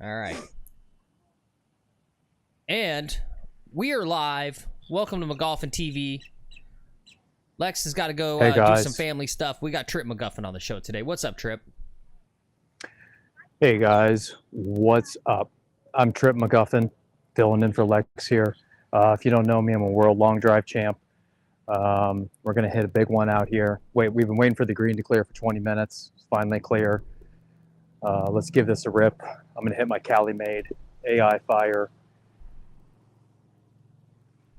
All right. And we are live. Welcome to McGuffin TV. Lex has got to go do some family stuff. We got TRIPP MCGUFFIN on the show today. What's up, TRIPP? Hey guys, what's up? I'm TRIPP MCGUFFIN, filling in for Lex here. If you don't know me, I'm a world long drive champ. We're gonna hit a big one out here. We've been waiting for the green to clear for 20 minutes. It's finally clear. Let's give this a rip. I'm gonna hit my Cali made AI fire.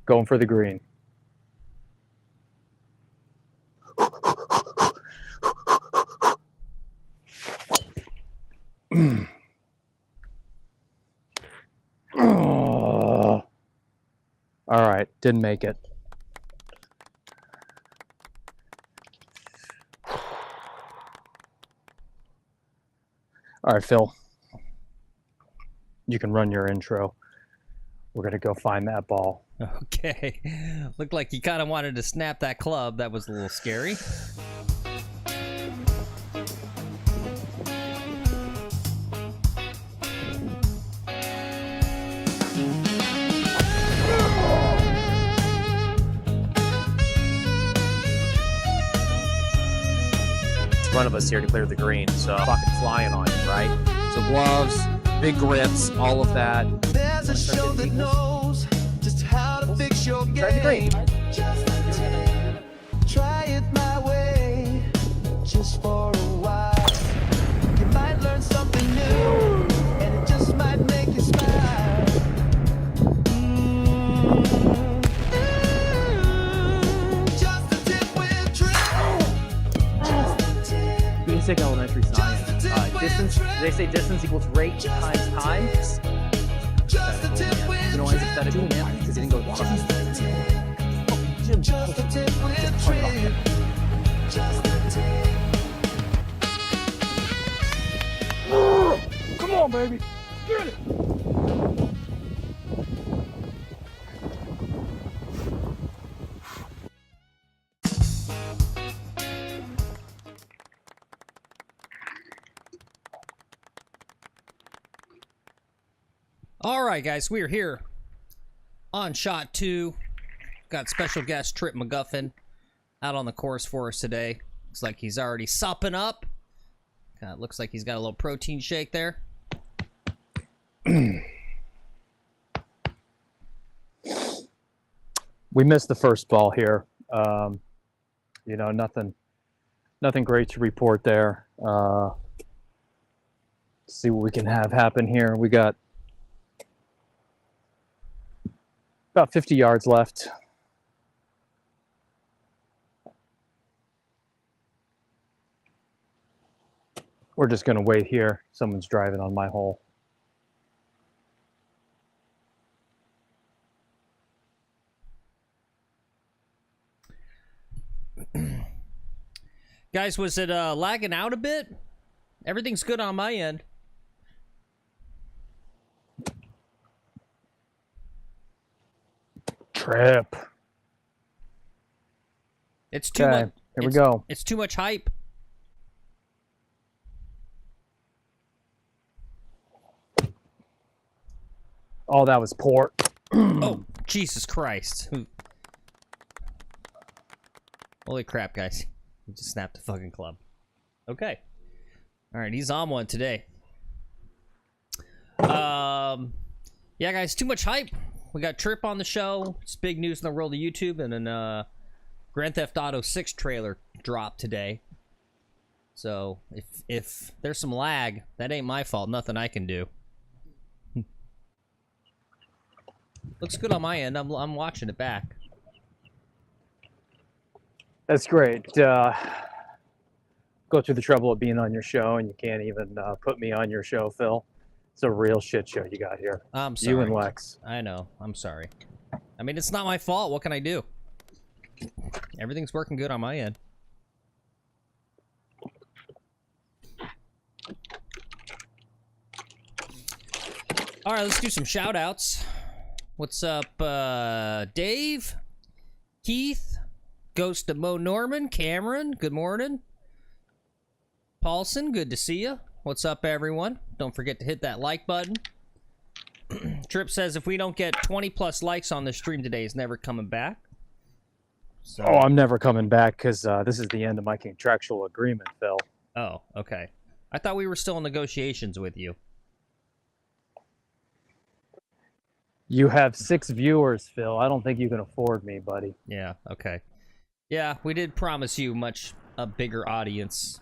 Going for the green. All right, didn't make it. All right, Phil, you can run your intro. We're gonna go find that ball. Okay. Looked like you kind of wanted to snap that club. That was a little scary. Front of us here to clear the green, so fucking flying on it, right? So gloves, big grips, all of that. There's a show that knows just how to fix your game. Try the green. Just a tip. Try it my way, just for a while. You might learn something new, and it just might make you smile. Just a tip with TRIPP. Just a tip. Basic elementary science. Distance, they say distance equals rate times time. Just a tip with You know why it's that man? Because it didn't go long. Just a tip with TRIPP. Just a tip. Come on, baby, get it. All right, guys, we are here on shot 2. Got special guest TRIPP MCGUFFIN out on the course for us today. Looks like he's already supping up. Looks like he's got a little protein shake there. We missed the first ball here. You know, nothing great to report there. See what we can have happen here. We got about 50 yards left. We're just going to wait here. Someone's driving on my hole. Guys, was it lagging out a bit? Everything's good on my end. TRIPP. It's too Okay, much. here we go. It's too much hype. Oh, that was poor. Oh, Jesus Christ. Holy crap, guys. He just snapped the fucking club. Okay. All right, he's on one today. Yeah, guys, too much hype. We got TRIPP on the show. It's big news in the world of YouTube. And then Grand Theft Auto 6 trailer dropped today. So if there's some lag, that ain't my fault. Nothing I can do. Looks good on my end. I'm watching it back. That's great. Go through the trouble of being on your show, and you can't even put me on your show, Phil. It's a real shit show you got here. I'm sorry. You and Lex. I know. I'm sorry. I mean, it's not my fault. What can I do? Everything's working good on my end. All right, let's do some shout outs. What's up, Dave, Keith, Ghost of Mo Norman, Cameron, good morning. Paulson, good to see you. What's up, everyone? Don't forget to hit that like button. Trip says if we don't get 20 plus likes on this stream today, he's never coming back. So... Oh, I'm never coming back because this is the end of my contractual agreement, Phil. Oh, okay. I thought we were still in negotiations with you. You have 6 viewers, Phil. I don't think you can afford me, buddy. Yeah, okay. Yeah, we did promise you a bigger audience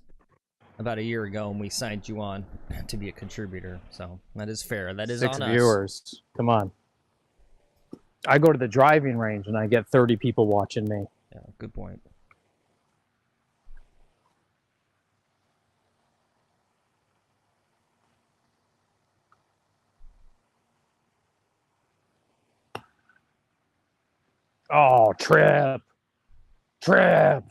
about a year ago, and we signed you on to be a contributor. So that is fair. That is 6 on us. viewers. Come on. I go to the driving range and I get 30 people watching me. Yeah, good point. Oh, Trip. Trip.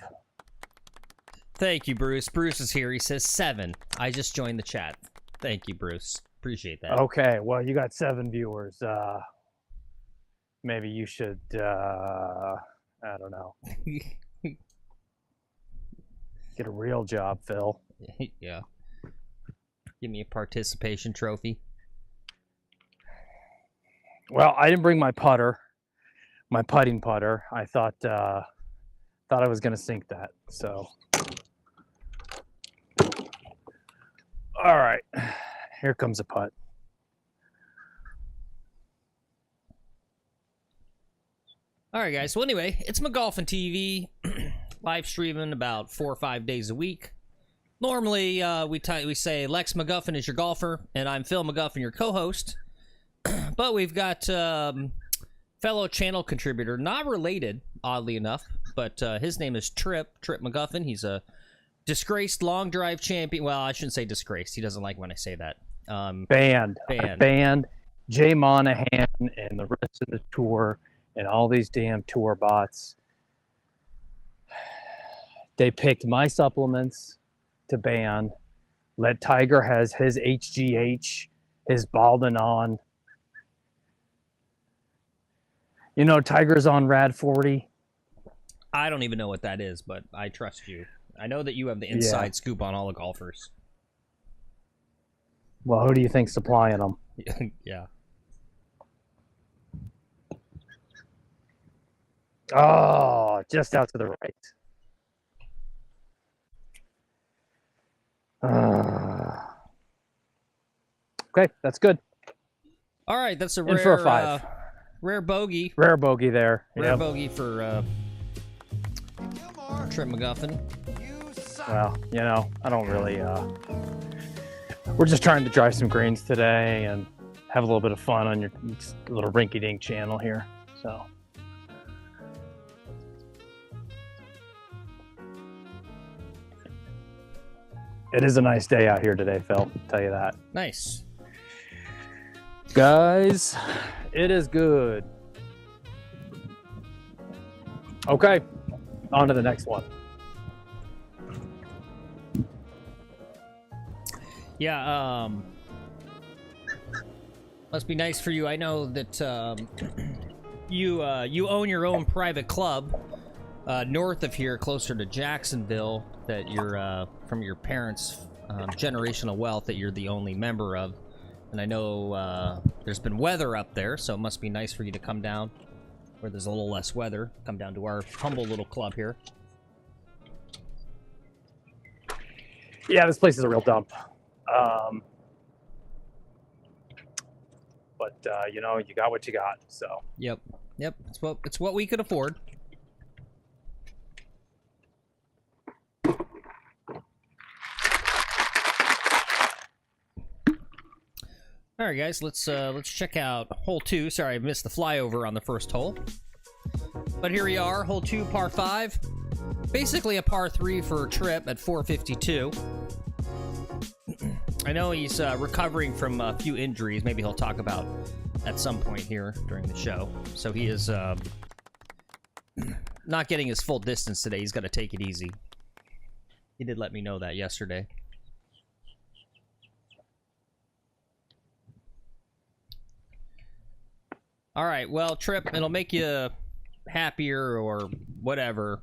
Thank you, Bruce. Bruce is here. He says 7. I just joined the chat. Thank you, Bruce. Appreciate that. Okay, well, you got 7 viewers. Maybe you should, I don't know. Get a real job, Phil. Yeah. Give me a participation trophy. Well, I didn't bring my putter, my putting putter. I thought I was gonna sink that. So, all right, here comes a putt. All right, guys. Well, anyway, it's McGuffin TV, live streaming about 4 or 5 days a week. Normally, we say Lex McGuffin is your golfer, and I'm Phil McGuffin, your co-host. But we've got fellow channel contributor, not related, oddly enough, but his name is Trip McGuffin. He's a disgraced long drive champion. Well, I shouldn't say disgraced. He doesn't like when I say that. Banned Jay Monahan and the rest of the tour and all these damn tour bots. They picked my supplements to ban. Let Tiger has his HGH, his Baldanon. You know, Tiger's on Rad 40. I don't even know what that is, but I trust you. I know that you have the inside scoop on all the golfers. Well, who do you think's supplying them? Yeah. Oh, just out to the right. Okay, that's good. All right, that's a In rare for a 5. Rare bogey. Rare bogey there. Rare Yep. bogey for Trip McGuffin. Well, you know, I don't really. We're just trying to drive some greens today and have a little bit of fun on your little rinky-dink channel here. So. It is a nice day out here today, Phil. I'll tell you that. Nice. Guys, it is good. Okay, on to the next one. Yeah, must be nice for you. I know that you own your own private club north of here, closer to Jacksonville, that you're from your parents' generational wealth that you're the only member of. And I know there's been weather up there, so it must be nice for you to come down where there's a little less weather. Come down to our humble little club here. Yeah, this place is a real dump. But you know, you got what you got. So. Yep. It's what we could afford. All right, guys, let's check out hole 2. Sorry, I missed the flyover on the first hole. But here we are, hole 2, par 5. Basically a par 3 for Trip at 452. I know he's recovering from a few injuries. Maybe he'll talk about at some point here during the show. So he is not getting his full distance today. He's got to take it easy. He did let me know that yesterday. All right, well, Trip, it'll make you happier or whatever.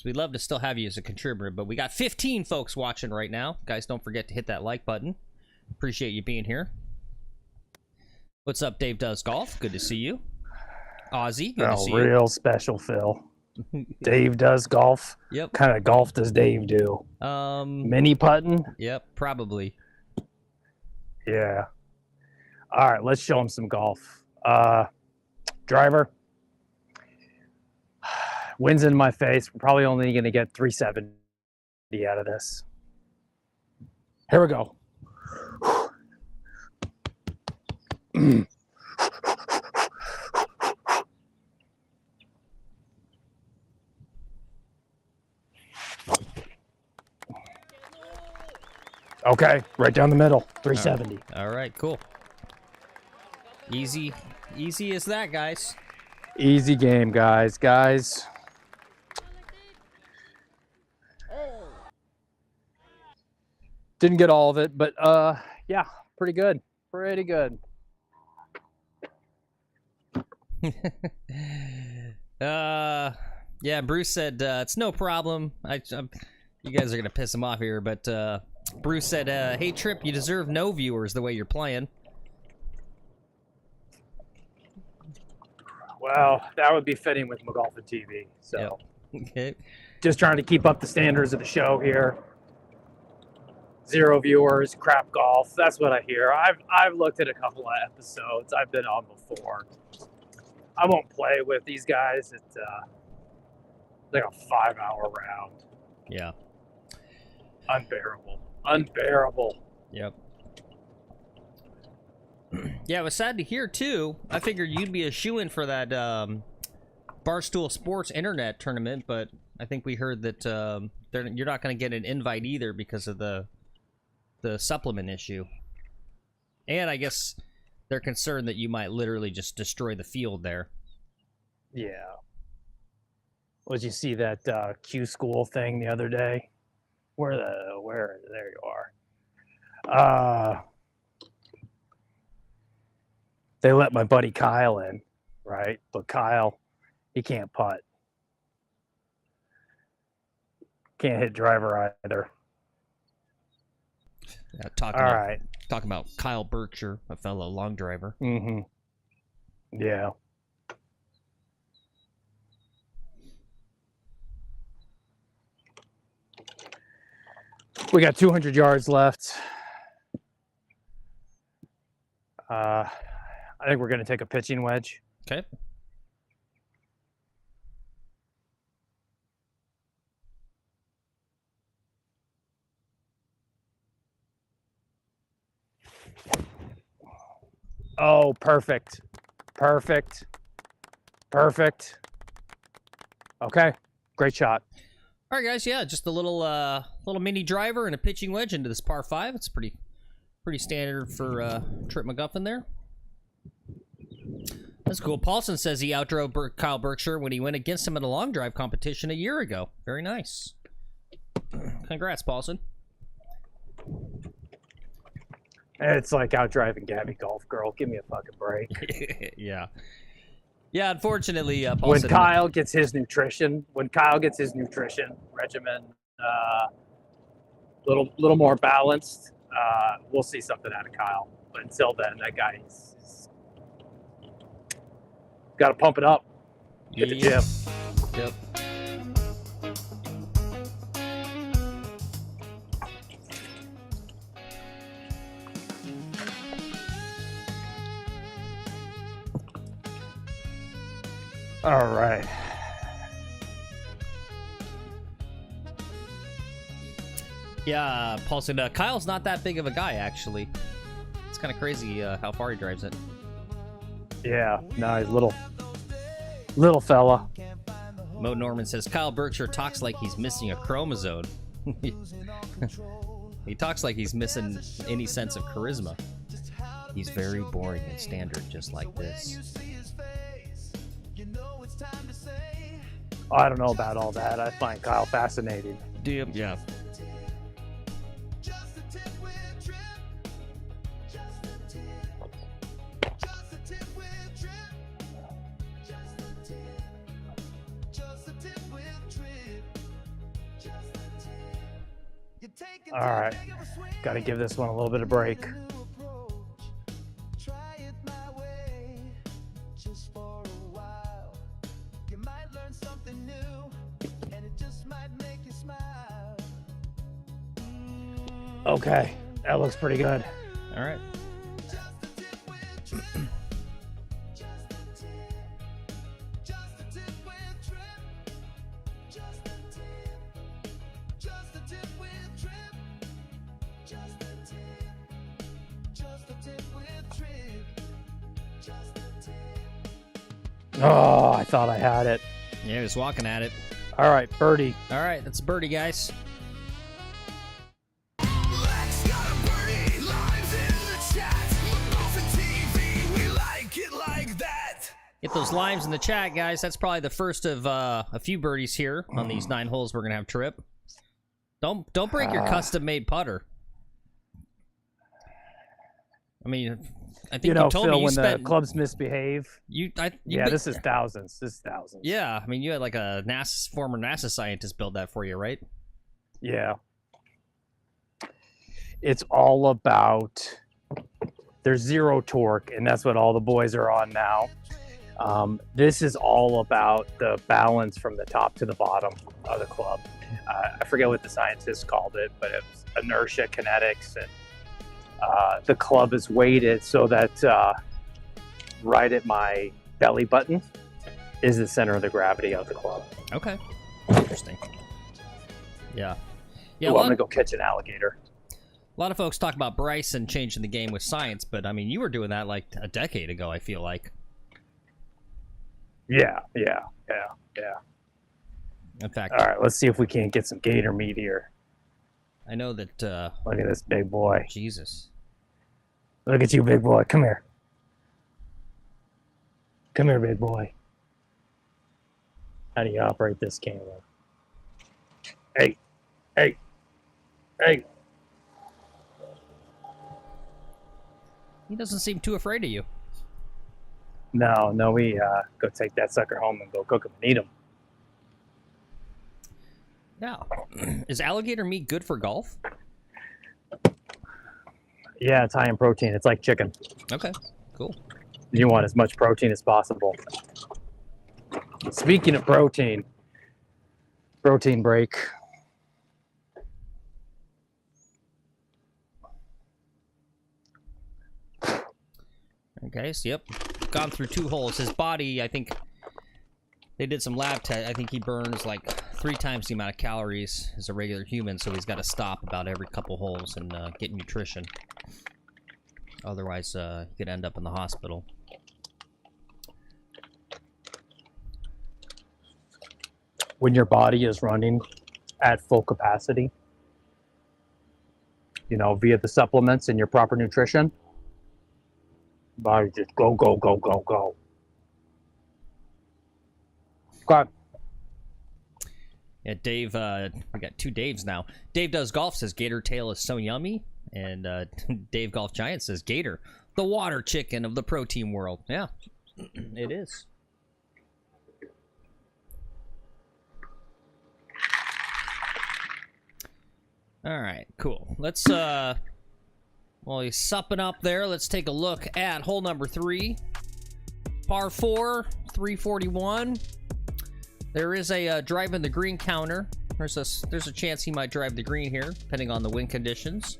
we'd love to still have you as a contributor, but we got 15 folks watching right now. Guys, don't forget to hit that like button. Appreciate you being here. What's up, Dave Does Golf? Good to see you. Ozzy, good to see you. Real special, Phil. Dave Does Golf. Yep. What kind of golf does Dave do? Mini putting? Yep, probably. Yeah. All right, let's show him some golf. Driver. Wind's in my face. We're probably only going to get 370 out of this. Here we go. Okay, right down the middle, 370. All right, cool. Easy as that, guys. Easy game, guys. Didn't get all of it, but yeah, pretty good. Yeah, Bruce said it's no problem. You guys are gonna piss him off here, but Bruce said, "Hey Trip, you deserve no viewers the way you're playing." Well, that would be fitting with McGolfin TV. So, yep. Okay. Just trying to keep up the standards of the show here. 0 viewers, crap golf. That's what I hear. I've looked at a couple of episodes. I've been on before. I won't play with these guys. It's like a 5-hour round. Yeah. Unbearable. Yep. Yeah, it was sad to hear too. I figured you'd be a shoo-in for that Barstool Sports Internet tournament, but I think we heard that you're not going to get an invite either because of the supplement issue. And I guess they're concerned that you might literally just destroy the field there. Yeah. Did you see that Q School thing the other day? Where there you are. They let my buddy Kyle in, right? But Kyle, he can't putt. Can't hit driver either. Yeah, talking about Kyle Berkshire, a fellow long driver. Mm-hmm. Yeah. We got 200 yards left. I think we're going to take a pitching wedge. Okay. Oh, perfect. Okay, great shot. All right, guys. Yeah, just a little mini driver and a pitching wedge into this par 5. It's pretty standard for Trip McGuffin there. That's cool. Paulson says he outdrove Kyle Berkshire when he went against him in a long drive competition a year ago. Very nice. Congrats, Paulson. It's like out driving Gabby Golf Girl. Give me a fucking break. Yeah. Yeah, unfortunately, Paulson... When Kyle gets his nutrition regimen, little more balanced, we'll see something out of Kyle. But until then, that guy, he's got to pump it up. Get the gym. Yep. All right. Yeah, Paulson, Kyle's not that big of a guy, actually. It's kind of crazy how far he drives it. Yeah, no, he's little fella. Mo Norman says, Kyle Berkshire talks like he's missing a chromosome. He talks like he's missing any sense of charisma. He's very boring and standard, just like this. I don't know about all that. I find Kyle fascinating. Yeah. All right, got to give this one a little bit of break. Try it my way, just for a while. You might learn something new, and it just might make you smile. Okay, that looks pretty good. All right. Just a tip with Trip. Just a tip. Just a tip with Trip. Just a tip. Just a tip with Trip. Just a tip. Just a tip with Trip. Just a tip. Oh, I thought I had it. Yeah, just walking at it. All right, birdie. All right, that's a birdie, guys. Lex got a birdie. Lives in the chat. McGuffin TV. We like it like that. Get those limes in the chat, guys. That's probably the first of a few birdies here on these 9 holes we're gonna have Trip. Don't break your custom-made putter. I mean, I think You know, told Phil, me you when spent the clubs misbehave. yeah, This is thousands. This is thousands. yeah. I mean, you had like a former NASA scientist build that for you, right? Yeah. It's all about there's zero torque, and that's what all the boys are on now. This is all about the balance from the top to the bottom of the club. I forget what the scientists called it, but it's inertia kinetics, and the club is weighted so that right at my belly button is the center of the gravity of the club. Okay, interesting. Yeah, yeah. Ooh, I'm gonna go catch an alligator. A lot of folks talk about Bryson changing the game with science, but I mean, you were doing that like a decade ago, I feel like. Yeah. In fact, All right, let's see if we can't get some gator meat here. I know that, Look at this big boy. Jesus. Look at you, big boy. Come here. Come here, big boy. How do you operate this camera? Hey. He doesn't seem too afraid of you. No, we go take that sucker home and go cook him and eat him. Yeah. Is alligator meat good for golf? Yeah, it's high in protein. It's like chicken. Okay, cool. You want as much protein as possible. Speaking of protein break. Okay, so yep. Gone through 2 holes. His body, I think, they did some lab tests. I think he burns like 3 times the amount of calories as a regular human, so he's got to stop about every couple holes and get nutrition. Otherwise, he could end up in the hospital. When your body is running at full capacity, you know, via the supplements and your proper nutrition, body just go. God. Yeah, Dave, we got 2 Daves now. Dave Does Golf says Gator tail is so yummy, and Dave Golf Giant says Gator, the water chicken of the protein world. Yeah, it is. All right, cool. Let's, while he's supping up there, let's take a look at hole number 3. Par 4, 341. There is a drive in the green counter. There's a chance he might drive the green here, depending on the wind conditions.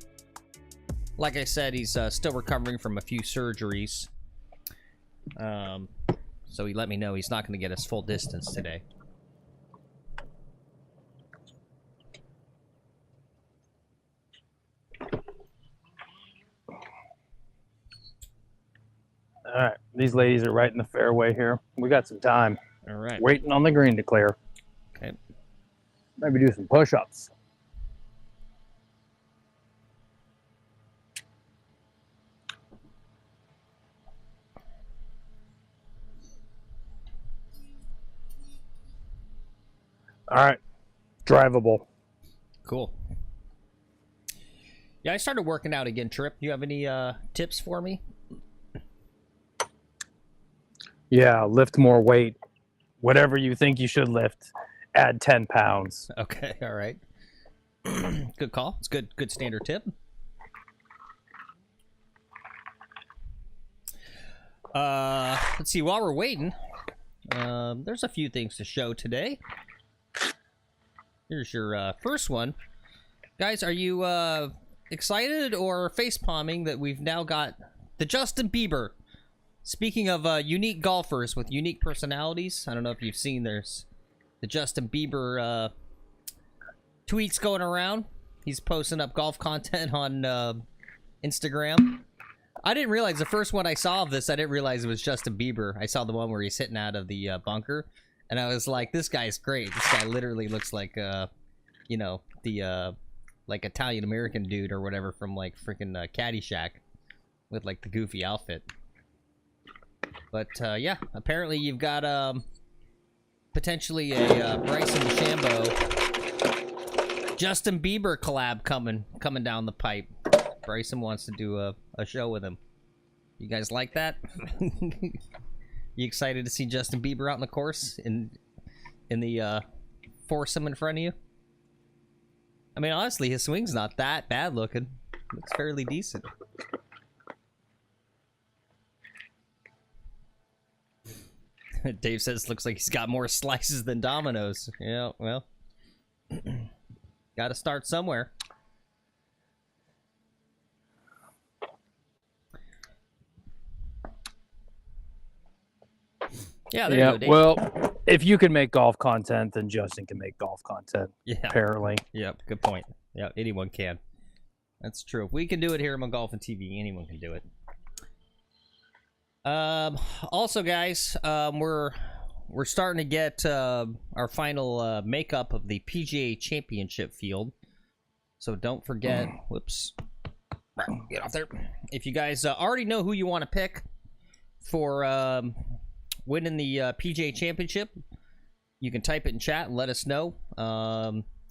Like I said, he's still recovering from a few surgeries. So he let me know he's not going to get his full distance today. All right, these ladies are right in the fairway here. We got some time. All right. Waiting on the green to clear. Okay. Maybe do some push-ups. All right, drivable. Cool. Yeah, I started working out again, Trip. Do you have any tips for me? Yeah, lift more weight. Whatever you think you should lift, add 10 pounds. Okay, all right. Good call. It's good standard tip. Let's see. While we're waiting, there's a few things to show today. Here's your first one. Guys, are you excited or face-palming that we've now got the Justin Bieber? Speaking of unique golfers with unique personalities, I don't know if you've seen there's the Justin Bieber tweets going around. He's posting up golf content on Instagram. I didn't realize the first one I saw of this, I didn't realize it was Justin Bieber. I saw the one where he's hitting out of the bunker, and I was like, this guy's great. This guy literally looks like, you know, the like Italian-American dude or whatever from like freaking Caddyshack with like the goofy outfit. But yeah, apparently you've got potentially a Bryson DeChambeau Justin Bieber collab coming down the pipe. Bryson wants to do a show with him. You guys like that? You excited to see Justin Bieber out in the course in the foursome in front of you? I mean, honestly, his swing's not that bad looking. Looks fairly decent. Dave says looks like he's got more slices than dominoes. Yeah, well, got to start somewhere. Yeah, there you go, Dave. Well, if you can make golf content, then Justin can make golf content. Yeah, apparently. Yep, good point. Yeah, anyone can. That's true. If we can do it here on Golf and TV, anyone can do it. Also, guys, we're starting to get our final makeup of the PGA Championship field. So don't forget. Whoops. Get off there. If you guys already know who you want to pick for winning the PGA Championship, you can type it in chat and let us know.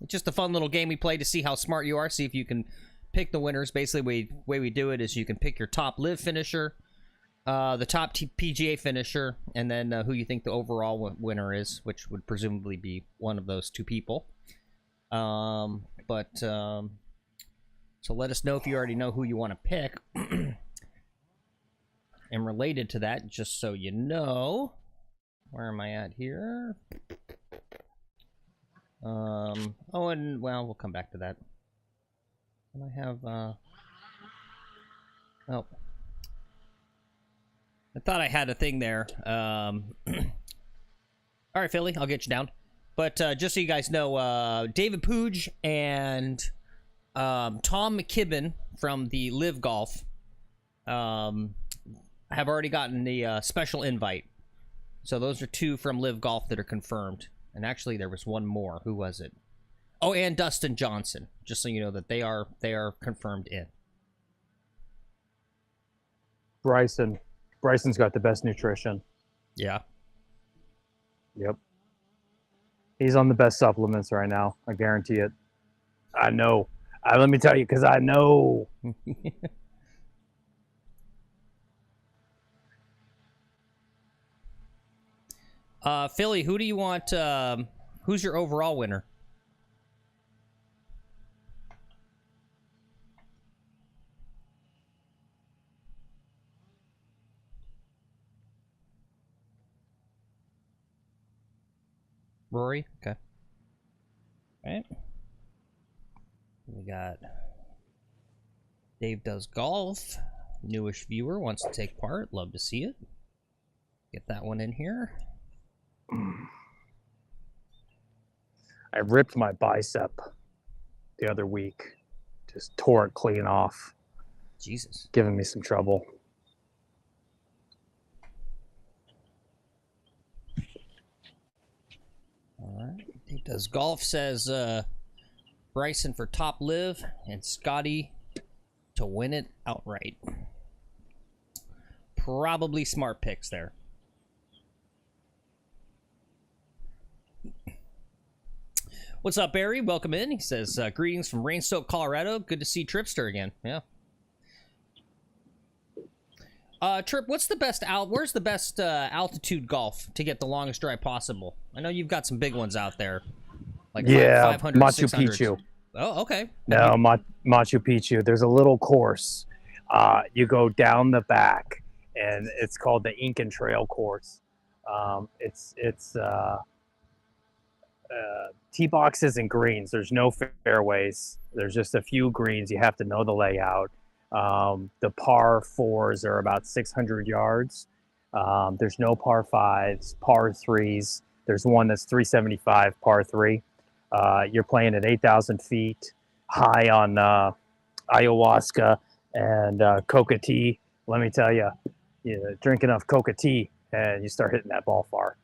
It's just a fun little game we play to see how smart you are. See if you can pick the winners. Basically, the way we do it is you can pick your top live finisher, the top PGA finisher, and then who you think the overall winner is, which would presumably be one of those two people. So let us know if you already know who you want to pick. And related to that, just so you know, where am I at here? Oh, and well, we'll come back to that. And I have oh, I thought I had a thing there. All right, Philly, I'll get you down. But just so you guys know, David Pooge and Tom McKibben from the Live Golf have already gotten the special invite. So those are two from Live Golf that are confirmed. And actually, there was one more. Who was it? Oh, and Dustin Johnson. Just so you know that they are confirmed in. Bryson's got the best nutrition. Yeah. Yep. He's on the best supplements right now. I guarantee it. I know. Let me tell you, because I know. Philly, who do you want? Who's your overall winner? Rory? Okay. All right. We got Dave Does Golf. Newish viewer wants to take part. Love to see it. Get that one in here. I ripped my bicep the other week. Just tore it clean off. Jesus. Giving me some trouble. All right. He Does Golf says Bryson for top live and Scotty to win it outright. Probably smart picks there. What's up, Barry? Welcome in. He says, greetings from rain-soaked Colorado. Good to see Tripster again. Yeah. Trip, what's the best where's the best altitude golf to get the longest drive possible? I know you've got some big ones out there. Like yeah, 500, Machu 600s. Picchu. Oh, okay. No, Machu Picchu. There's a little course. You go down the back, and it's called the Incan Trail course. It's tee boxes and greens. There's no fairways. There's just a few greens. You have to know the layout. The par fours are about 600 yards. There's no par fives, par threes. There's one that's 375 par three. You're playing at 8,000 feet high on ayahuasca and coca tea. Let me tell you, you drink enough coca tea and you start hitting that ball far.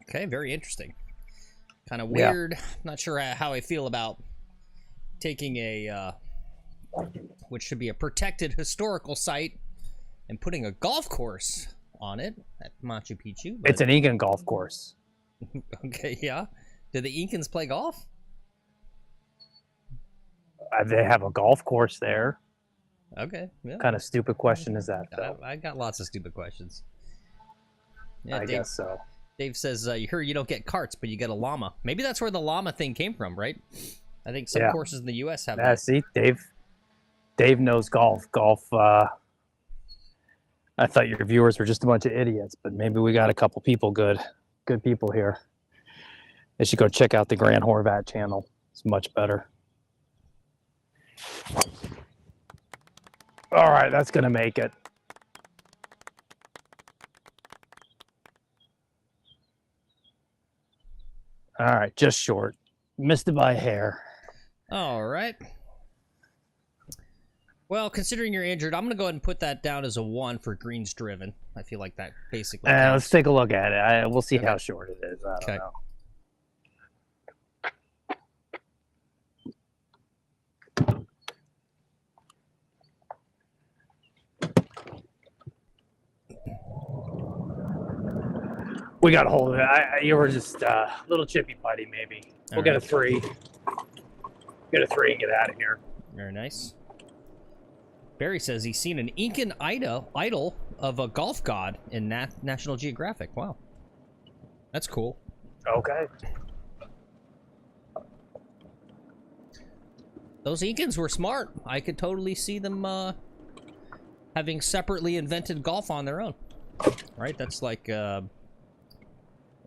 Okay, very interesting. Kind of weird. Not sure how I feel about taking a which should be a protected historical site and putting a golf course on it at Machu Picchu. It's an Incan golf course. Okay, yeah. Do the Incans play golf? They have a golf course there. Okay. Yeah. What kind of stupid question is that, though? I got lots of stupid questions. Yeah, I guess so. Dave says, you heard you don't get carts, but you get a llama. Maybe that's where the llama thing came from, right? I think some courses in the U.S. have that. See, Dave knows golf. I thought your viewers were just a bunch of idiots, but maybe we got a couple people, good people here. They should go check out the Grant Horvat channel. It's much better. All right, that's going to make it. All right, just short. Missed it by a hair. All right. Well, considering you're injured, I'm going to go ahead and put that down as a 1 for greens driven. I feel like that basically let's take a look at it. We'll see how short it is. I don't know. We got a hold of it. You were just a little chippy putty, maybe. We'll get a 3. Get a 3 and get out of here. Very nice. Barry says he's seen an Incan idol of a golf god in National Geographic. Wow. That's cool. Okay. Those Incans were smart. I could totally see them having separately invented golf on their own. Right? That's like... what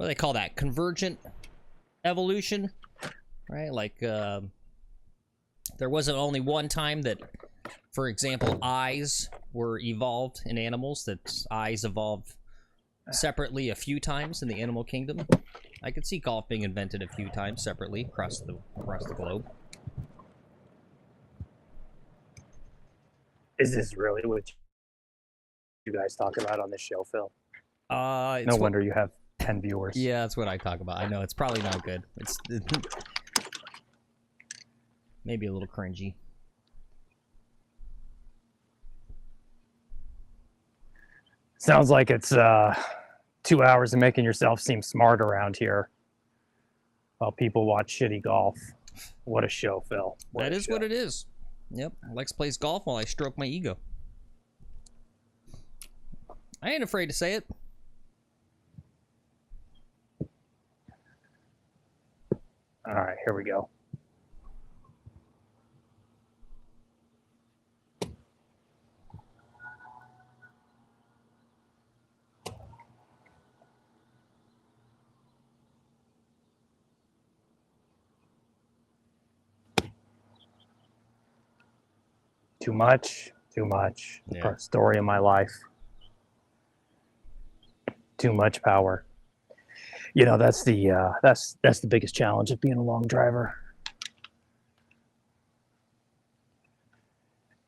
do they call that? Convergent evolution, right? Like, there wasn't only one time that, for example, eyes were evolved in animals, that eyes evolved separately a few times in the animal kingdom. I could see golf being invented a few times separately across the globe. Is this really what you guys talk about on this show, Phil? No wonder you have 10 viewers. Yeah, that's what I talk about. I know it's probably not good. It's maybe a little cringy. Sounds like it's 2 hours of making yourself seem smart around here while people watch shitty golf. What a show, Phil. That is what it is. Yep. Lex plays golf while I stroke my ego. I ain't afraid to say it. All right, here we go. Too much. Yeah. Story of my life. Too much power. You know, that's the biggest challenge of being a long driver.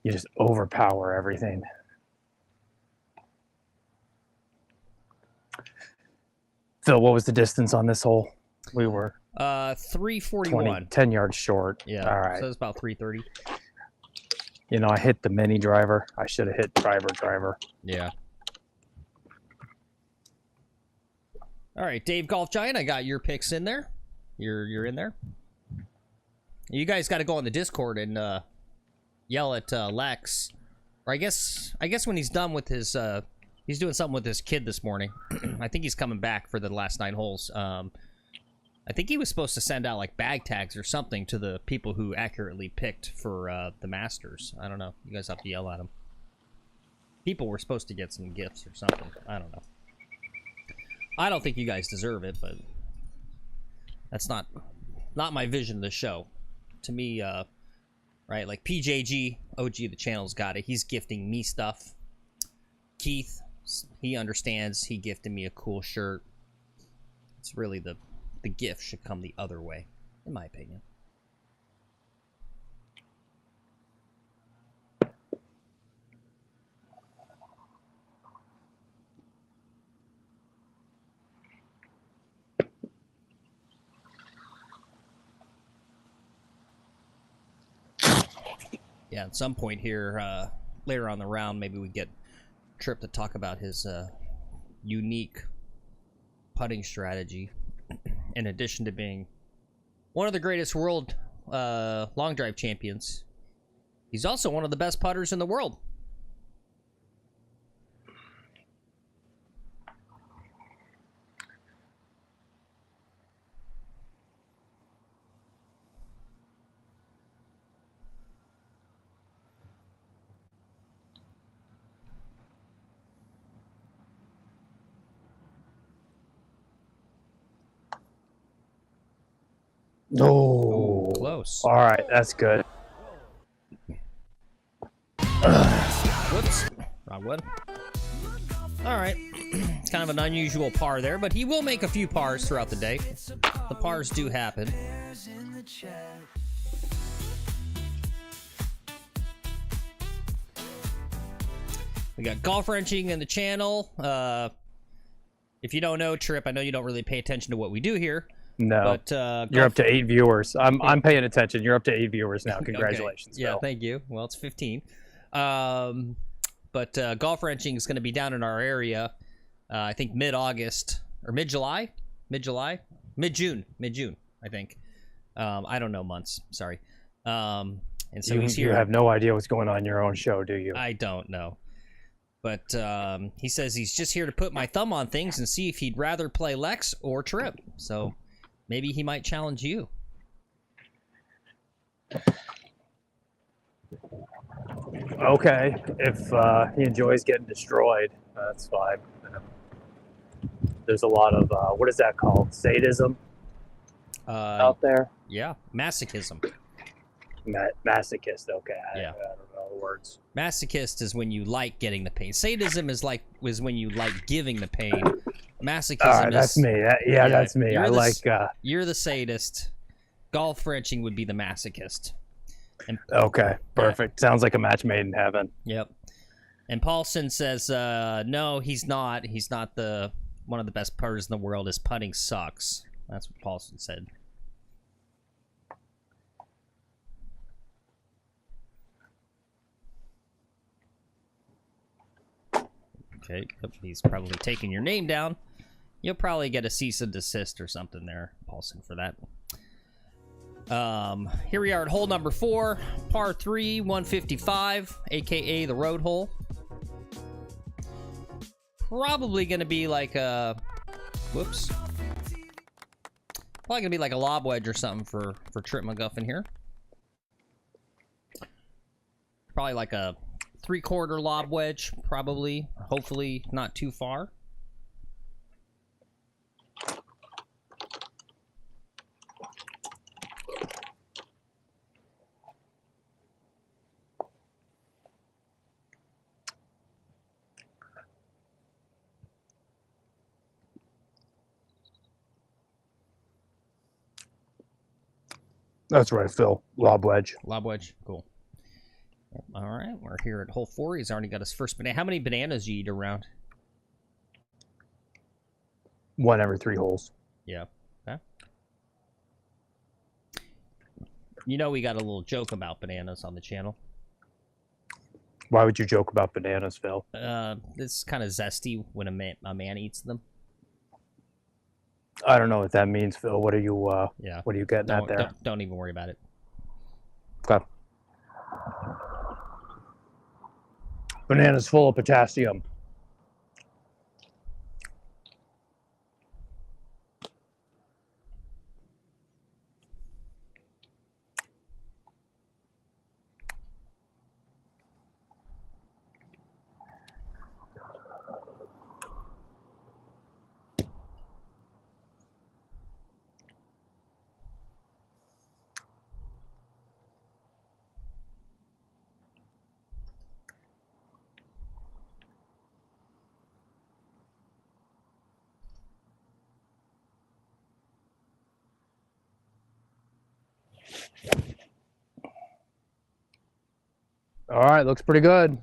You just overpower everything. Phil, what was the distance on this hole? We were 341. 10 yards short. Yeah. All right. So it's about 330. You know, I hit the mini driver. I should have hit driver. Yeah. All right, Dave Golf Giant, I got your picks in there. You're in there. You guys got to go on the Discord and yell at Lex. Or I guess when he's done with his he's doing something with his kid this morning. I think he's coming back for the last 9 holes. I I think he was supposed to send out like bag tags or something to the people who accurately picked for the Masters. I don't know. You guys have to yell at him. People were supposed to get some gifts or something. I don't know. I don't think you guys deserve it, but that's not my vision of the show. To me, right, like PJG, OG of the channel's got it. He's gifting me stuff. Keith, he understands. He gifted me a cool shirt. It's really the gift should come the other way, in my opinion. Yeah, at some point here, later on the round, maybe we get Tripp to talk about his unique putting strategy. In addition to being one of the greatest world long drive champions, he's also one of the best putters in the world. Oh, Close. All right, that's good. Whoops. Wrong one. All right. It's kind of an unusual par there, but he will make a few pars throughout the day. The pars do happen. We got golf wrenching in the channel. If you don't know, Tripp, I know you don't really pay attention to what we do here. No, but you're up to 8 viewers. I'm paying attention. You're up to 8 viewers now. Congratulations. Okay. Yeah, Phil. thank you. Well, it's 15. But golf wrenching is going to be down in our area. I think mid-August or mid-July, mid-June. I think. I don't know months. Sorry. And so he's here. You have no idea what's going on in your own show, do you? I don't know. But he says he's just here to put my thumb on things and see if he'd rather play Lex or Tripp. So maybe he might challenge you. Okay, if he enjoys getting destroyed, that's fine. There's a lot of, what is that called? Sadism out there? Yeah, masochism. Masochist, okay. I Yeah. don't know the words. Masochist is when you like getting the pain. Sadism is when you like giving the pain. Masochism All right, that's is... me. Yeah, that's me. I like... You're the sadist. Golf wrenching would be the masochist. And, okay, perfect. Sounds like a match made in heaven. Yep. And Paulson says, no, he's not. He's not one of the best putters in the world. His putting sucks. That's what Paulson said. Okay, yep, he's probably taking your name down. You'll probably get a cease and desist or something there, Paulson, for that. Here we are at hole number 4, par 3, 155, aka the road hole. Probably gonna be like a, whoops. Probably gonna be like a lob wedge or something for TRIPP MCGUFFIN here. Probably like a 3/4 lob wedge, probably. Hopefully not too far. That's right, Phil. Lob wedge. Lob wedge, cool. All right, we're here at hole 4. He's already got his first banana. How many bananas do you eat around? 1 every 3 holes. Yeah. Okay. You know we got a little joke about bananas on the channel. Why would you joke about bananas, Phil? It's kind of zesty when a man eats them. I don't know what that means, Phil. What are you? Yeah. What are you getting at there? Don't even worry about it. Okay. Bananas full of potassium. All right, looks pretty good.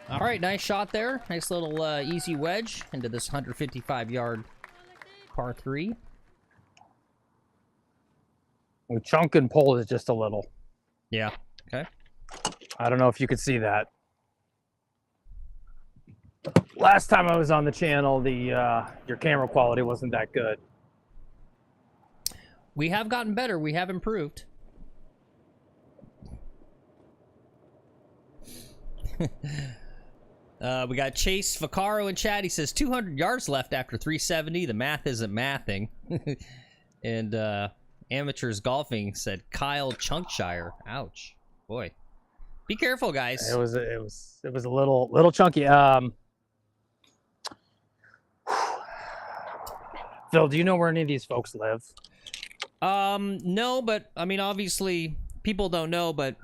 All right, nice shot there. Nice little easy wedge into this 155-yard par 3. We chunk and pull is just a little. Yeah. Okay. I don't know if you could see that. Last time I was on the channel, your camera quality wasn't that good. We have gotten better. We have improved. We got Chase Vaccaro in chat. He says 200 yards left after 370. The math isn't mathing. And Amateurs Golfing said Kyle Chunkshire. Ouch, boy. Be careful, guys. It was a little chunky. Phil, do you know where any of these folks live? No, but I mean, obviously, people don't know, but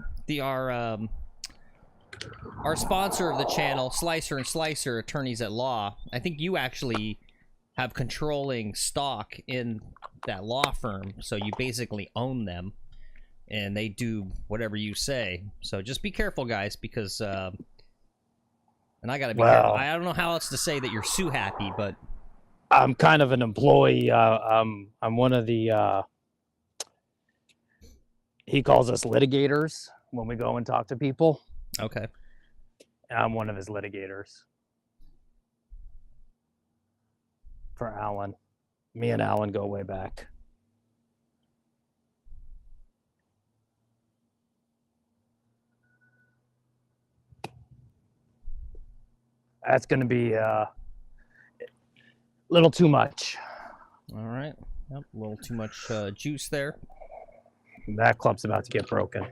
our sponsor of the channel, Slicer and Slicer Attorneys at Law, I think you actually have controlling stock in that law firm, so you basically own them, and they do whatever you say. So just be careful, guys, because and I gotta be careful. I don't know how else to say that you're sue happy, but I'm kind of an employee. I'm one of the he calls us litigators when we go and talk to people. okay. I'm one of his litigators for Alan. Me and Alan go way back. That's going to be a little too much. All right. Yep, a little too much juice there. That club's about to get broken.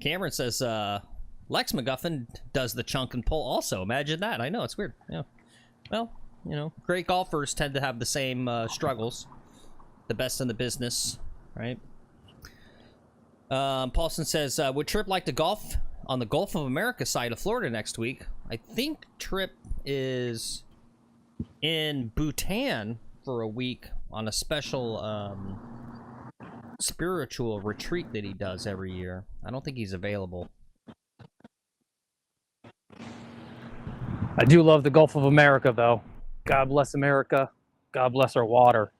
Cameron says Lex McGuffin does the chunk and pull also. Imagine that. I know, it's weird. Yeah. Well, you know, great golfers tend to have the same struggles. The best in the business, right? Paulson says, would Tripp like to golf on the Gulf of America side of Florida next week? I think Tripp is in Bhutan for a week on a special spiritual retreat that he does every year. I don't think he's available. I do love the Gulf of America, though. God bless America. God bless our water.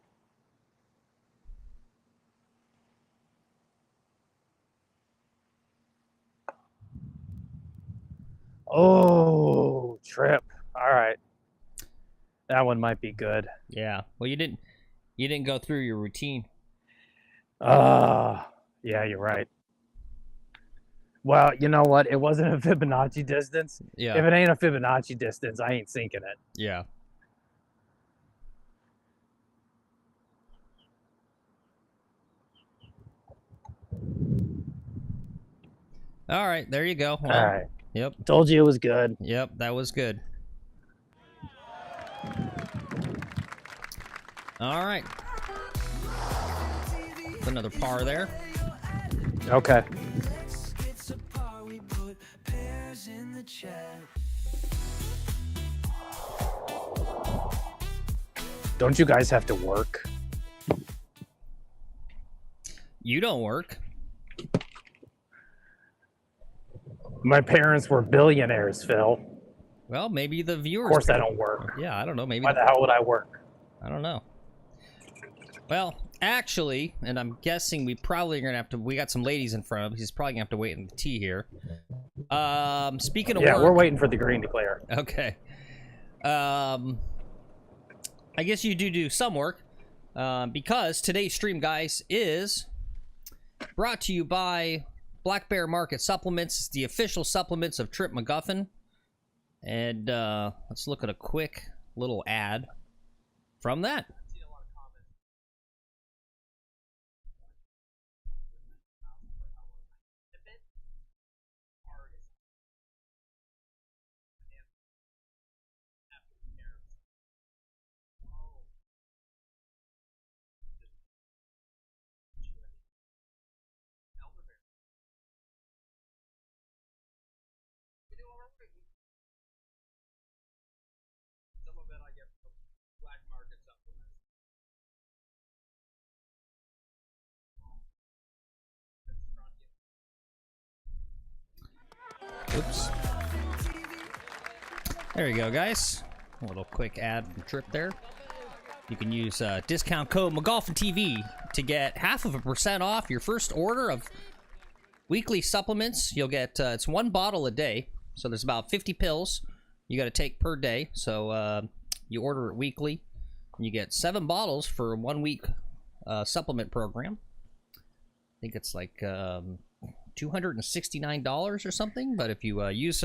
Oh, Tripp. All right. That one might be good. Yeah. Well, you didn't go through your routine. Yeah, you're right. Well, you know what? It wasn't a Fibonacci distance. Yeah. If it ain't a Fibonacci distance, I ain't sinking it. Yeah. All right, there you go. Well, All right. Yep. Told you it was good. Yep, that was good. All right. Another par there. Okay. Don't you guys have to work? You don't work. My parents were billionaires, Phil. Well, maybe the viewers. Of course I don't work. Yeah, I don't know. Maybe. Why the hell would I work? I don't know. Well, actually, and I'm guessing we probably are gonna have to. We got some ladies in front of us. He's probably gonna have to wait in the tee here. Speaking of Yeah, work, we're waiting for the green to clear. Okay. I guess you do some work, because today's stream, guys, is brought to you by Black Bear Market Supplements, the official supplements of TRIPP MCGUFFIN. And let's look at a quick little ad from that. Oops. There you go, guys. A little quick ad from Trip there. You can use discount code McGuffin to get 0.5% off your first order of weekly supplements. You'll get, it's 1 bottle a day. So there's about 50 pills you got to take per day. So you order it weekly. And you get 7 bottles for a 1 week supplement program. I think it's like $269 or something. But if you use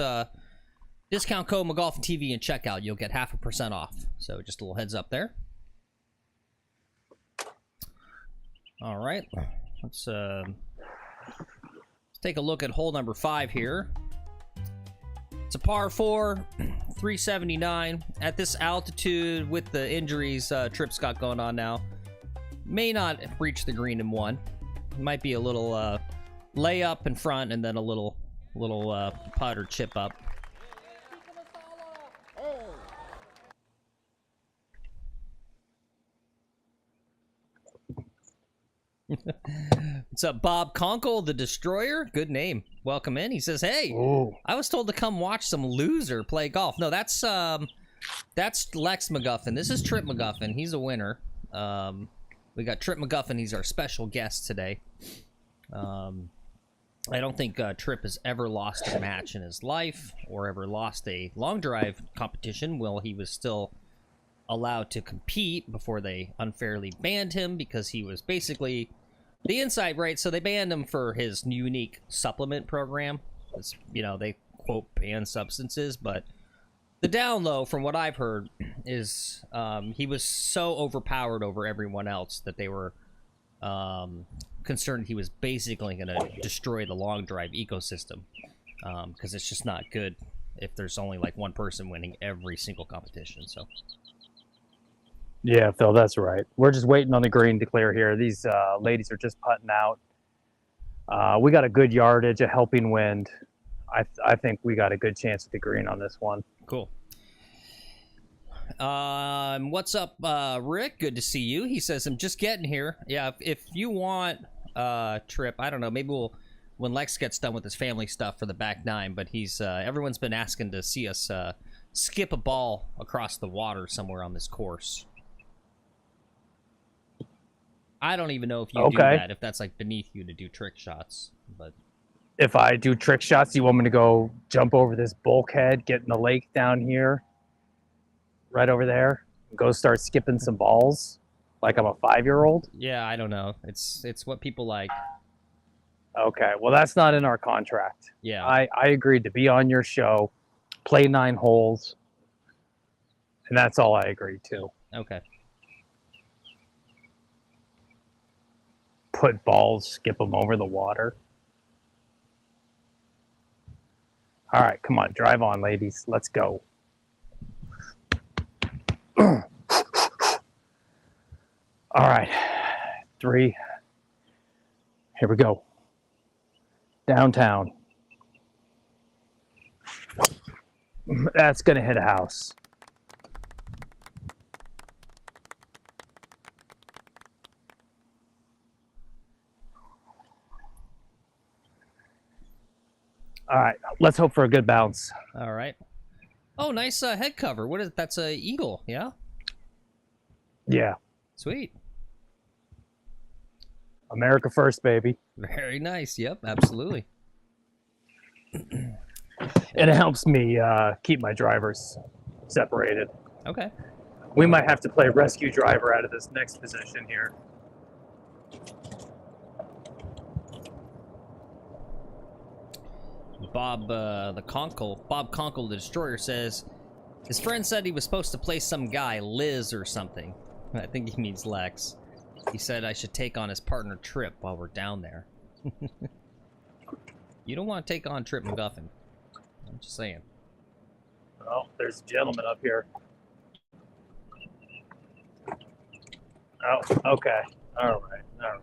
discount code McGuffin and checkout, you'll get 0.5% off. So just a little heads up there. All right, let's take a look at hole number 5 here. It's a par 4, 379 at this altitude with the injuries Tripp's got going on now. May not reach the green in one. It might be a little lay up in front and then a little putt or chip up. What's up, Bob Conkle, the Destroyer? Good name. Welcome in. He says, "Hey, Ooh. I was told to come watch some loser play golf." No, that's Lex McGuffin. This is Trip McGuffin. He's a winner. We got Trip McGuffin. He's our special guest today. I don't think Trip has ever lost a match in his life or ever lost a long drive competition while he was still allowed to compete before they unfairly banned him because he was basically the inside right. So they banned him for his unique supplement program. It's, you know, they quote ban substances, but the down low from what I've heard is he was so overpowered over everyone else that they were concerned he was basically going to destroy the long drive ecosystem because it's just not good if there's only like one person winning every single competition. So Yeah, Phil, that's right. We're just waiting on the green to clear here. These ladies are just putting out. We got a good yardage, a helping wind. I think we got a good chance at the green on this one. cool. What's up, Rick? Good to see you. He says, "I'm just getting here." Yeah, if you want Trip, I don't know, maybe we'll when Lex gets done with his family stuff for the back 9, but he's everyone's been asking to see us skip a ball across the water somewhere on this course. I don't even know if you do that, if that's like beneath you to do trick shots, but If I do trick shots, you want me to go jump over this bulkhead, get in the lake down here, right over there, and go start skipping some balls like I'm a 5-year-old? yeah, I don't know. It's what people like. Okay, well, that's not in our contract. Yeah. I agreed to be on your show, play 9 holes, and that's all I agreed to. Okay. Put balls, skip them over the water. All right, come on, drive on, ladies. Let's go. All right, 3. Here we go. Downtown. That's gonna hit a house. All right, let's hope for a good bounce. All right. Oh, nice head cover. What is that's a eagle? Yeah. Yeah, Sweet. America first, baby. Very nice. Yep, absolutely. And it helps me keep my drivers separated. Okay. We might have to play rescue driver out of this next position here. Bob Conkle, the Destroyer, says his friend said he was supposed to play some guy, Liz or something. I think he means Lex. He said I should take on his partner Trip while we're down there. You don't want to take on Trip McGuffin. I'm just saying. Oh, there's a gentleman up here. Oh, okay. All right. All right.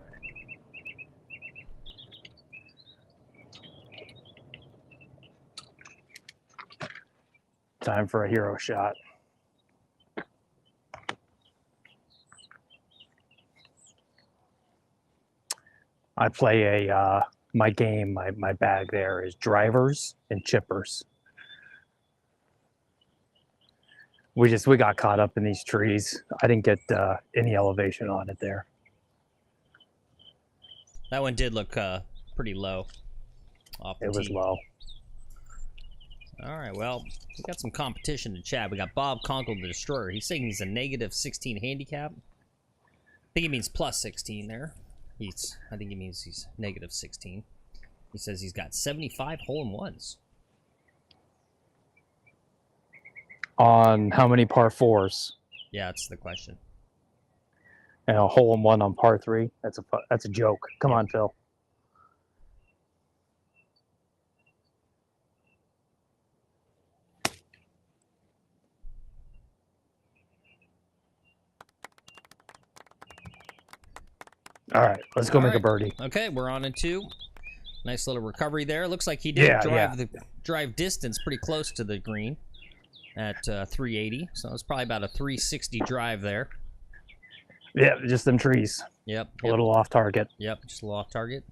Time for a hero shot. I play a my game, my bag there is drivers and chippers. We got caught up in these trees. I didn't get any elevation on it there. That one did look pretty low. Off the It was tee. low. All right, well, we got some competition to chat. We got Bob Conkle the Destroyer. He's saying he's a negative 16 handicap. I think he means plus 16 there. I think he means he's negative 16. He says he's got 75 hole-in-ones. On how many par fours? Yeah, that's the question. And a hole in one on par three. That's a joke. Come on, Phil. All right, let's go All make a right. birdie. Okay, we're on into nice little recovery there. Looks like he did the drive distance pretty close to the green at 380. So it's probably about a 360 drive there. Yeah, just them trees. Yep. A little off target. Yep, just a little off target.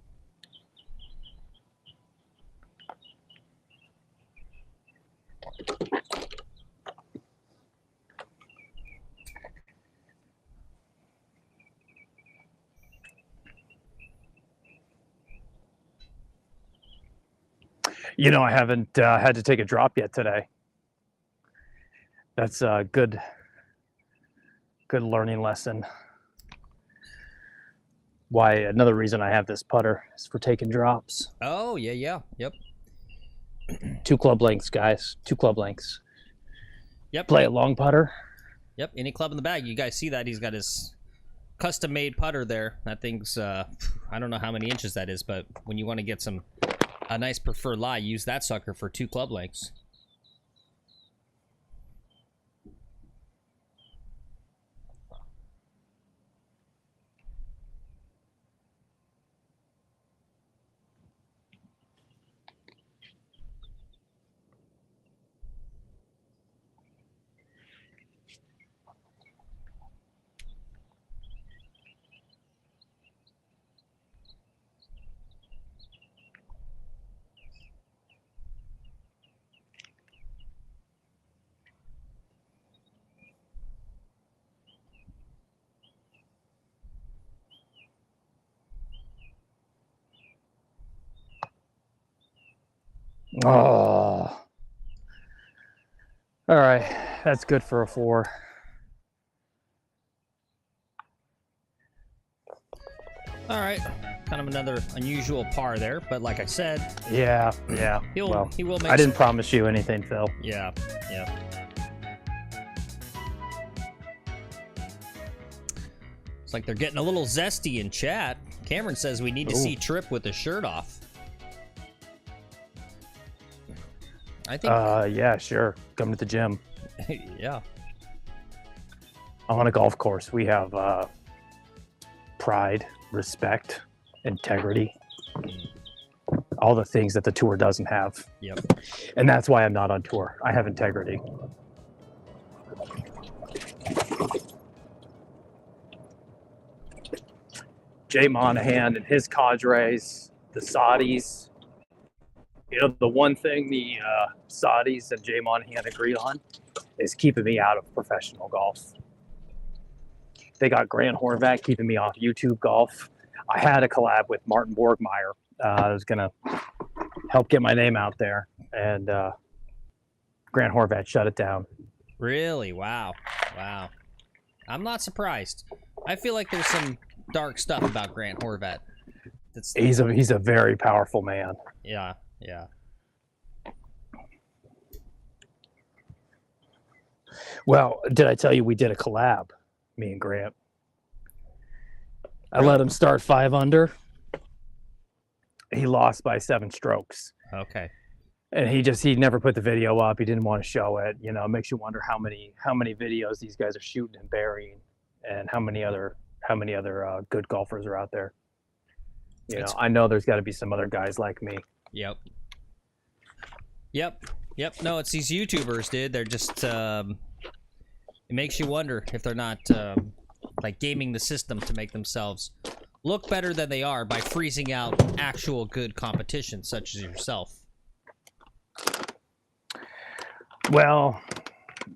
You know, I haven't had to take a drop yet today. That's a good learning lesson. Why, another reason I have this putter is for taking drops. Oh, yeah. Yep. 2 club lengths, guys. 2 club lengths. Yep. Play a long putter. Yep, any club in the bag. You guys see that? He's got his custom-made putter there. That thing's, I don't know how many inches that is, but when you want to get a nice preferred lie, use that sucker for 2 club lengths. Oh. All right, that's good for a 4. All right, kind of another unusual par there, but like I said, Yeah. he will make. I didn't promise you anything, Phil. Yeah. It's like they're getting a little zesty in chat. Cameron says we need to see Tripp with his shirt off. I think. Yeah, sure. Come to the gym. Yeah. On a golf course, we have pride, respect, integrity, all the things that the tour doesn't have. Yep. And that's why I'm not on tour. I have integrity. Jay Monahan and his cadres, the Saudis. You know, the one thing the Saudis and Jay Monahan agreed on is keeping me out of professional golf. They got Grant Horvat keeping me off YouTube golf. I had a collab with Martin Borgmeyer. I was going to help get my name out there. And Grant Horvat shut it down. Really? Wow. I'm not surprised. I feel like there's some dark stuff about Grant Horvat. He's a very powerful man. Yeah. Well, did I tell you we did a collab, me and Grant? I let him start 5 under. He lost by 7 strokes. Okay. And he never put the video up. He didn't want to show it. You know, it makes you wonder how many videos these guys are shooting and burying, and how many other good golfers are out there. You know, I know there's got to be some other guys like me. Yep. No, it's these YouTubers, dude. They're just it makes you wonder if they're not like gaming the system to make themselves look better than they are by freezing out actual good competition, such as yourself. Well,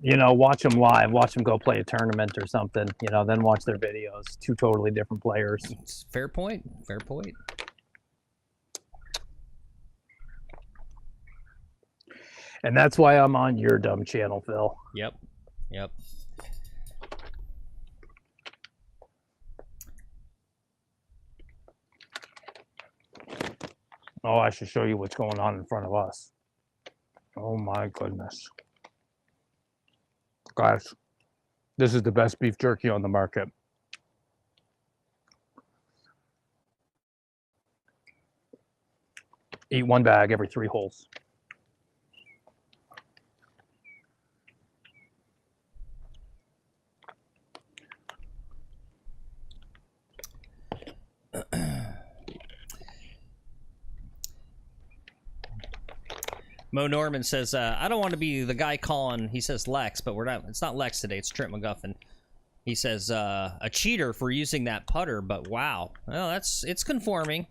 you know, watch them live. Watch them go play a tournament or something. You know, then watch their videos. Two totally different players. It's fair point. Fair point. And that's why I'm on your dumb channel, Phil. Yep. Yep. Oh, I should show you what's going on in front of us. Oh my goodness. Guys, this is the best beef jerky on the market. Eat one bag every 3 holes. Mo Norman says, I don't want to be the guy calling, he says Lex, but we're not, it's not Lex today, it's TRIPP MCGUFFIN. He says, a cheater for using that putter, but wow. Well, it's conforming.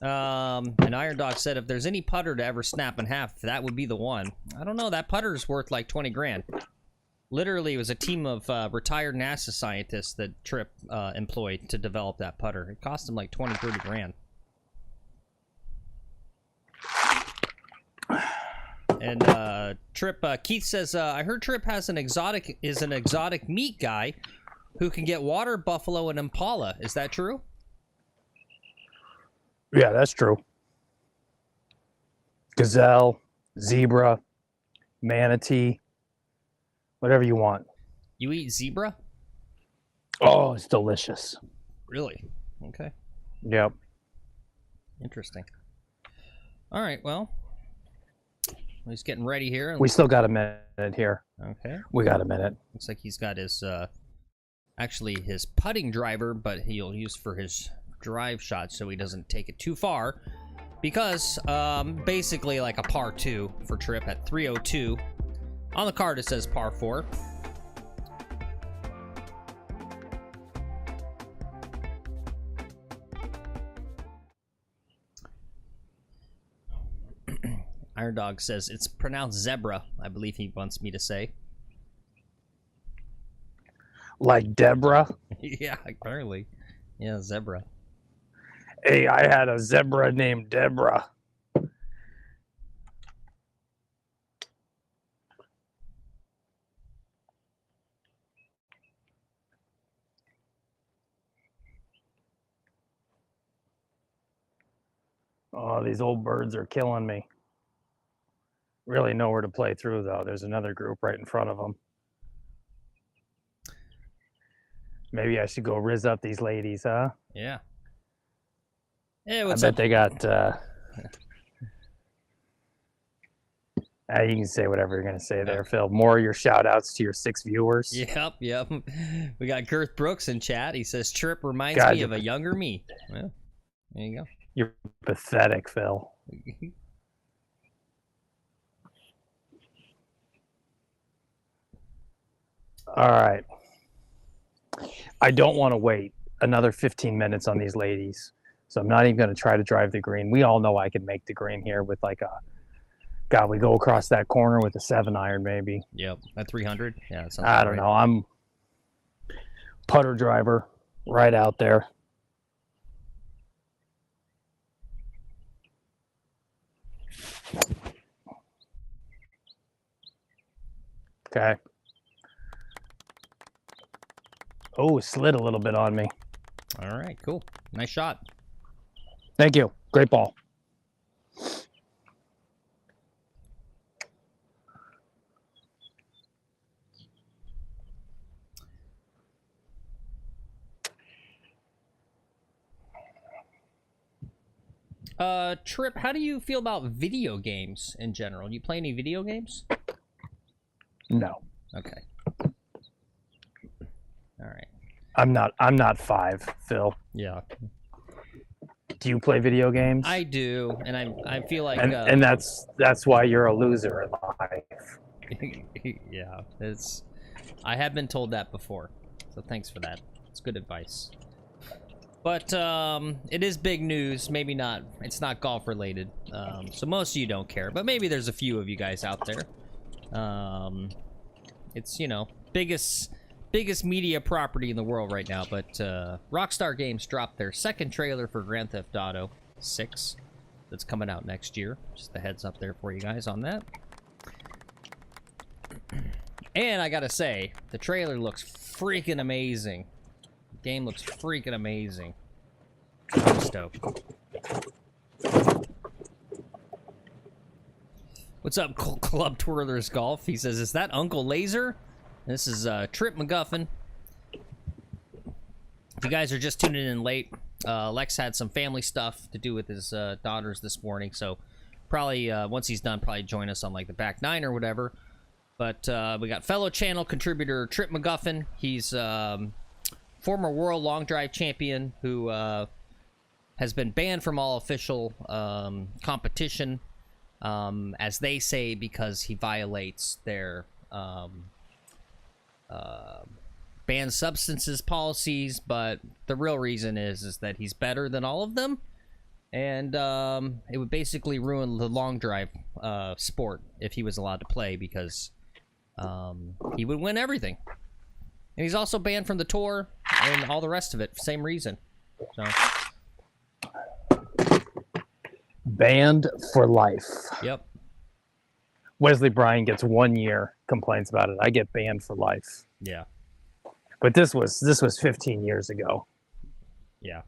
And Iron Dog said, if there's any putter to ever snap in half, that would be the one. I don't know, that putter's worth like 20 grand. Literally, it was a team of retired NASA scientists that TRIPP employed to develop that putter. It cost them like 20, 30 grand. And TRIPP, Keith says, I heard TRIPP has an exotic meat guy who can get water buffalo and impala. Is that true? Yeah, that's true. Gazelle, zebra, manatee, whatever you want. You eat zebra? Oh, it's delicious. Really? Okay. Yep. Interesting. All right, well. He's getting ready here. We still got a minute here. Okay. We got a minute. Looks like he's got his, actually his putting driver, but he'll use for his drive shot so he doesn't take it too far. Because, basically like a par 2 for TRIPP at 302. On the card it says par 4. Iron Dog says it's pronounced zebra, I believe he wants me to say. Like Deborah? Yeah, apparently. Yeah, zebra. Hey, I had a zebra named Deborah. Oh, these old birds are killing me. Really nowhere to play through, though. There's another group right in front of them. Maybe I should go riz up these ladies, huh? Yeah. Hey, I what's bet up? they got... you can say whatever you're going to say there, Phil. More of your shout-outs to your 6 viewers. Yep, yep. We got Girth Brooks in chat. He says, TRIPP reminds God, me of a younger me. Well, there you go. You're pathetic, Phil. All right. I don't want to wait another 15 minutes on these ladies, so I'm not even going to try to drive the green. We all know I can make the green here with like a... God, we go across that corner with a 7-iron maybe. Yep, at 300. Yeah, that sounds I don't know. I'm putter driver right out there. Okay. Oh, it slid a little bit on me. All right, cool. Nice shot. Thank you. Great ball. TRIPP, how do you feel about video games in general? Do you play any video games? No. Okay. All right. I'm not 5, Phil. Yeah. Do you play video games? I do, and I feel like and that's why you're a loser in life. yeah, I have been told that before. So thanks for that. It's good advice. But it is big news. Maybe not. It's not golf related. So most of you don't care, but maybe there's a few of you guys out there. It's, you know, biggest media property in the world right now. But Rockstar Games dropped their second trailer for Grand Theft Auto 6 that's coming out next year. Just a heads up there for you guys on that. And I gotta say, the trailer looks freaking amazing. The game looks freaking amazing. I'm stoked. What's up, Club Twirlers Golf? He says, is that Uncle Laser? This is TRIPP MCGUFFIN. If you guys are just tuning in late, Lex had some family stuff to do with his daughters this morning, so probably once he's done, probably join us on like the back nine or whatever. But we got fellow channel contributor TRIPP MCGUFFIN. He's former world long drive champion who has been banned from all official competition, as they say, because he violates their banned substances policies. But the real reason is that he's better than all of them, and it would basically ruin the long drive sport if he was allowed to play, because he would win everything. And he's also banned from the tour and all the rest of it. Same reason. So Banned for life. yep. Wesley Bryan gets 1 year, complains about it. I get banned for life. Yeah. But this was 15 years ago. Yeah.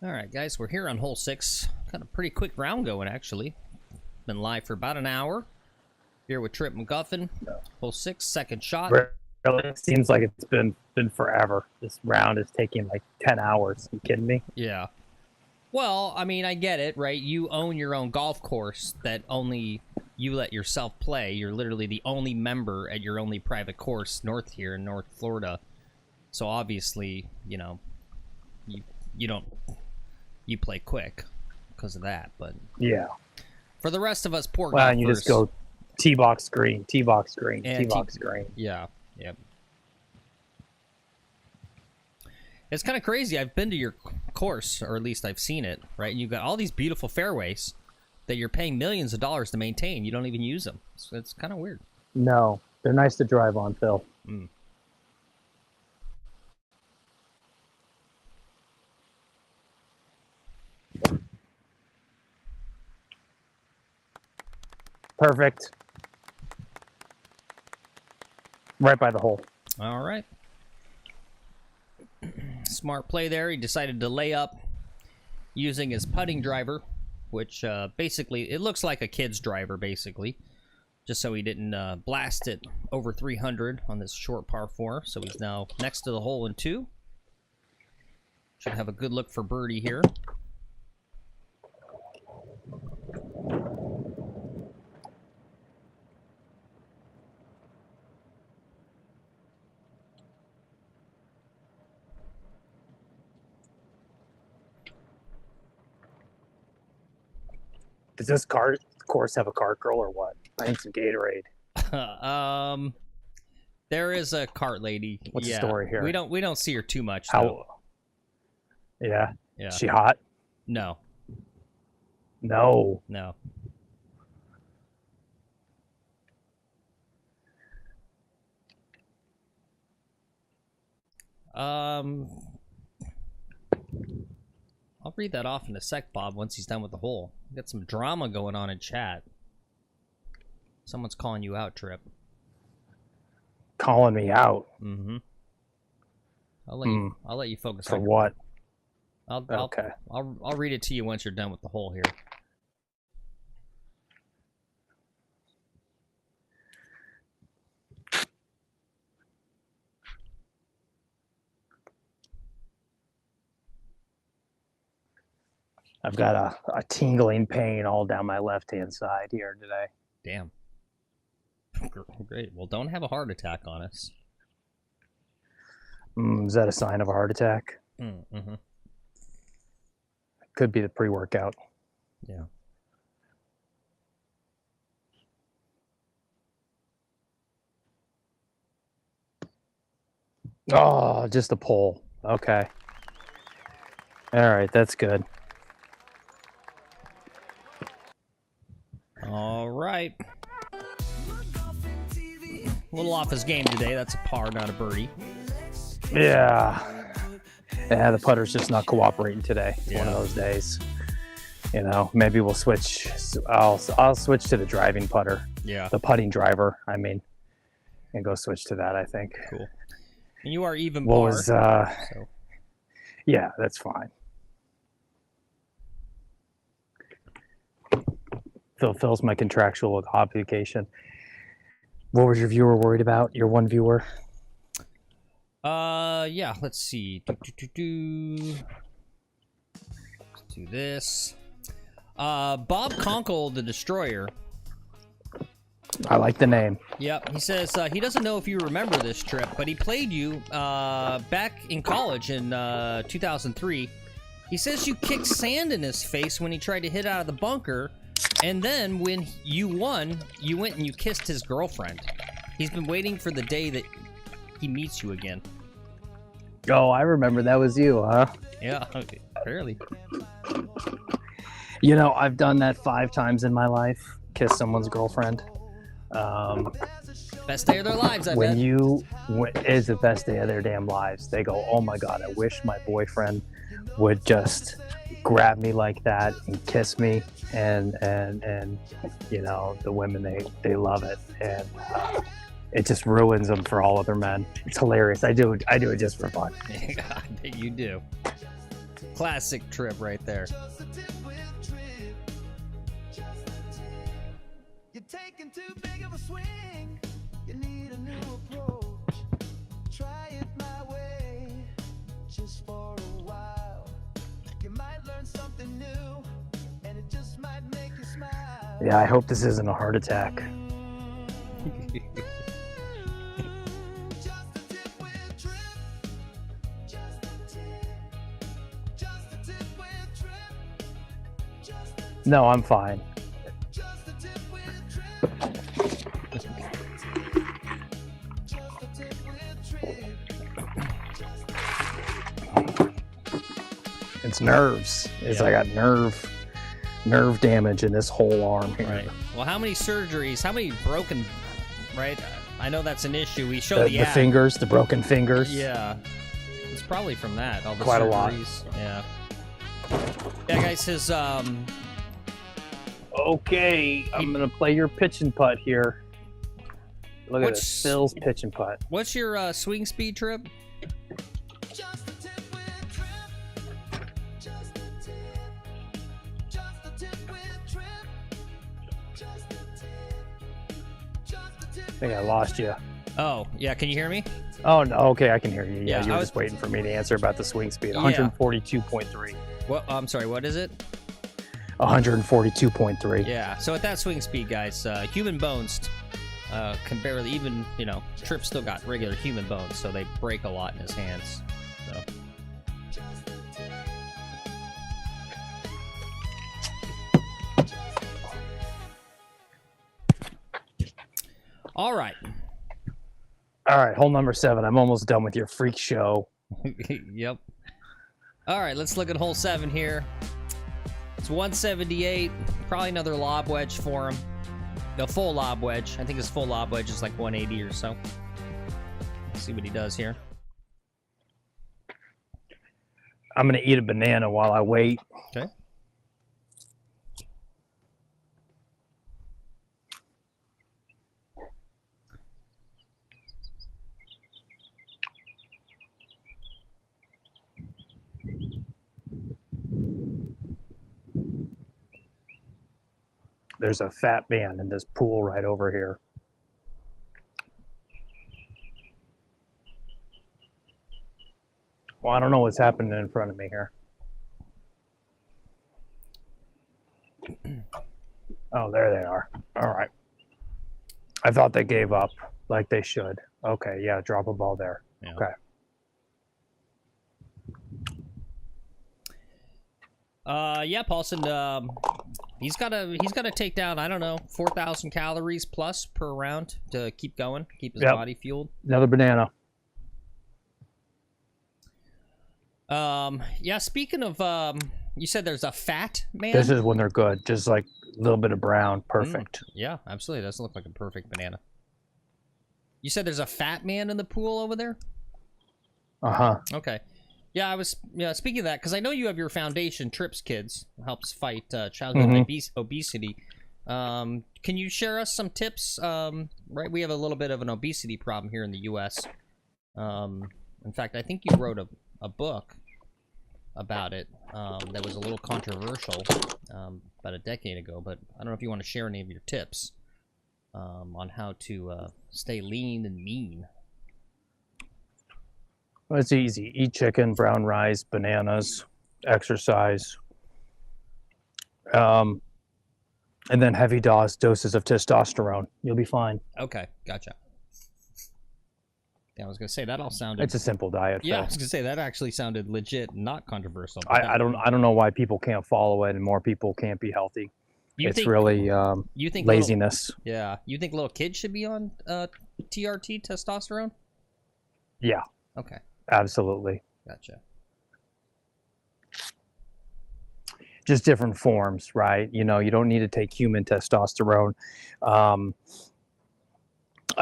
All right, guys, we're here on hole 6. Got a pretty quick round going, actually. Been live for about an hour. Here with TRIPP MCGUFFIN. Hole 6, second shot. Really, it seems like it's been forever. This round is taking like 10 hours. You kidding me? Yeah. Well, I mean, I get it, right? You own your own golf course that only you let yourself play. You're literally the only member at your only private course north here in North Florida. So obviously, you know, you don't... You play quick because of that, but Yeah. for the rest of us poor Well, golfers, and you just go T-box green, T-box green, And T-box green. yeah, yep. It's kind of crazy. I've been to your course, or at least I've seen it, right? And you've got all these beautiful fairways that you're paying millions of dollars to maintain. You don't even use them. So it's kind of weird. No, they're nice to drive on, Phil. Mm. Perfect. Right by the hole. All right. Smart play there. He decided to lay up using his putting driver, which basically, it looks like a kid's driver, basically. Just so he didn't blast it over 300 on this short par 4. So he's now next to the hole in 2. Should have a good look for birdie here. Does this course have a cart girl or what? I need some Gatorade. There is a cart lady. What's the story here? We don't see her too much. How? Though. Yeah. Yeah. She hot? No. No. No. I'll read that off in a sec, Bob, once he's done with the hole. We got some drama going on in chat. Someone's calling you out, Trip. Calling me out. Mm-hmm. I'll let you focus For on what? Okay. I'll read it to you once you're done with the hole here. I've got a tingling pain all down my left-hand side here today. Damn. Great. Well, don't have a heart attack on us. Is that a sign of a heart attack? Mm-hmm. Could be the pre-workout. Yeah. Oh, just a pole. Okay. All right, that's good. All right. A little off his game today. That's a par, not a birdie. Yeah. Yeah, the putter's just not cooperating today. It's one of Yeah. those days. You know, maybe we'll switch. I'll switch to the driving putter, Yeah. the putting driver. I mean, and go switch to that. I think. Cool. And you are even What par. was? So. Yeah, that's fine. Fulfills my contractual obligation. What was your viewer worried about? Your one viewer? Yeah, let's see. Let's do this. Bob Conkle, the Destroyer. I like the name. Yep, he says he doesn't know if you remember this trip, but he played you back in college in 2003. He says you kicked sand in his face when he tried to hit out of the bunker, and then when you won, you went and you kissed his girlfriend. He's been waiting for the day that he meets you again. Oh, I remember that was you, huh? Yeah, apparently. You know, I've done that 5 times in my life. Kiss someone's girlfriend. Best day of their lives, I When bet. it's the best day of their damn lives. They go, oh my God, I wish my boyfriend would just grab me like that and kiss me. And you know, the women, they love it. And it just ruins them for all other men. It's hilarious. I do it just for fun. I bet you do. Classic trip right there. Just a tip with Trip. Just a tip. You're taking too big of a swing. You need a new approach. Try it my way, just for a while. You might learn something new, and it just might make you smile. Yeah, I hope this isn't a heart attack. Just a tip with Trip. Just a tip. Just a tip with Trip. Just a tip. No, I'm fine. Just a tip with Trip. Just a tip with Trip. It's nerves. Yeah. I got nerve damage in this whole arm here. Right. Well, how many surgeries? How many broken? Right. I know that's an issue. We showed The ad. fingers, the broken fingers. Yeah. It's probably from that. All the Quite a lot. surgeries. Yeah. Yeah, guys. His Okay, I'm gonna play your pitch and putt here. Look at What's- this, Phil's pitch and putt. What's your swing speed, Trip? Just a tip with Trip. Just a tip. Just a tip with Trip. Just a tip. Just a tip. I think I lost you. Oh, yeah. Can you hear me? Oh no, okay, I can hear you. Yeah, Yeah, you I were was- just waiting for me to answer about the swing speed. Yeah. 142.3. What? I'm sorry. What is it? 142.3. Yeah. So at that swing speed, guys, human bones can barely even. You know, Trip still got regular human bones, so they break a lot in his hands. So. All right. All right, hole number 7. I'm almost done with your freak show. Yep. All right, let's look at hole 7 here. It's 178. Probably another lob wedge for him. No, full lob wedge. I think his full lob wedge is like 180 or so. Let's see what he does here. I'm gonna eat a banana while I wait. Okay. There's a fat man in this pool right over here. Well, I don't know what's happening in front of me here. Oh, there they are. All right. I thought they gave up like they should. Okay, yeah, drop a ball there. Yeah. Okay. Yeah, Paulson. He's gotta take down, I don't know, 4,000 calories plus per round to keep going, keep his body fueled. Another banana. Yeah. Speaking of, you said there's a fat man. This is when they're good. Just like a little bit of brown, perfect. Yeah, absolutely. Doesn't look like a perfect banana. You said there's a fat man in the pool over there? Okay. Yeah, I was speaking of that because I know you have your foundation, Trips Kids, helps fight childhood obesity. Can you share us some tips? Right, we have a little bit of an obesity problem here in the U.S. In fact, I think you wrote a book about it that was a little controversial about a decade ago, but I don't know if you want to share any of your tips on how to stay lean and mean. Well, it's easy. Eat chicken, brown rice, bananas, exercise, and then heavy doses of testosterone. You'll be fine. Okay, gotcha. Yeah, I was gonna say that all sounded. It's a simple diet. Yeah, Phil. I was gonna say that actually sounded legit, not controversial. I don't know why people can't follow it and more people can't be healthy. It's really you think laziness. You think little kids should be on TRT, testosterone? Yeah. Okay. Absolutely. Gotcha. Just different forms, right? You know, you don't need to take human testosterone. I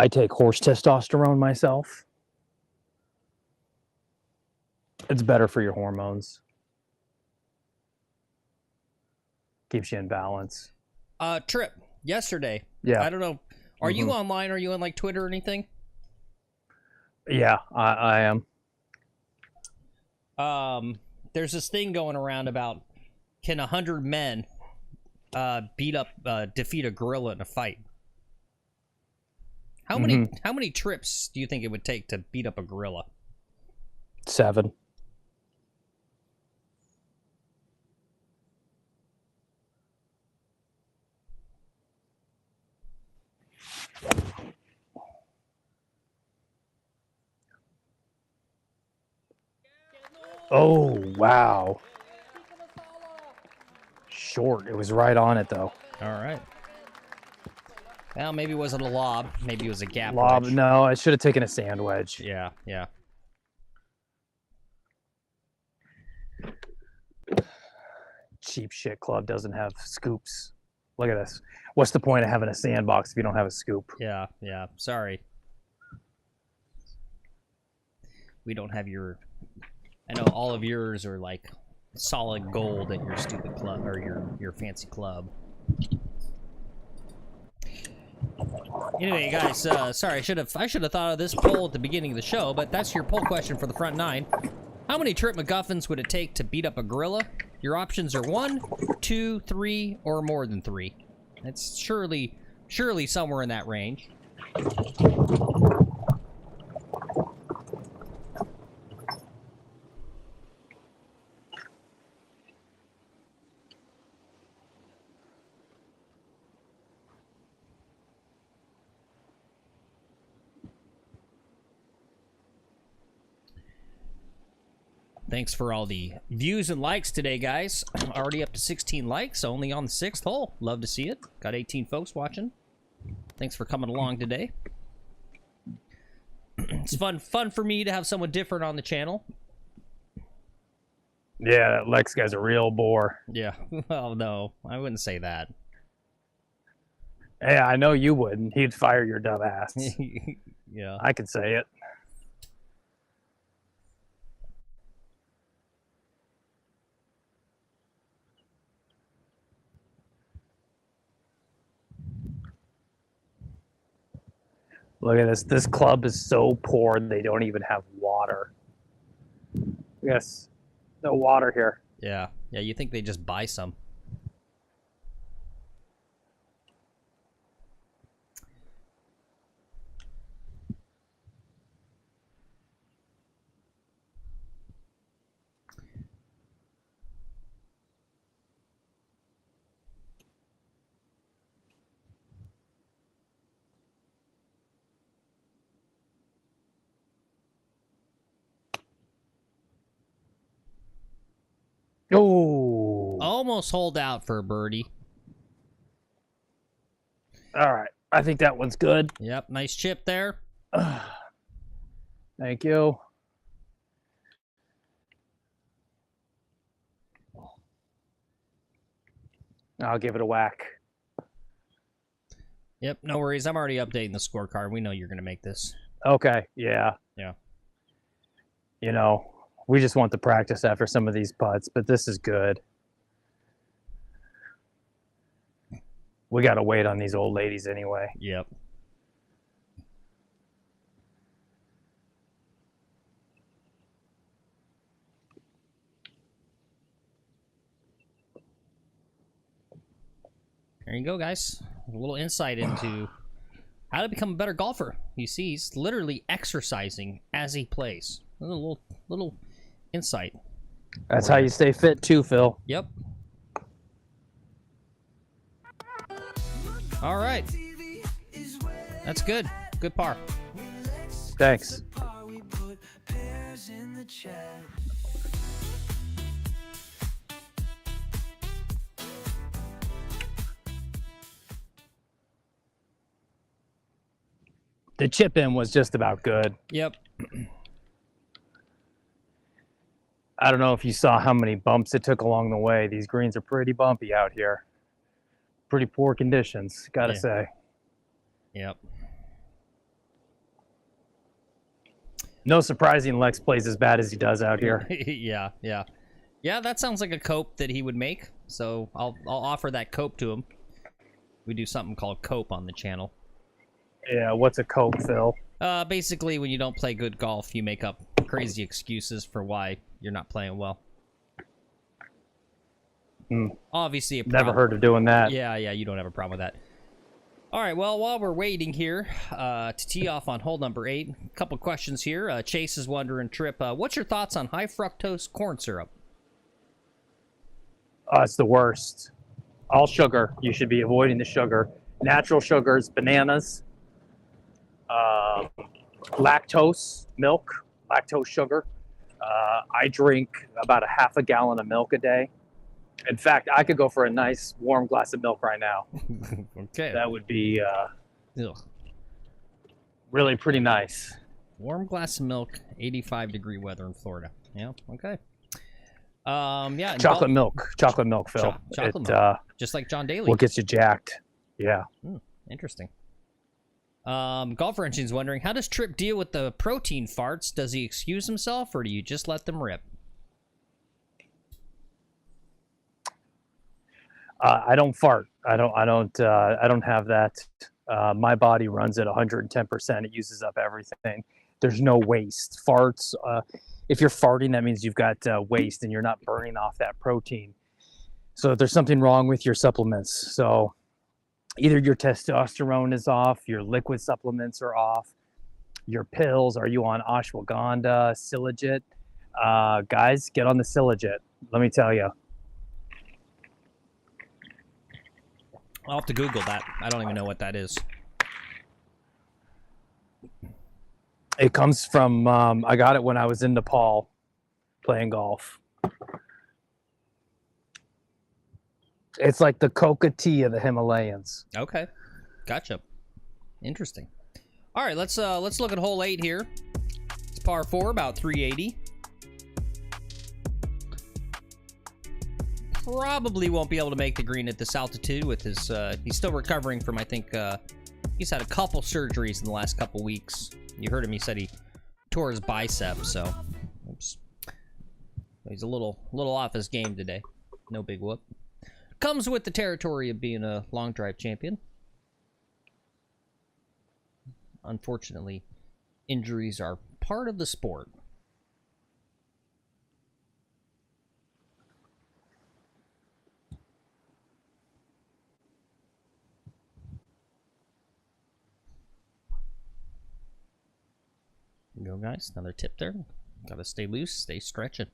take horse testosterone myself. It's better for your hormones. Keeps you in balance. Trip, yesterday. Yeah. I don't know. Are you online? Are you on like Twitter or anything? Yeah, I am. There's this thing going around about can 100 men defeat a gorilla in a fight? How many trips do you think it would take to beat up a gorilla? 7. Oh, wow. Short. It was right on it, though. All right. Well, maybe it wasn't a lob. Maybe it was a gap Lob. wedge. No, I should have taken a sand wedge. Yeah, yeah. Cheap shit club doesn't have scoops. Look at this. What's the point of having a sandbox if you don't have a scoop? Yeah, yeah. Sorry. We don't have your... I know all of yours are like solid gold at your stupid club or your fancy club. Anyway, guys, sorry, I should have thought of this poll at the beginning of the show, but that's your poll question for the front 9. How many Trip McGuffins would it take to beat up a gorilla? Your options are 1, 2, 3, or more than 3. It's surely somewhere in that range. Thanks for all the views and likes today, guys. Already up to 16 likes, only on the 6th hole. Love to see it. Got 18 folks watching. Thanks for coming along today. It's fun for me to have someone different on the channel. Yeah, that Lex guy's a real bore. Yeah. Well, no, I wouldn't say that. Yeah, I know you wouldn't. He'd fire your dumb ass. Yeah. I could say it. Look at this. This club is so poor they don't even have water. Yes, no water here. Yeah. Yeah, you think they just buy some. Oh. Almost hold out for a birdie. All right. I think that one's good. Yep, nice chip there. Thank you. I'll give it a whack. Yep, no worries. I'm already updating the scorecard. We know you're going to make this. Okay. Yeah. Yeah. You know, we just want the practice after some of these putts, but this is good. We got to wait on these old ladies anyway. Yep. There you go, guys. A little insight into how to become a better golfer. You see, he's literally exercising as he plays. A little insight. That's how you stay fit too, Phil. Yep. All right. That's good. Good par. Thanks. The chip in was just about good. Yep. I don't know if you saw how many bumps it took along the way. These greens are pretty bumpy out here. Pretty poor conditions, gotta Yeah. say. Yep. No surprising Lex plays as bad as he does out here. Yeah. Yeah, that sounds like a cope that he would make. So I'll offer that cope to him. We do something called cope on the channel. Yeah, what's a cope, Phil? Basically, when you don't play good golf, you make up crazy excuses for why you're not playing well. Obviously, Never heard of doing that. Yeah, you don't have a problem with that. All right, well, while we're waiting here to tee off on hole number 8, a couple questions here. Chase is wondering, Tripp, what's your thoughts on high fructose corn syrup? It's the worst. All sugar. You should be avoiding the sugar. Natural sugars, bananas, lactose, milk, lactose sugar. I drink about a half a gallon of milk a day. In fact, I could go for a nice warm glass of milk right now. Okay. That would be Ugh. really pretty nice. Warm glass of milk, 85-degree weather in Florida. Yeah, okay. Yeah. and Chocolate milk, Phil. Chocolate milk. Just like John Daly. What gets you jacked? Yeah. Interesting. Golfer Engine's wondering, how does Tripp deal with the protein farts? Does he excuse himself, or do you just let them rip? I don't fart. I don't have that. My body runs at 110%. It uses up everything. There's no waste. Farts. If you're farting, that means you've got waste, and you're not burning off that protein. So there's something wrong with your supplements. So either your testosterone is off, your liquid supplements are off, your pills. Are you on ashwagandha, Silogit? Guys, get on the Silogit. Let me tell you. I'll have to Google that. I don't even know what that is. It comes from, I got it when I was in Nepal playing golf. It's like the coca tea of the Himalayas. Okay. Gotcha. Interesting. All right, let's look at hole 8 here. It's par 4, about 380. Probably won't be able to make the green at this altitude with his, he's still recovering from, I think, he's had a couple surgeries in the last couple weeks. You heard him, he said he tore his bicep, so, oops. He's a little off his game today. No big whoop. Comes with the territory of being a long drive champion. Unfortunately, injuries are part of the sport. There you go, guys. Another tip there. Gotta stay loose, stay stretching.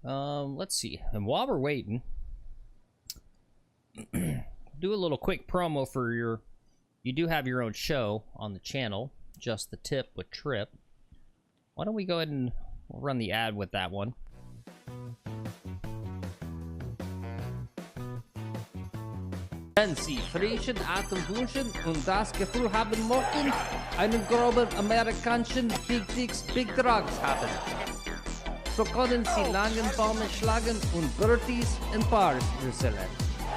Let's see. And while we're waiting, do a little quick promo for your You do have your own show on the channel, Just the Tip with Trip. Why don't we go ahead and run the ad with that one? Wenn Sie frischen Atem wünschen und das Gefühl haben möchten, einen groben amerikanischen Big Dicks Big Drugs haben, so können Sie Langenbäume schlagen und Birdies in Bars rüsseln.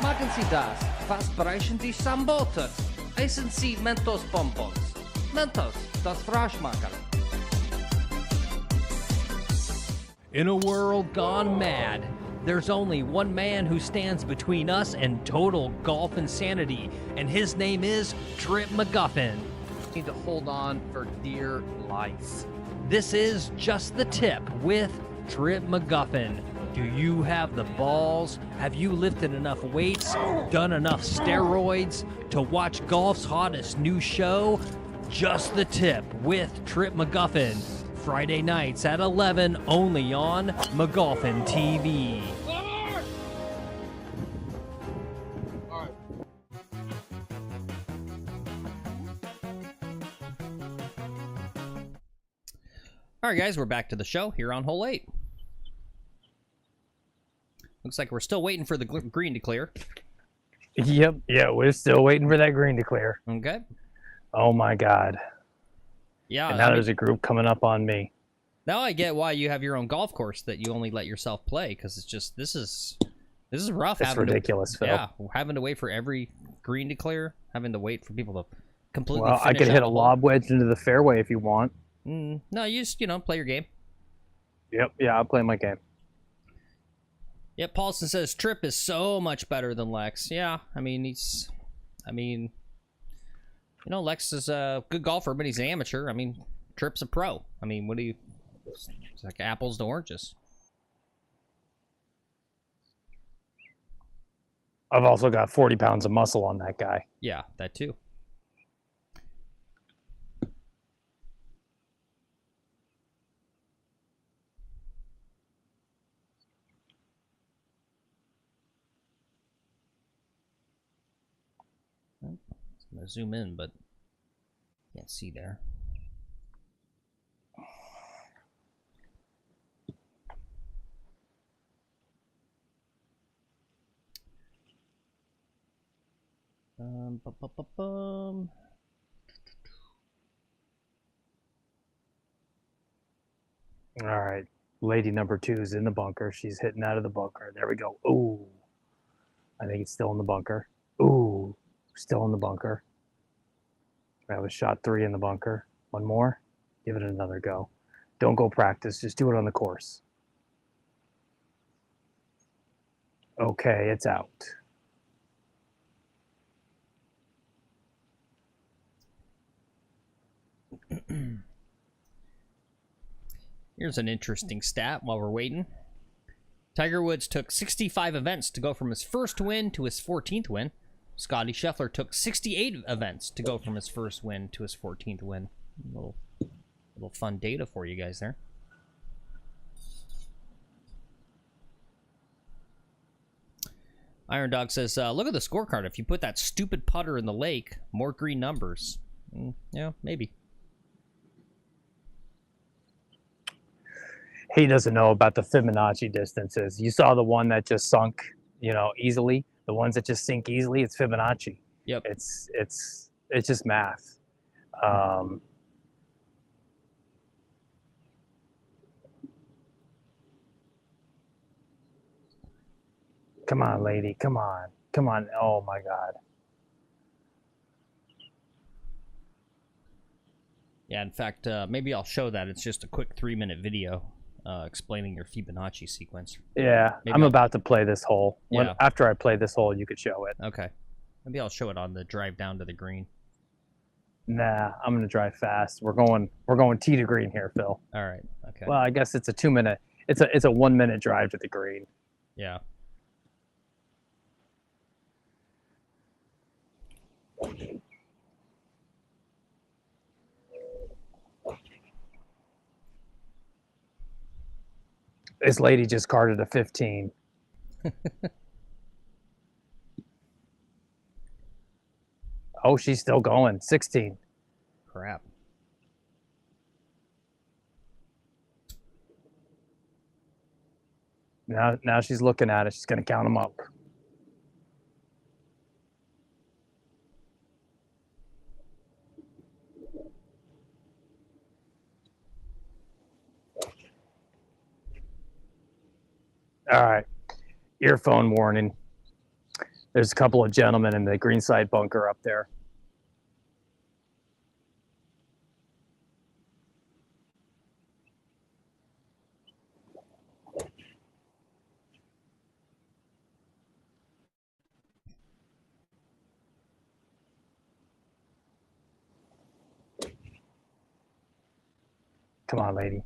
Machen Sie das, was brechen die Sambote? Essen Sie Mentos-Bonbons. Mentos, das Froschmacher. In a world gone mad, there's only one man who stands between us and total golf insanity, and his name is TRIPP MCGUFFIN. Need to hold on for dear life. This is Just the Tip with TRIPP MCGUFFIN. Do you have the balls? Have you lifted enough weights, done enough steroids to watch golf's hottest new show, Just the Tip with TRIPP MCGUFFIN? Friday nights at 11, only on McGolfin TV. All right, guys, we're back to the show here on hole 8. Looks like we're still waiting for the green to clear. Yep. Yeah, we're still waiting for that green to clear. Okay. Oh my God. Yeah. And now there's a group coming up on me. Now I get why you have your own golf course that you only let yourself play, because it's just this is rough. It's ridiculous, Phil. Yeah, having to wait for every green to clear, having to wait for people to completely. Well, I finish could hit out a the lob wedge into the fairway if you want. hole. No, you just play your game. Yep. Yeah, I'll play my game. Yep. Paulson says Tripp is so much better than Lex. Yeah, Lex is a good golfer, but he's an amateur. Tripp's a pro. What do you? It's like apples to oranges. I've also got 40 pounds of muscle on that guy. Yeah, that too. I'm gonna zoom in, but can't see there. All right. Lady number 2 is in the bunker. She's hitting out of the bunker. There we go. Ooh. I think it's still in the bunker. Ooh. Still in the bunker. That was shot 3 in the bunker. One more. Give it another go. Don't go practice. Just do it on the course. Okay, it's out. Here's an interesting stat while we're waiting. Tiger Woods took 65 events to go from his first win to his 14th win. Scotty Scheffler took 68 events to go from his first win to his 14th win. A little fun data for you guys there. Iron Dog says, look at the scorecard. If you put that stupid putter in the lake, more green numbers. Yeah, maybe. He doesn't know about the Fibonacci distances. You saw the one that just sunk, easily. The ones that just sink easily, it's Fibonacci. Yep. It's just math. Come on, lady. Come on. Come on. Oh my God. Yeah, in fact, maybe I'll show that. It's just a quick 3-minute video explaining your Fibonacci sequence. Yeah, Maybe I'm about to play this hole. Yeah. After I play this hole, you could show it. Okay. Maybe I'll show it on the drive down to the green. Nah, I'm gonna drive fast. We're going tee to green here, Phil. All right. Okay. Well, I guess it's a 2-minute. It's a 1-minute drive to the green. Yeah. This lady just carded a 15. Oh, she's still going. 16. Crap. Now she's looking at it. She's going to count them up. All right. Earphone warning. There's a couple of gentlemen in the green side bunker up there. Come on, lady.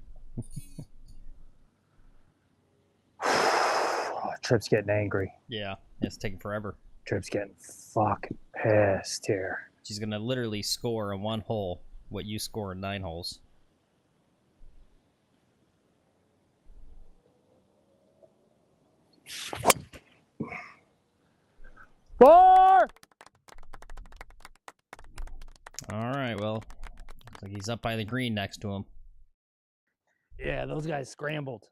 Oh, Tripp's getting angry. Yeah, it's taking forever. Tripp's getting fucking pissed here. She's gonna literally score in 1 hole what you score in 9 holes. Four! All right, well, looks like he's up by the green next to him. Yeah, those guys scrambled.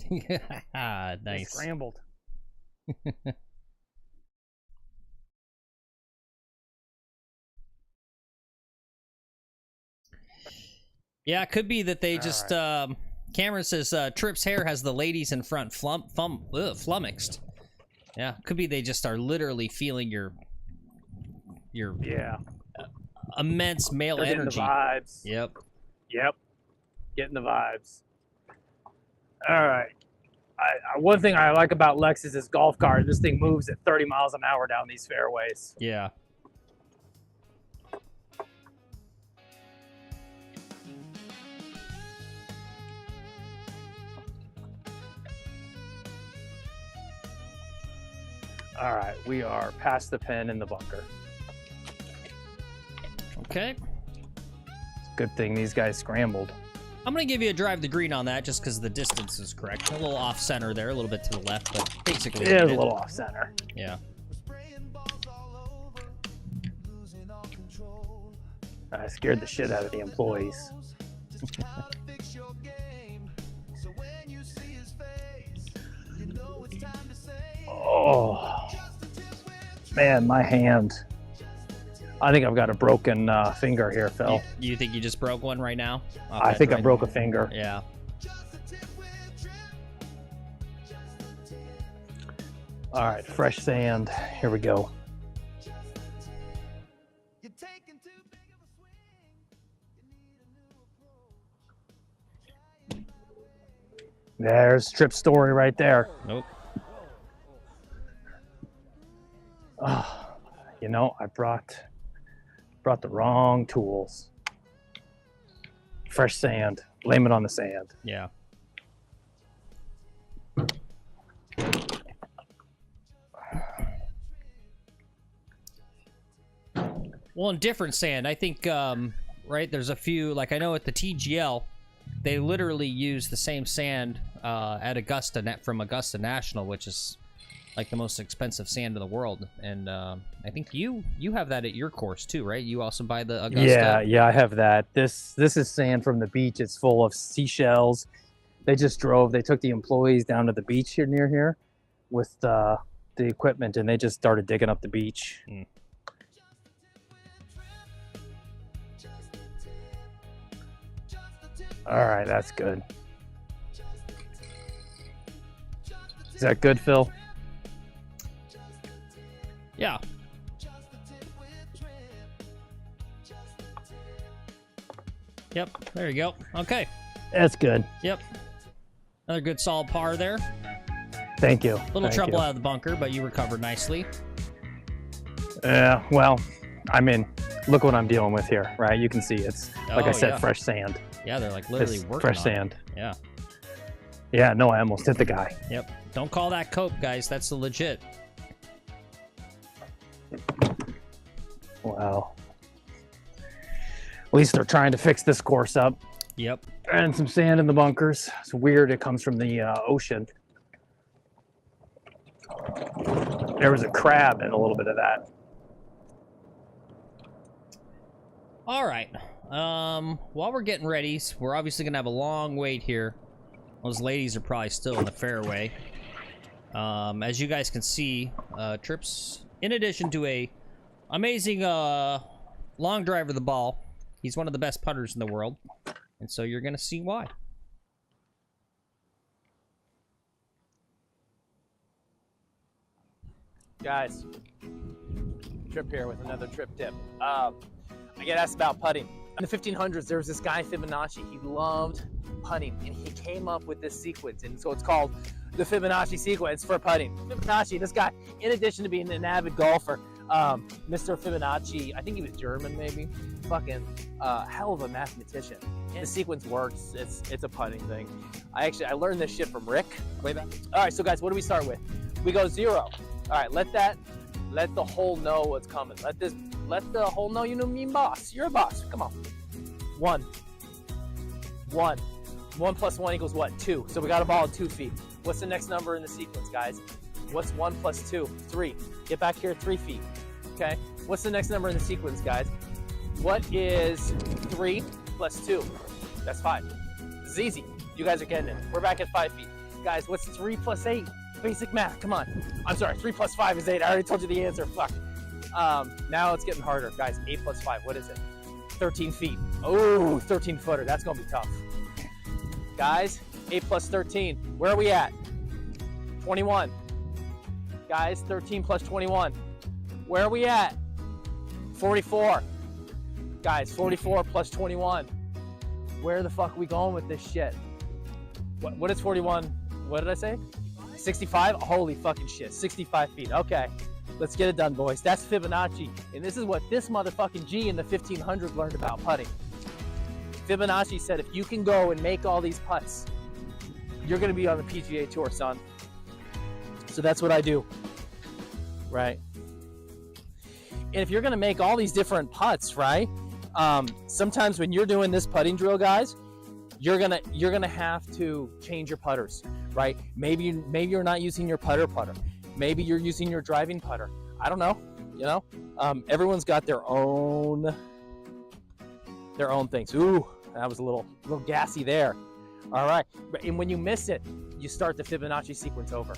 They Nice. scrambled. Yeah, it could be that they just Cameron says Tripp's hair has the ladies in front flummoxed. Yeah, could be they just are literally feeling your Yeah. immense male They're energy. getting the vibes. Yep. Yep. Getting the vibes. All right. One thing I like about Lex is his golf cart. This thing moves at 30 miles an hour down these fairways. Yeah. All right, we are past the pin in the bunker. Okay. Good thing these guys scrambled. I'm going to give you a drive the green on that just because the distance is correct. A little off center there, a little bit to the left, but basically. It is a little off center. Yeah. I scared the shit out of the employees. Oh, man, my hand. I think I've got a broken finger here, Phil. You think you just broke one right now? I think I broke a finger. Yeah. All right, fresh sand. Here we go. There's Tripp's story right there. Nope. Oh, you know, I brought the wrong tools. Fresh sand. Blame it on the sand. Yeah. Well, in different sand, I think, right, there's a few, like I know at the TGL, they literally use the same sand at Augusta, from Augusta National, which is like the most expensive sand in the world. And I think you have that at your course too, right? You also buy the Augusta. Yeah, I have that. This is sand from the beach. It's full of seashells. They just drove. They took the employees down to the beach here near here with the equipment, and they just started digging up the beach. Mm. All right, that's good. Is that good, Phil? Yeah. Yep, there you go. Okay. That's good. Yep. Another good solid par there. Thank you. Little Thank trouble you. out of the bunker, but you recovered nicely. Yeah, well, I mean, look what I'm dealing with here, right? You can see it's, like I said, yeah. fresh sand. Yeah, they're like literally It's working fresh on sand. it. Yeah. Yeah, no, I almost hit the guy. Yep. Don't call that cope, guys. That's the legit. Wow. At least they're trying to fix this course up. Yep. And some sand in the bunkers. It's weird. It comes from the ocean. There was a crab in a little bit of that. All right. While we're getting ready, we're obviously gonna have a long wait here. Those ladies are probably still in the fairway. As you guys can see, Tripp's, in addition to a amazing long driver of the ball, he's one of the best putters in the world, and so you're gonna see why. Guys, Tripp here with another Tripp tip. I get asked about putting. In the 1500s, there was this guy, Fibonacci. He loved putting, and he came up with this sequence, and so it's called the Fibonacci sequence for putting. Fibonacci, this guy, in addition to being an avid golfer, Mr. Fibonacci, I think he was German maybe, fucking hell of a mathematician. And the sequence works, it's a putting thing. I learned this shit from Rick way back. All right, so guys, what do we start with? We go 0. All right, let the hole know what's coming. Let the hole know you know mean boss. You're a boss, come on. 1. 1 plus 1 equals what? 2. So we got a ball at 2 feet. What's the next number in the sequence, guys? What's 1 plus 2? 3. Get back here 3 feet. Okay. What's the next number in the sequence, guys? What is 3 plus 2? That's 5. This is easy. You guys are getting it. We're back at 5 feet. Guys, what's 3 plus 8? Basic math. Come on. I'm sorry. 3 plus 5 is 8. I already told you the answer. Fuck. Now it's getting harder. Guys, 8 plus 5. What is it? 13 feet. Oh, 13 footer. That's going to be tough. Guys, 8 plus 13. Where are we at? 21. Guys, 13 plus 21. Where are we at? 44. Guys, 44 plus 21. Where the fuck are we going with this shit? What is 41? What did I say? 65? Holy fucking shit. 65 feet. Okay. Let's get it done, boys. That's Fibonacci. And this is what this motherfucking G in the 1500s learned about putting. Fibonacci said if you can go and make all these putts, you're going to be on the PGA Tour, son. So that's what I do. Right? And if you're going to make all these different putts, right? Sometimes when you're doing this putting drill, guys, you're gonna have to change your putters, right? Maybe you're not using your putter. Maybe you're using your driving putter. I don't know. You know, everyone's got their own things. Ooh, that was a little gassy there. All right, and when you miss it, you start the Fibonacci sequence over.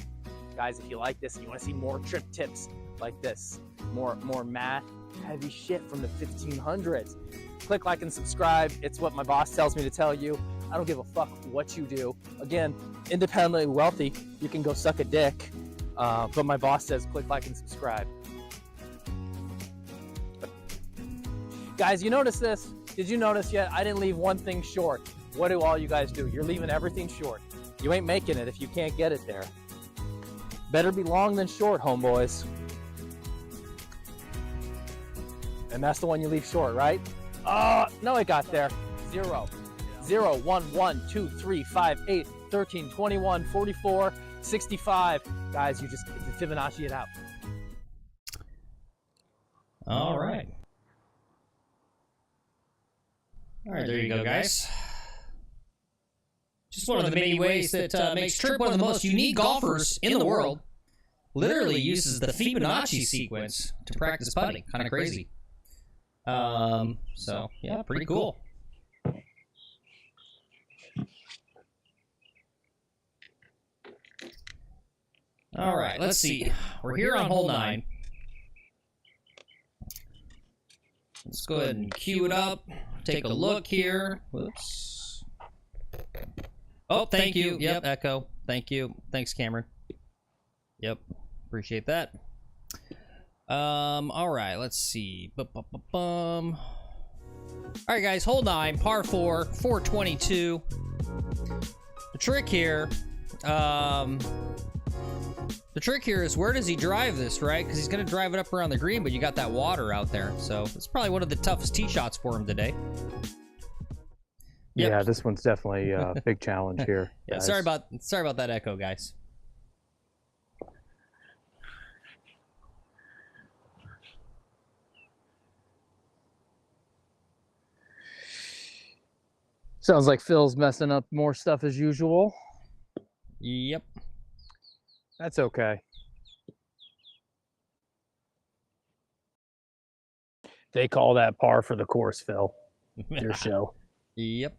Guys, if you like this and you want to see more Tripp tips like this, more math heavy shit from the 1500s, click like and subscribe. It's what my boss tells me to tell you. I don't give a fuck what you do. Again, independently wealthy, you can go suck a dick, but my boss says click like and subscribe. Guys, you notice this? Did you notice yet? I didn't leave one thing short. What do all you guys do? You're leaving everything short. You ain't making it if you can't get it there. Better be long than short, homeboys. And that's the one you leave short, right? No, it got there. 0, 0, 1, 1, 2, 3, 5, 8, 13, 21, 44, 65. Guys, you just Fibonacci it out. All right. All right, there you go, guys. Just one of the many ways that makes Tripp one of the most unique golfers in the world. Literally uses the Fibonacci sequence to practice putting. Kind of crazy. So yeah, pretty cool. All right, let's see. We're here on hole 9. Let's go ahead and cue it up. Take a look here. Whoops. Oh, thank you. Yep, echo. Thank you. Thanks, Cameron. Yep, appreciate that. All right, let's see. All right, guys, hole 9, par 4, 422. The trick here, is where does he drive this, right? Because he's going to drive it up around the green, but you got that water out there. So it's probably one of the toughest tee shots for him today. Yep. Yeah, this one's definitely a big challenge here. Yeah, sorry about that echo, guys. Sounds like Phil's messing up more stuff as usual. Yep. That's okay. They call that par for the course, Phil. Your show. Yep.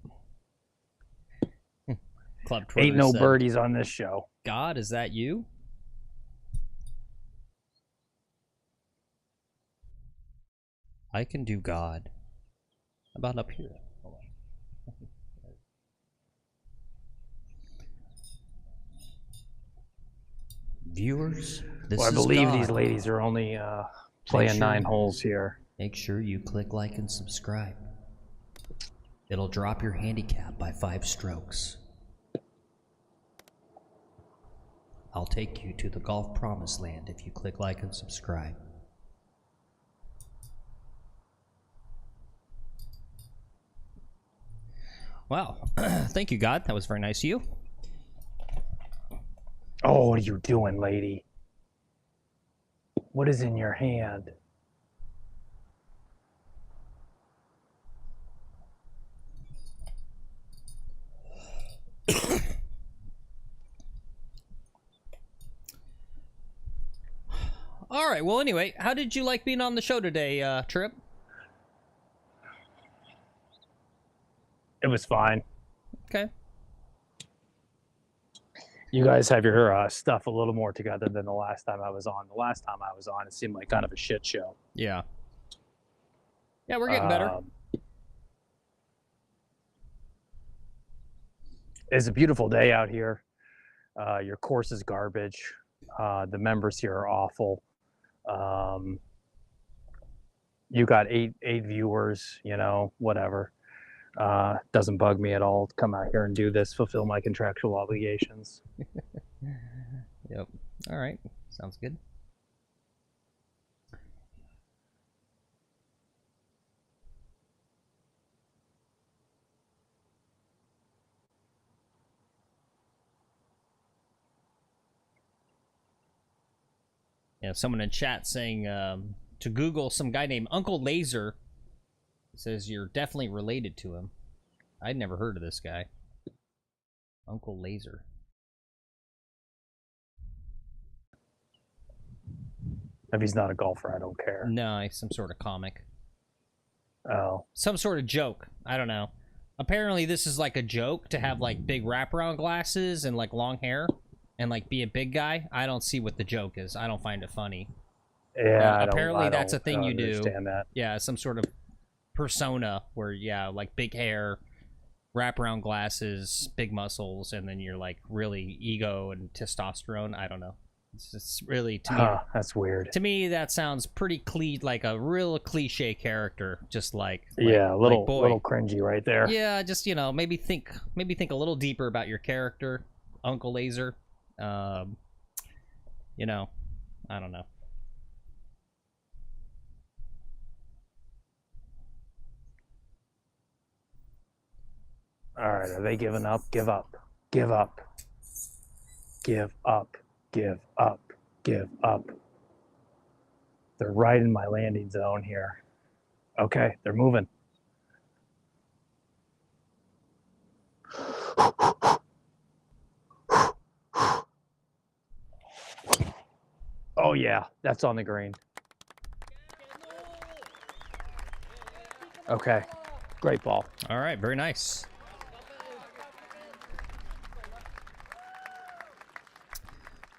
Club Twitter Ain't no said, birdies on this show. God, is that you? I can do God. How about up here? Hold on. Viewers, this Well, I is believe God. these ladies are only playing sure. 9 holes here. Make sure you click like and subscribe. It'll drop your handicap by 5 strokes. I'll take you to the golf promised land if you click like and subscribe. Wow. Thank you, God. That was very nice of you. Oh, what are you doing, lady? What is in your hand? All right. Well, anyway, how did you like being on the show today, Trip? It was fine. Okay. You guys have your stuff a little more together than the last time I was on. The last time I was on, it seemed like kind of a shit show. Yeah. Yeah, we're getting better. It's a beautiful day out here. Your course is garbage. The members here are awful. You got eight viewers, you know, whatever. Doesn't bug me at all to come out here and do this, fulfill my contractual obligations. Yep. All right. Sounds good. Yeah, someone in chat saying to Google some guy named Uncle Laser. Says you're definitely related to him. I'd never heard of this guy. Uncle Laser. If he's not a golfer, I don't care. No, he's some sort of comic. Oh. Some sort of joke. I don't know. Apparently this is like a joke to have like big wraparound glasses and like long hair and like be a big guy. I don't see what the joke is. I don't find it funny. Yeah, apparently that's a thing you do. Understand that. Yeah, some sort of persona where, yeah, like big hair, wraparound glasses, big muscles, and then you're like really ego and testosterone. I don't know. It's just really, to me, that's weird. To me, that sounds pretty like a real cliche character. Just yeah, a little boy. Little cringy right there. Yeah, just, you know, maybe think a little deeper about your character, Uncle Laser. You know, I don't know. All right, are they giving up? Give up. Give up. Give up. Give up. Give up. They're right in my landing zone here. Okay, they're moving. Oh yeah, that's on the green. Okay, great ball. All right, very nice.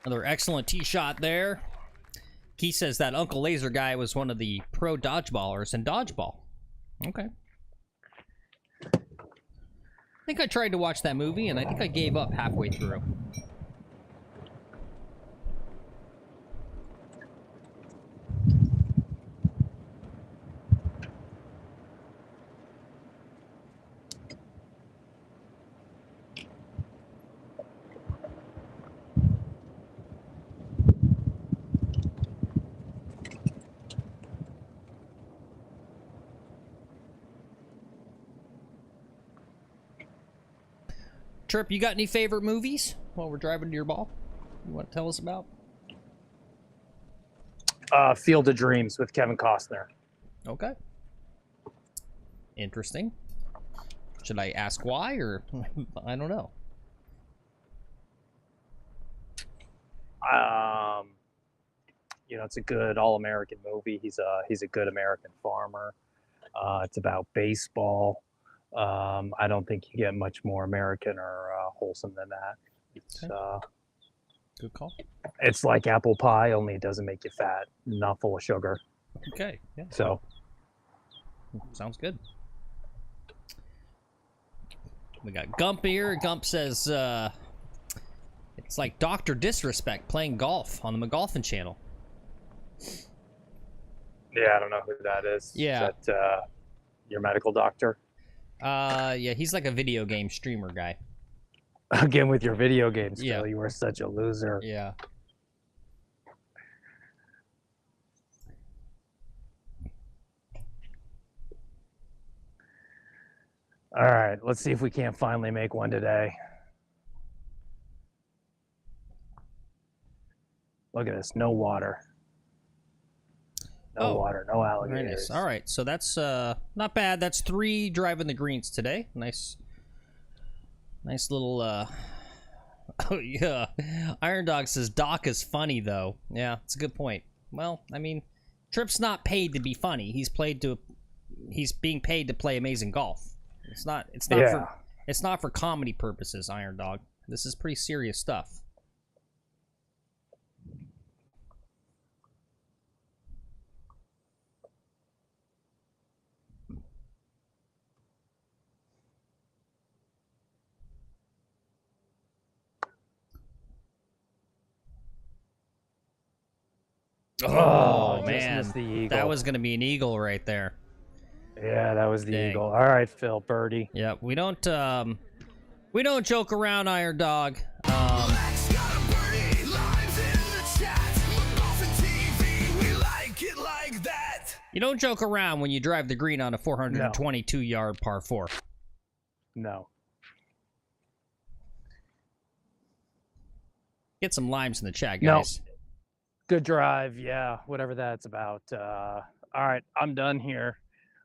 Another excellent tee shot there. Keith says that Uncle Laser guy was one of the pro dodgeballers in dodgeball. Okay. I think I tried to watch that movie, and I think I gave up halfway through. Trip, you got any favorite movies while we're driving to your ball? You want to tell us about? Field of Dreams with Kevin Costner. Okay. Interesting. Should I ask why, or I don't know. You know, it's a good all-American movie. He's a good American farmer. It's about baseball. I don't think you get much more American or wholesome than that. It's Good call. it's like apple pie, only it doesn't make you fat, not full of sugar. Okay. Yeah. So Sounds good. We got Gump here. Gump says it's like Dr. Disrespect playing golf on the McGuffin channel. yeah, I don't know who that is. Yeah. Is that your medical doctor? Yeah, he's like a video game streamer guy. Again with your video games, Yeah. Phil. You are such a loser. Yeah. All right, let's see if we can't finally make one today. Look at this, no water. No Oh, water, no Very alligators. nice. All right, so that's not bad. That's 3 driving the greens today. Nice little oh yeah. Iron Dog says Doc is funny though. Yeah, it's a good point. Well, I mean, Tripp's not paid to be funny. He's being paid to play amazing golf. It's not for comedy purposes, Iron Dog. This is pretty serious stuff. Oh, just man, missed the eagle. that was gonna be an eagle right there. Yeah, that was the Dang. eagle. All right, Phil, birdie. Yeah, we don't joke around, Iron Dog. You don't joke around when you drive the green on a 422-yard par 4. No. Get some limes in the chat, No. guys. Good drive, yeah, whatever that's about. All right, I'm done here.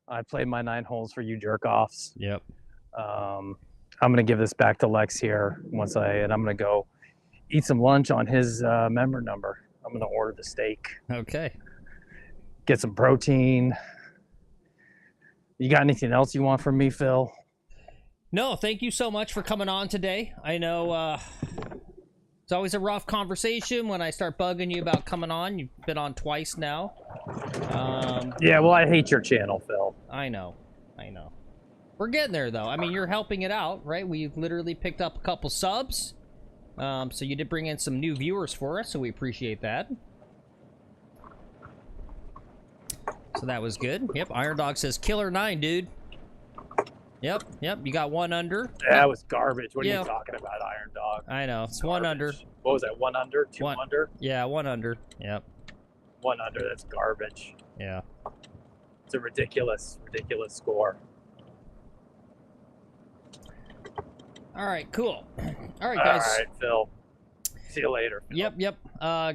I played my 9 holes for you jerk-offs. Yep. I'm gonna give this back to Lex here and I'm gonna go eat some lunch on his member number. I'm gonna order the steak, Okay. get some protein. You got anything else you want from me, Phil? No, thank you so much for coming on today. I know it's always a rough conversation when I start bugging you about coming on. You've been on twice now. Yeah, well, I hate your channel, Phil. I know. We're getting there, though. I mean, you're helping it out, right? We've literally picked up a couple subs. So you did bring in some new viewers for us, so we appreciate that. So that was good. Yep, Iron Dog says, Killer 9, dude. Yep, you got 1 under. That was garbage. What are Yeah. you talking about, Iron Dog? I know, it's 1 under. Garbage. What was that, 1 under? 2 One. under? Yeah, 1 under. Yep, 1 under, that's garbage. yeah. It's a ridiculous score. All right, cool. All right, guys. All right, Phil. See you later. Phil. Yep.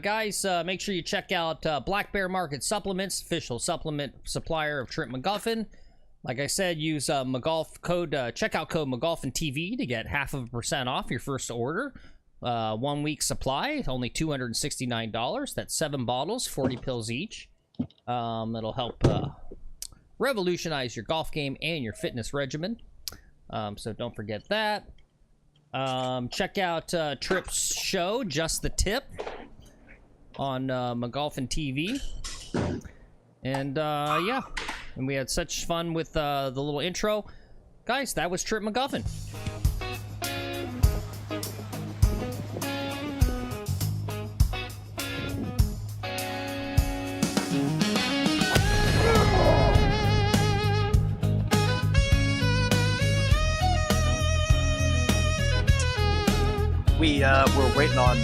Guys, make sure you check out Black Bear Market Supplements, official supplement supplier of TRIPP MCGUFFIN. Like I said, use checkout code McGolfin TV to get 0.5% off your first order. 1 week supply, only $269. That's 7 bottles, 40 pills each. It'll help revolutionize your golf game and your fitness regimen. So don't forget that. Check out Tripp's show, Just the Tip, on McGolfin TV. And yeah, and we had such fun with the little intro. Guys, that was TRIPP MCGUFFIN. We're waiting on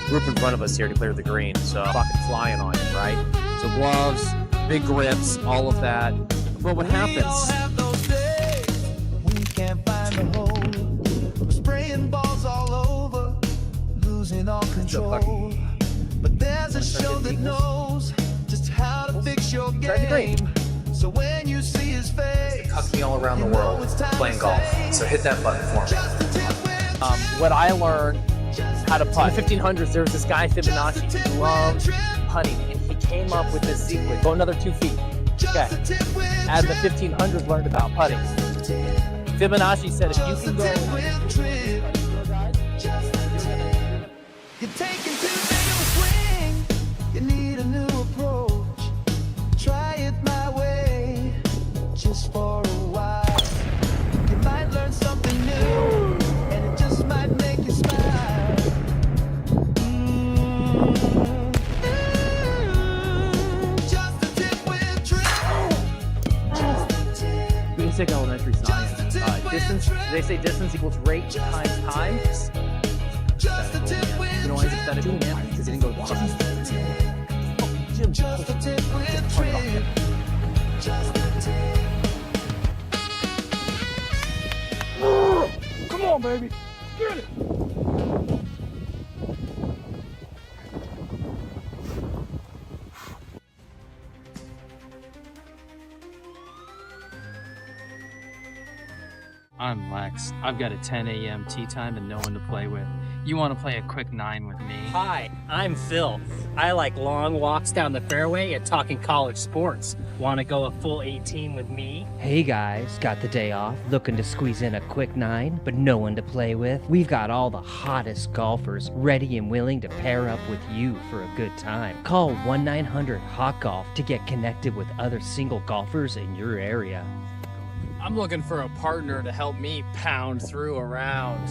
group in front of us here to clear the green, so fucking flying on you, right? So gloves, big grips, all of that. But what We all happens? have those days when you can't find a hole. We're spraying balls all over, losing all control. But there's a show that knows just how to fix your Try the green. game. So when you see his face, Cuck me all around the world playing golf. So hit that button for me. just a tip when What I learned how to putt. In the 1500s, there was this guy Fibonacci. He loved putting, and he came up with this sequence. Go another 2 feet. Okay. As the 1500s learned about putting, Fibonacci said if you can go. You're taking too big of a swing. You need a new approach. Try it my way, just for a while. You might learn something new, and it just might make you smile. Just a tip with Trip. Basic elementary science. Distance. They say distance equals rate times time. Just a tip with You know why he's upset at me, man? Because he didn't go to the gym. Just a tip with Trip. Just a tip. Come on, baby. Get it. I'm Lex. I've got a 10 a.m. tea time and no one to play with. You want to play a quick 9 with me? Hi, I'm Phil. I like long walks down the fairway and talking college sports. Want to go a full 18 with me? Hey guys, got the day off, looking to squeeze in a quick 9, but no one to play with? We've got all the hottest golfers ready and willing to pair up with you for a good time. Call 1-900-HOT-GOLF to get connected with other single golfers in your area. I'm looking for a partner to help me pound through a round.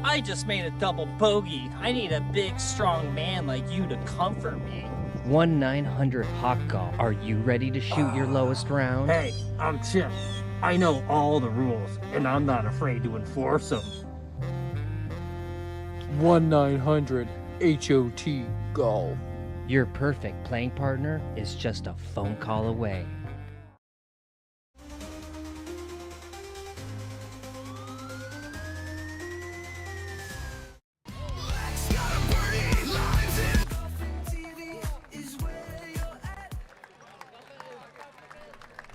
I just made a double bogey. I need a big, strong man like you to comfort me. 1-900-HOT-GOLF. Are you ready to shoot your lowest round? Hey, I'm Chip. I know all the rules, and I'm not afraid to enforce them. 1-900-HOT-GOLF. Your perfect playing partner is just a phone call away.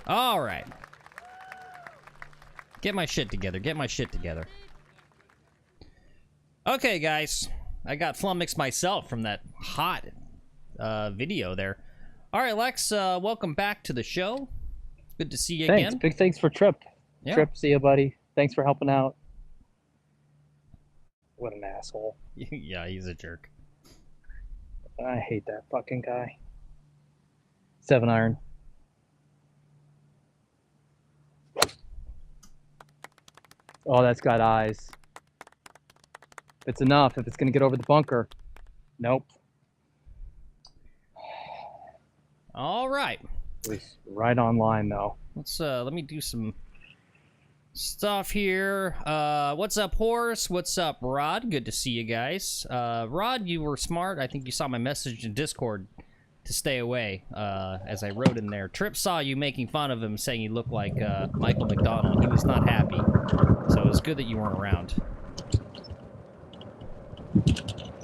All right. Get my shit together. Okay, guys. I got flummoxed myself from that hot video there. All right, Lex, welcome back to the show. Good to see you Thanks. again. Big thanks for Trip. Yeah. Trip, see you, buddy. Thanks for helping out. What an asshole. Yeah, he's a jerk. I hate that fucking guy. 7-iron. Oh, that's got eyes. If it's enough, if it's going to get over the bunker. Nope. All right. It was right on line, though. Let's let me do some stuff here. What's up, Horace? What's up, Rod? Good to see you guys. Rod, you were smart. I think you saw my message in Discord to stay away, as I wrote in there. Trip saw you making fun of him, saying he looked like Michael McDonald. He was not happy. So it was good that you weren't around.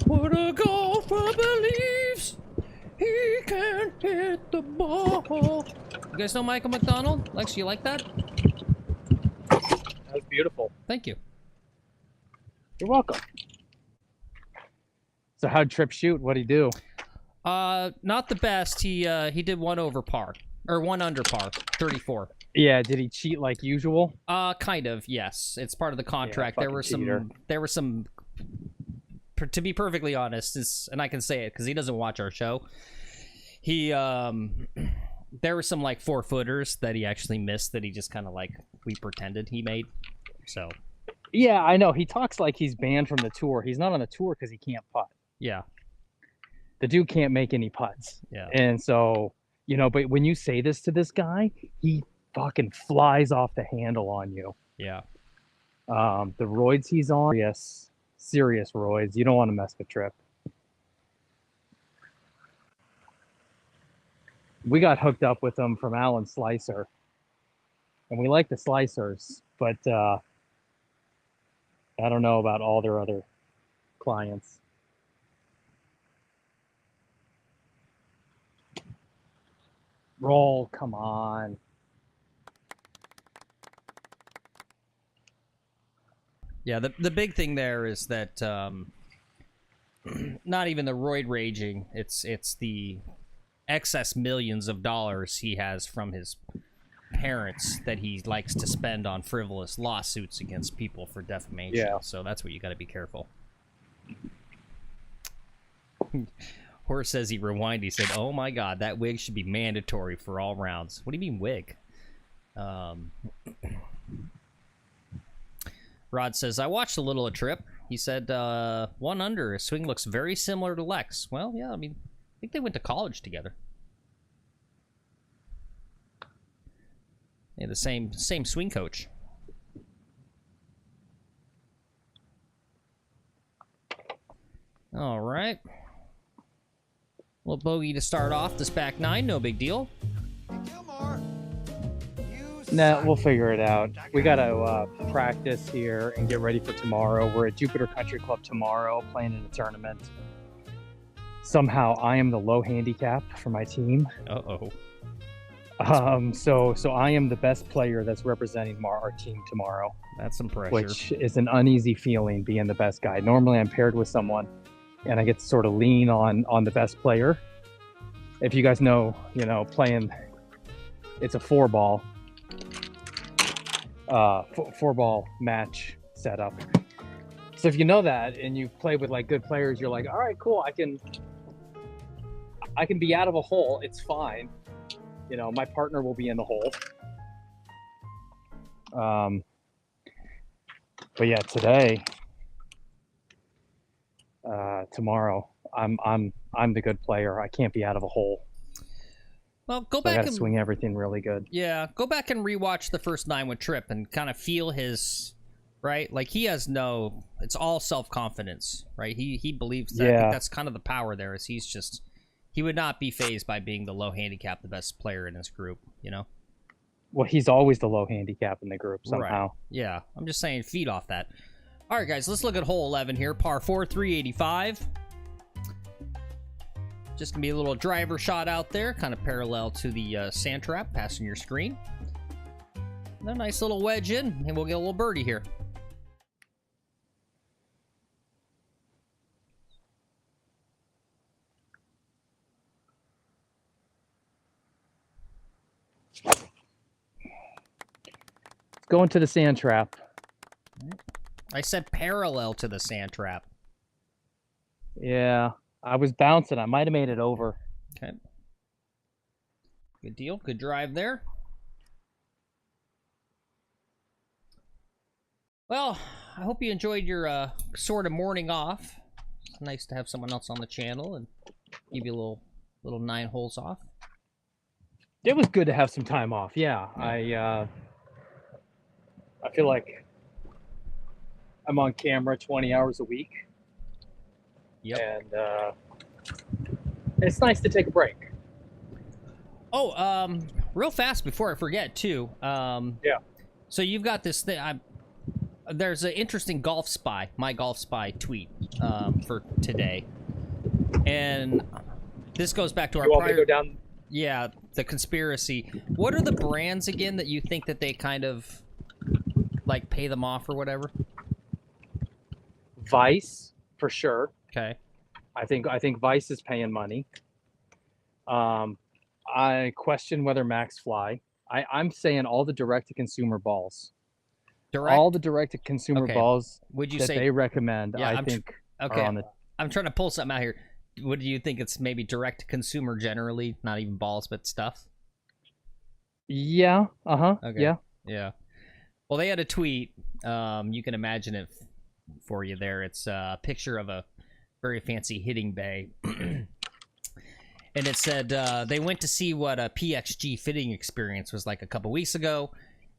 What a golfer believes he can hit the ball. You guys know Michael McDonald? Lex, you like that? That was beautiful. Thank you. You're welcome. So how'd Trip shoot? What'd he do? Not the best. He did 1 over par. Or 1 under par. 34. Yeah, did he cheat like usual? Kind of, yes. It's part of the contract. Yeah, there were some to be perfectly honest, and I can say it because he doesn't watch our show. He there were some like 4-footers that he actually missed that he just kind of like we pretended he made. So Yeah, I know. He talks like he's banned from the tour. He's not on the tour because he can't putt. yeah. The dude can't make any putts. Yeah. And so, but when you say this to this guy, he fucking flies off the handle on you. Yeah. The roids he's on, serious roids. You don't want to mess with Trip. We got hooked up with him from Alan Slicer. And we like the Slicers, but I don't know about all their other clients. Roll, come on. Yeah, the big thing there is that not even the roid raging. It's the excess millions of dollars he has from his parents that he likes to spend on frivolous lawsuits against people for defamation. Yeah. So that's what you got to be careful. Horse says he rewind. He said, "Oh my God, that wig should be mandatory for all rounds." What do you mean wig? Rod says, "I watched a little of Trip. He said 1 under. His swing looks very similar to Lex." Well, yeah. I mean, I think they went to college together. Yeah, the same swing coach. All right. Little bogey to start off this back nine, no big deal. Nah, we'll figure it out. We got to practice here and get ready for tomorrow. We're at Jupiter Country Club tomorrow playing in a tournament. Somehow I am the low handicap for my team. Uh-oh. So I am the best player that's representing our team tomorrow. That's some pressure. Which is an uneasy feeling, being the best guy. Normally I'm paired with someone and I get to sort of lean on the best player. If you guys know, playing, it's a 4-ball match setup. So if you know that and you play with like good players, you're like, all right, cool, I can be out of a hole, it's fine. My partner will be in the hole. But yeah, today, tomorrow, I'm the good player. I can't be out of a hole. Well, go I back gotta and swing everything really good. Yeah, go back and rewatch the first 9 with Trip and kind of feel his, right? Like he has it's all self-confidence, right? He believes that. I think that's kind of the power there. Is he would not be fazed by being the low handicap, the best player in his group, Well, he's always the low handicap in the group somehow. Right. Yeah, I'm just saying, feed off that. All right, guys, let's look at hole 11 here. Par 4, 385. Just gonna be a little driver shot out there, kind of parallel to the sand trap, passing your screen. And a nice little wedge in, and we'll get a little birdie here. Going to the sand trap. I said parallel to the sand trap. Yeah, I was bouncing. I might have made it over. Okay. Good deal. Good drive there. Well, I hope you enjoyed your sort of morning off. It's nice to have someone else on the channel and give you a little 9 holes off. It was good to have some time off. Yeah, I feel like I'm on camera 20 hours a week. Yep. And it's nice to take a break. Oh, real fast before I forget too. Yeah. So you've got this thing. There's an interesting Golf Spy, my Golf Spy tweet for today, and this goes back to our You want prior. me to go down? Yeah, the conspiracy. What are the brands again that you think that they kind of like pay them off or whatever? Vice, for sure. Okay. I think Vice is paying money. I question whether Max Fly. I'm saying all the direct-to-consumer balls. All the direct-to-consumer balls Would you that say they recommend, Yeah, I think, okay. are on the... I'm trying to pull something out here. What do you think? It's maybe direct-to-consumer generally, not even balls, but stuff? Yeah, Okay. yeah. Yeah. Well, they had a tweet. You can imagine it for you there. It's a picture of a very fancy hitting bay. And it said they went to see what a PXG fitting experience was like a couple weeks ago.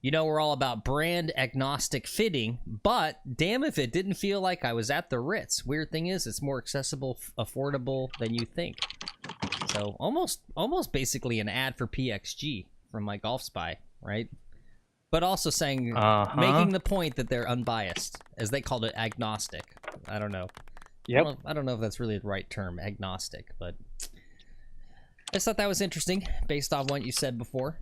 We're all about brand agnostic fitting, but damn if it didn't feel like I was at the Ritz. Weird thing is, it's more accessible, affordable than you think. So almost basically an ad for PXG from my Golf Spy, right? But also saying, making the point that they're unbiased, as they called it, agnostic. I don't know. Yep. I don't know if that's really the right term, agnostic, but I just thought that was interesting based on what you said before.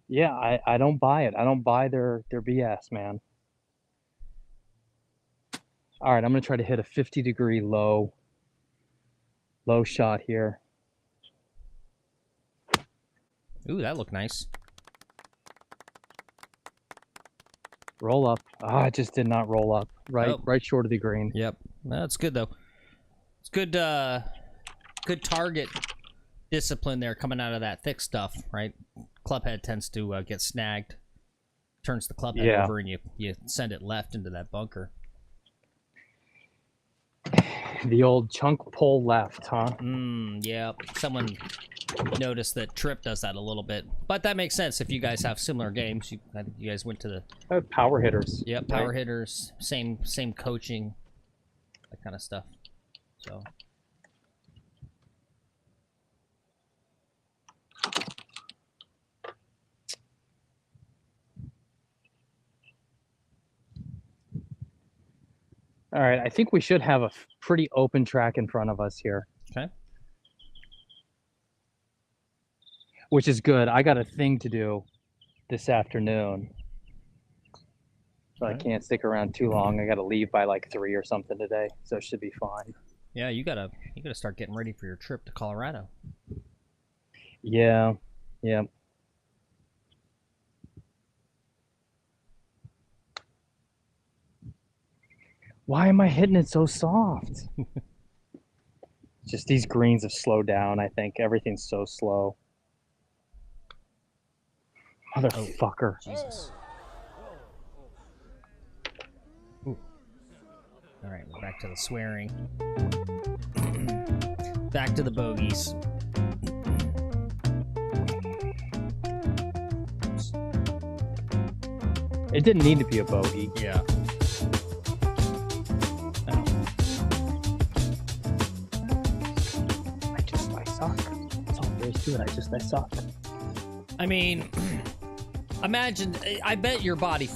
Yeah, I don't buy it. I don't buy their BS, man. All right, I'm going to try to hit a 50-degree low shot here. Ooh, that looked nice. Roll up. Ah, it just did not roll up. Right, Oh. right short of the green. Yep. That's good, though. It's good, good target discipline there coming out of that thick stuff, right? Clubhead tends to get snagged. Turns the clubhead over and you send it left into that bunker. The old chunk pull left, huh? Yeah. Someone noticed that Tripp does that a little bit. But that makes sense if you guys have similar games. I think you guys went to the... Power hitters. Yep, power hitters. Same coaching. That kind of stuff. So... All right, I think we should have a pretty open track in front of us here. Okay. Which is good. I got a thing to do this afternoon. So I can't stick around too long. I got to leave by like 3 or something today, so it should be fine. Yeah, you gotta start getting ready for your trip to Colorado. Yeah. Why am I hitting it so soft? Just these greens have slowed down, I think. Everything's so slow. Motherfucker. Jesus. Ooh. All right, we're back to the swearing. Back to the bogeys. It didn't need to be a bogey. Yeah. I suck. That's all there is to it. I suck. I mean, imagine, I bet your body,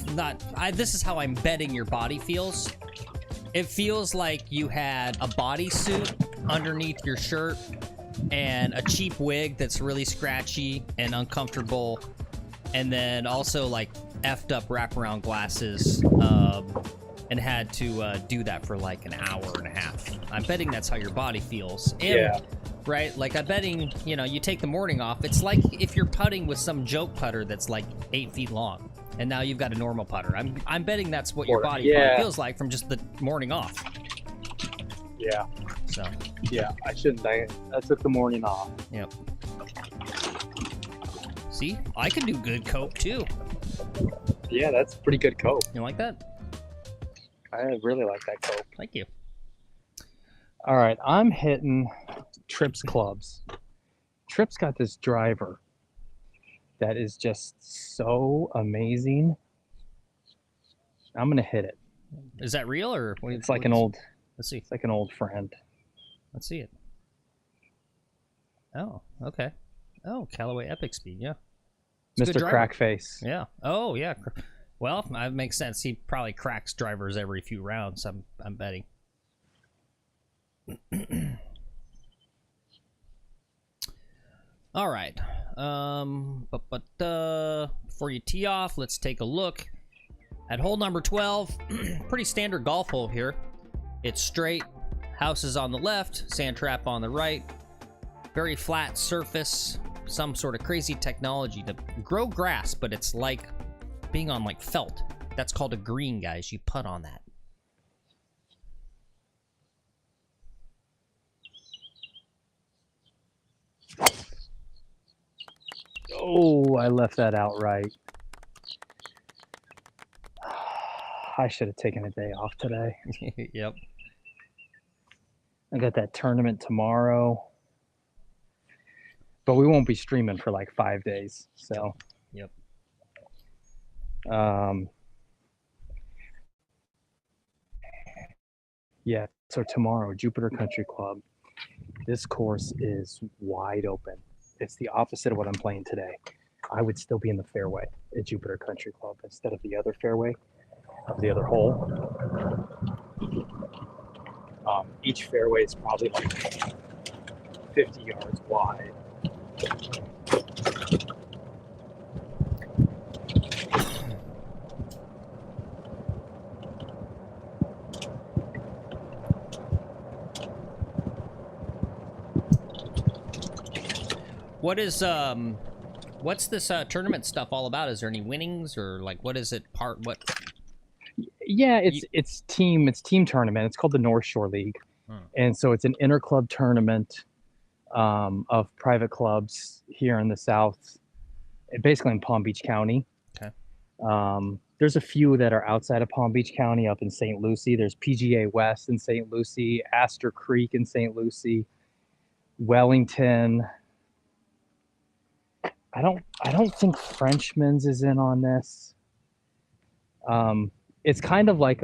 this is how I'm betting your body feels. It feels like you had a bodysuit underneath your shirt and a cheap wig that's really scratchy and uncomfortable, and then also like effed up wraparound glasses, and had to do that for like an hour and a half. I'm betting that's how your body feels. And, Yeah. Right? Like, I'm betting, you take the morning off. It's like if you're putting with some joke putter that's like 8 feet long, and now you've got a normal putter. I'm betting that's what your body probably feels like from just the morning off. Yeah. So. Yeah, I shouldn't. I took the morning off. Yep. See? I can do good cope, too. Yeah, that's pretty good cope. You like that? I really like that cope. Thank you. All right, I'm hitting Tripp's clubs. Tripp's got this driver that is just so amazing. I'm gonna hit it. Is that real or? It's like an old. Let's see. It's like an old friend. Let's see it. Oh, okay. Oh, Callaway Epic Speed, yeah. It's a good Mr. driver. Crackface. Yeah. Oh, yeah. Well, that makes sense. He probably cracks drivers every few rounds. I'm betting. All right. Before you tee off, let's take a look at hole number 12. Pretty standard golf hole here. It's straight. House is on the left. Sand trap on the right. Very flat surface. Some sort of crazy technology to grow grass, but it's like being on like felt. That's called a green, guys. You putt on that. Oh, I left that out right. I should have taken a day off today. Yep. I got that tournament tomorrow. But we won't be streaming for like 5 days. So. Yep. Yeah, so tomorrow, Jupiter Country Club. This course is wide open. It's the opposite of what I'm playing today. I would still be in the fairway at Jupiter Country Club instead of the other fairway of the other hole. Each fairway is probably like 50 yards wide. What is what's this tournament stuff all about? Is there any winnings or like what is it what? Yeah, it's team tournament. It's called the North Shore League. And so it's an interclub tournament of private clubs here in the South, basically in Palm Beach County. Okay. There's a few that are outside of Palm Beach County up in St. Lucie. There's PGA West in St. Lucie, Astor Creek in St. Lucie, Wellington. I don't think Frenchman's is in on this. It's kind of like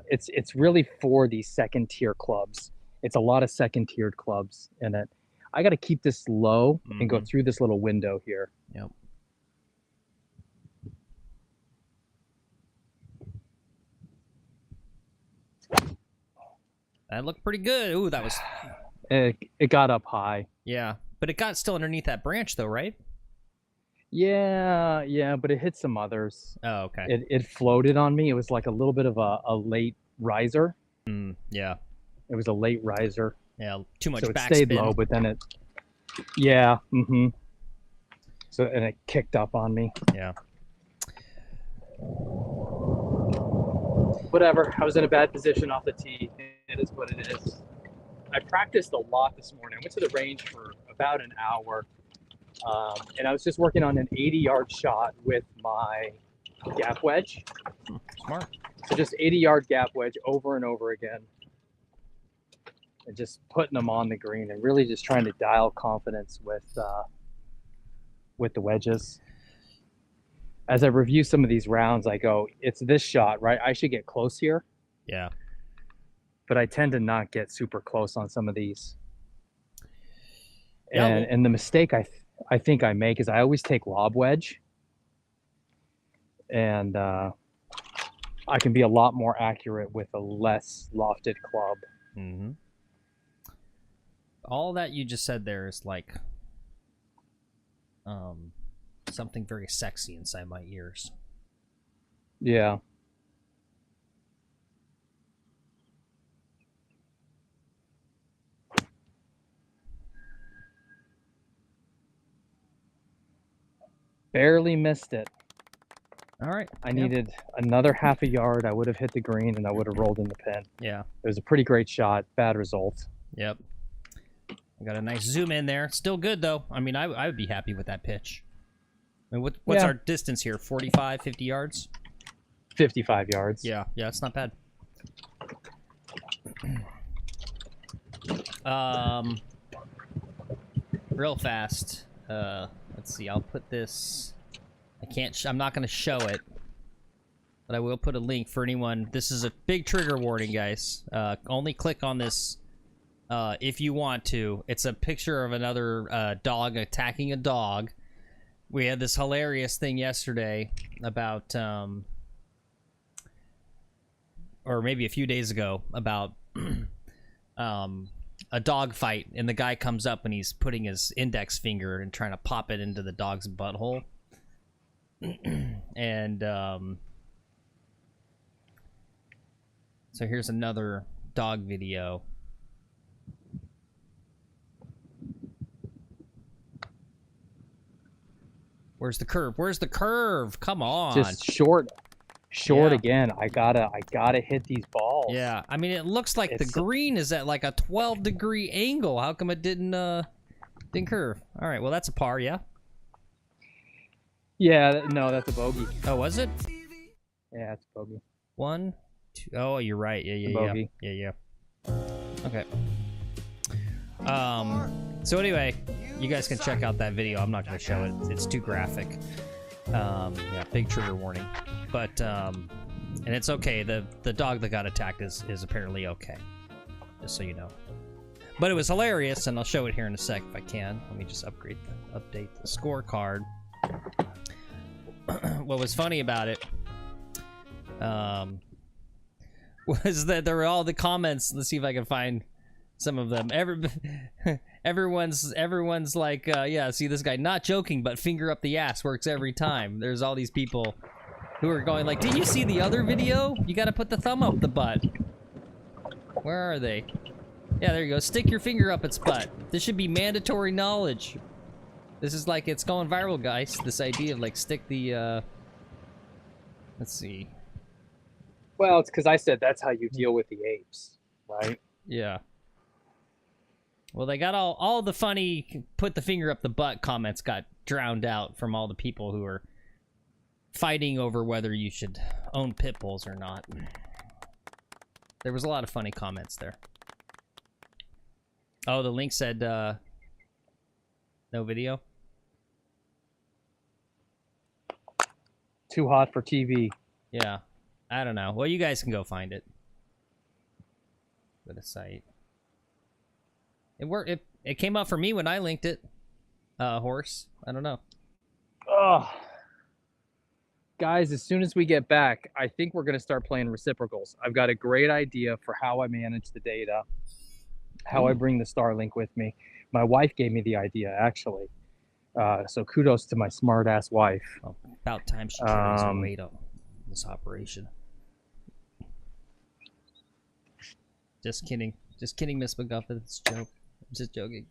it's really for these second tier clubs. It's a lot of second tiered clubs in it. I got to keep this low and go through this little window here. Yep. That looked pretty good. Ooh, that was. It got up high. Yeah, but it got still underneath that branch though, right? Yeah, but it hit some others. Oh, okay. It floated on me. It was like a little bit of a late riser. Yeah. It was a late riser. Yeah, too much so it backspin. stayed low, but then it. Yeah. So and it kicked up on me. Yeah. Whatever. I was in a bad position off the tee. It is what it is. I practiced a lot this morning. I went to the range for about an hour. And I was just working on an 80-yard shot with my gap wedge. Smart. So just 80-yard gap wedge over and over again. And just putting them on the green and really just trying to dial confidence with the wedges. As I review some of these rounds, I go, it's this shot, right? I should get close here. Yeah. But I tend to not get super close on some of these. Yeah, And the mistake I think I make is I always take lob wedge. And I can be a lot more accurate with a less lofted club. All that you just said there is like something very sexy inside my ears. Yeah. Barely missed it. All right. I needed another half a yard. I would have hit the green and I would have rolled in the pin. Yeah. It was a pretty great shot. Bad result. Yep. I got a nice zoom in there. Still good, though. I mean, I would be happy with that pitch. I mean, what's our distance here? 45, 50 yards? 55 yards. Yeah, it's not bad. Real fast. Let's see. I'll put this. I'm not going to show it, but I will put a link for anyone. This is a big trigger warning, guys. Only click on this if you want to. It's a picture of another dog attacking a dog. We had this hilarious thing yesterday about, or maybe a few days ago, about a dog fight, and the guy comes up and he's putting his index finger and trying to pop it into the dog's butthole. And so here's another dog video. Where's the curve? Where's the curve? Come on. Just short again. I gotta hit these balls. Yeah, I mean, it looks like the green is at like a 12-degree angle. How come it didn't curve? All right, well, that's a par, yeah? Yeah, no, that's a bogey. Oh, was it? Yeah, it's a bogey. 1, 2. Oh, you're right. Yeah. Bogey. Yeah. Okay. So anyway, you guys can check out that video. I'm not going to show it. It's too graphic. Yeah, big trigger warning. But and it's okay. The dog that got attacked is apparently okay. Just so you know. But it was hilarious, and I'll show it here in a sec if I can. Let me just update the scorecard. What was funny about it was that there were all the comments. Let's see if I can find some of them. Everyone's like, yeah, see this guy, not joking, but finger up the ass works every time. There's all these people who are going like, did you see the other video? You got to put the thumb up the butt. Where are they? Yeah, there you go. Stick your finger up its butt. This should be mandatory knowledge. This is like, it's going viral, guys. This idea of like stick the, let's see. Well, it's because I said that's how you deal with the apes, right? Yeah. Well, they got all the funny put the finger up the butt comments got drowned out from all the people who are fighting over whether you should own pit bulls or not. There was a lot of funny comments there. Oh, the link said no video. Too hot for TV. Yeah, I don't know. Well, you guys can go find it. Go to site. It worked. It came up for me when I linked it. Horse. I don't know. Oh, guys! As soon as we get back, I think we're gonna start playing reciprocals. I've got a great idea for how I manage the data, how I bring the Starlink with me. My wife gave me the idea, actually. So kudos to my smart-ass wife. Well, about time she carries her weight up this operation. Just kidding. Just kidding, Miss McGuffin. It's a joke. I'm just joking.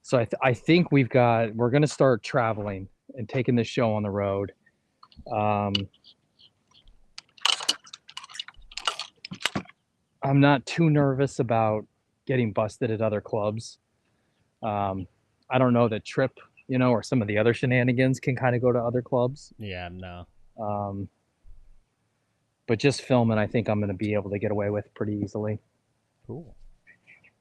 So I think we're going to start traveling and taking this show on the road. I'm not too nervous about getting busted at other clubs. I don't know that TRIPP, or some of the other shenanigans can kind of go to other clubs. Yeah, no. But just filming, I think I'm going to be able to get away with pretty easily. Cool.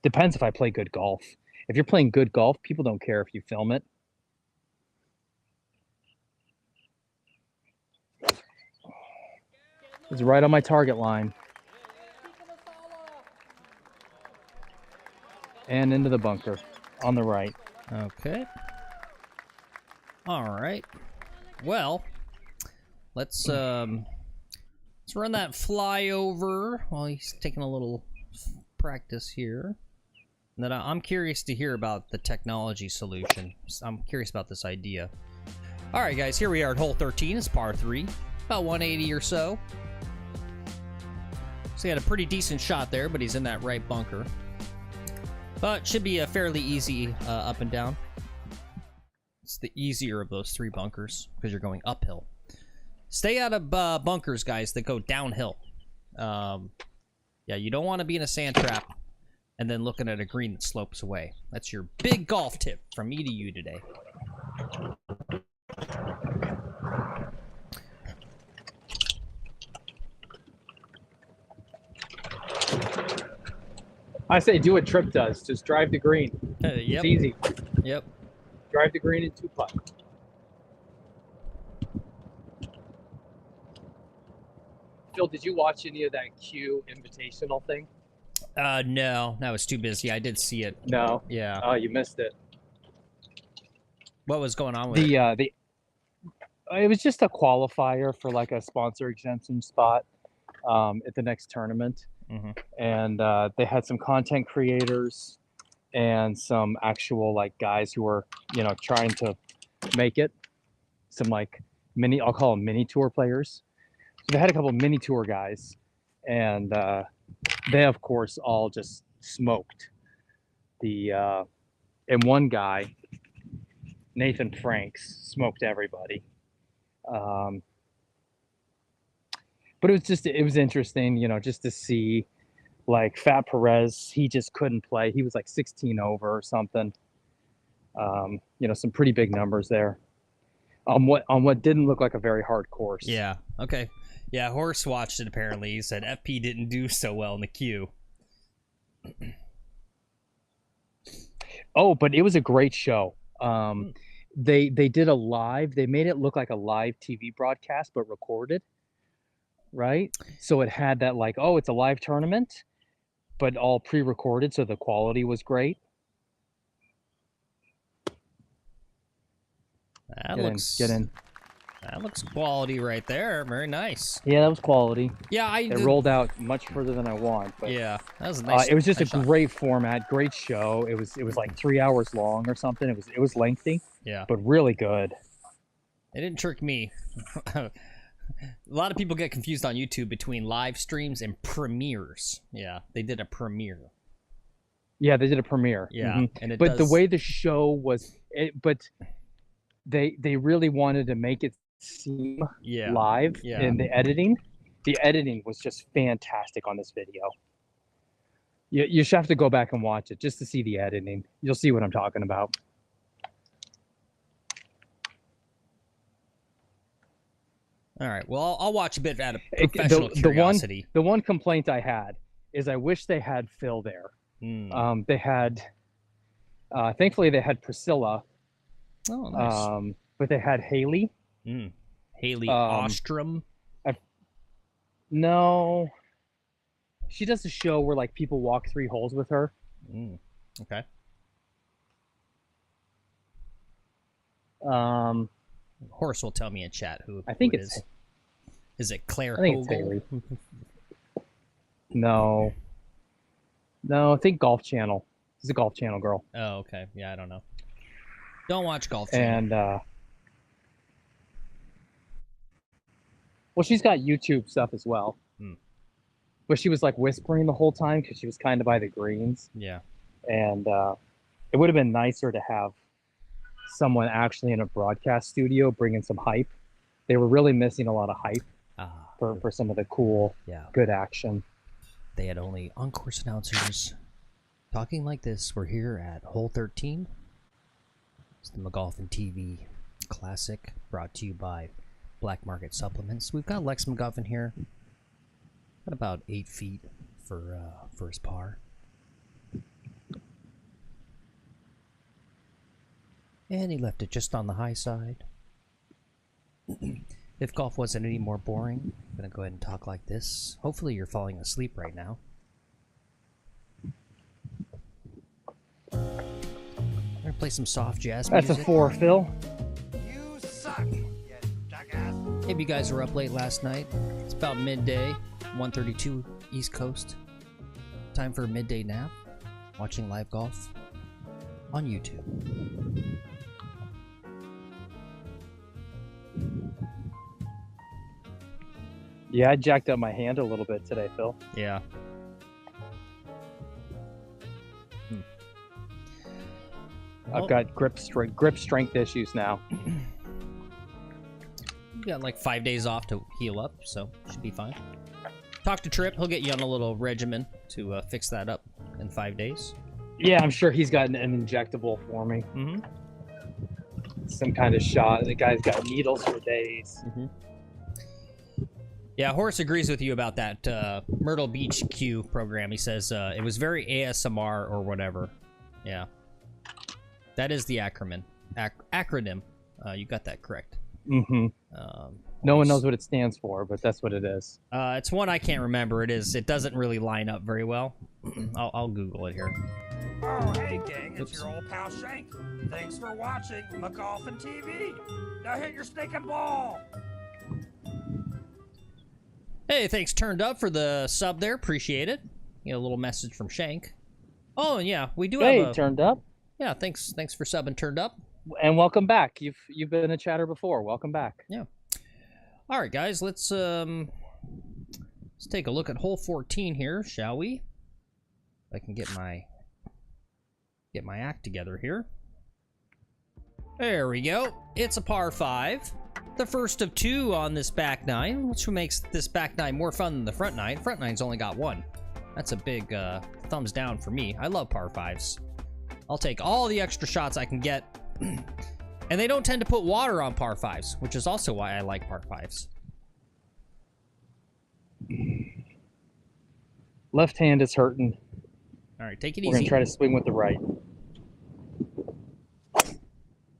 Depends if I play good golf. If you're playing good golf, people don't care if you film it. It's right on my target line. And into the bunker on the right. Okay. All right. Well, let's run that flyover while he's taking a little practice here. And then I'm curious to hear about the technology solution. I'm curious about this idea. All right, guys, here we are at hole 13. It's par 3, about 180 or so. So he had a pretty decent shot there, but he's in that right bunker. But should be a fairly easy up and down. It's the easier of those 3 bunkers because you're going uphill. Stay out of bunkers, guys, that go downhill. Yeah, you don't want to be in a sand trap and then looking at a green that slopes away. That's your big golf tip from me to you today. I say do what TRIPP does. Just drive the green. Yep. It's easy. Yep. Drive the green in 2-putt. Phil, did you watch any of that Q Invitational thing? No, I was too busy. I did see it. No. Yeah. Oh, you missed it. What was going on with it? It was just a qualifier for like a sponsor exemption spot at the next tournament. Mm-hmm. And they had some content creators and some actual like guys who were, trying to make it. Some like I'll call them mini tour players. So they had a couple of mini tour guys, and they of course all just smoked and one guy, Nathan Franks, smoked everybody. But it was interesting, just to see, like, Fat Perez, he just couldn't play. He was like 16 over or something. Some pretty big numbers there. On what didn't look like a very hard course. Yeah. Okay. Yeah, Horse watched it apparently. He said FP didn't do so well in the queue. Oh, but it was a great show. They did a live. They made it look like a live TV broadcast, but recorded. Right? So it had that like, oh, it's a live tournament, but all pre-recorded, so the quality was great. Get in. That looks quality right there. Very nice. Yeah, that was quality. Yeah, it rolled out much further than I want. But, yeah, that was nice. It was just nice a great format, great show. It was like 3 hours long or something. It was lengthy. Yeah, but really good. It didn't trick me. A lot of people get confused on YouTube between live streams and premieres. Yeah, they did a premiere. Yeah, they did a premiere. Yeah, and it but does... the way the show was, but they really wanted to make it seem live in the editing. The editing was just fantastic on this video. You should have to go back and watch it just to see the editing. You'll see what I'm talking about. All right. Well, I'll watch a bit out of professional curiosity. The one complaint I had is I wish they had Phil there. They had, thankfully they had Priscilla. Oh, nice. But they had Haley. Haley Ostrom. No. She does a show where like people walk 3 holes with her. Okay. Horse will tell me in chat who I think who it's. Is it Claire? I think it's Haley. No. No, I think Golf Channel. She's a Golf Channel girl. Oh, okay. Yeah, I don't know. Don't watch Golf Channel. And well, she's got YouTube stuff as well. But she was like whispering the whole time because she was kind of by the greens. Yeah. And it would have been nicer to have someone actually in a broadcast studio bringing some hype. They were really missing a lot of hype for some of the cool, good action. They had only on-course announcers talking like this. We're here at hole 13. It's the McGuffin TV Classic, brought to you by Black Market Supplements. We've got Lex McGuffin here. Got about 8 feet for his par. And he left it just on the high side. If golf wasn't any more boring, I'm going to go ahead and talk like this. Hopefully you're falling asleep right now. I'm going to play some soft jazz music. That's a 4, Phil. You suck, you jackass. Maybe you guys were up late last night. It's about midday, 1:32 East Coast. Time for a midday nap. Watching live golf on YouTube. Yeah, I jacked up my hand a little bit today, Phil. Yeah. I've got grip strength issues now. You got like 5 days off to heal up, so should be fine. Talk to Tripp. He'll get you on a little regimen to fix that up in 5 days. Yeah, I'm sure he's got an injectable for me. Some kind of shot. The guy's got needles for days. Yeah, Horace agrees with you about that Myrtle Beach Q program. He says it was very ASMR or whatever. Yeah. That is the acronym. Acronym. You got that correct. No one knows what it stands for, but that's what it is. It's one I can't remember. It doesn't really line up very well. I'll Google it here. Oh, hey, gang, it's your old pal Shank. Thanks for watching McGuffin TV. Now hit your stinking ball. Hey, thanks, Turned Up, for the sub there. Appreciate it. You know, a little message from Shank. Oh, and yeah, we do have a... Turned Up. Yeah, thanks for subbing, Turned Up. And welcome back. You've been a chatter before. Welcome back. Yeah. All right, guys, let's take a look at hole 14 here, shall we? If I can get my act together here. There we go. It's a par 5. The first of 2 on this back 9, which makes this back 9 more fun than the front 9. Front 9's only got 1. That's a big thumbs down for me. I love par 5s. I'll take all the extra shots I can get. And they don't tend to put water on par 5s, which is also why I like par 5s. Left hand is hurting. All right, take it easy. We're going to try to swing with the right.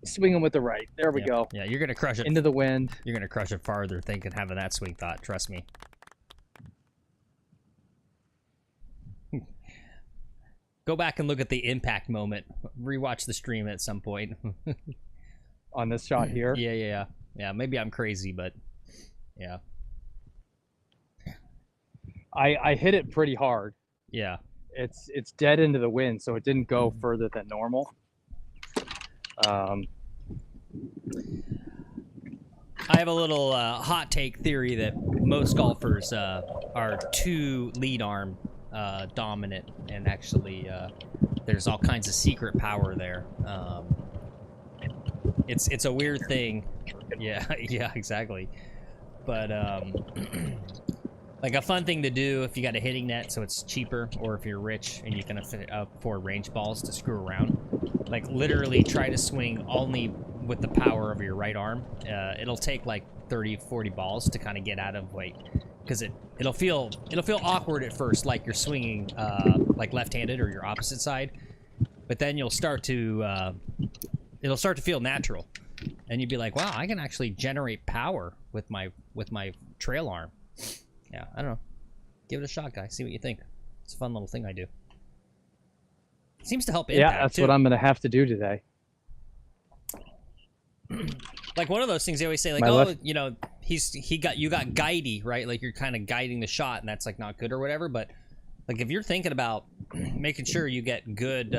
Swinging with the right. There we go. Yeah, you're going to crush it. Into the wind. You're going to crush it farther having that swing thought. Trust me. Go back and look at the impact moment. Rewatch the stream at some point. On this shot here? Yeah, maybe I'm crazy, but yeah. I hit it pretty hard. Yeah. It's dead into the wind, so it didn't go further than normal. I have a little hot take theory that most golfers are too lead arm dominant, and actually there's all kinds of secret power there. It's a weird thing. Yeah, yeah, exactly. But like a fun thing to do if you got a hitting net, so it's cheaper, or if you're rich and you can afford range balls to screw around. Like literally try to swing only with the power of your right arm. It'll take like 30-40 balls to kind of get out of weight, because it'll feel awkward at first, like you're swinging like left-handed or your opposite side, but then you'll start to it'll start to feel natural, and you'd be like, wow, I can actually generate power with my trail arm. Yeah, I don't know. Give it a shot, guys. See what you think. It's a fun little thing I do. Seems to help impact, yeah, that's too. what I'm gonna have to do today. Like one of those things they always say, like, you know, you got guidey, right? Like you're kind of guiding the shot, and that's like not good or whatever. But like if you're thinking about making sure you get good,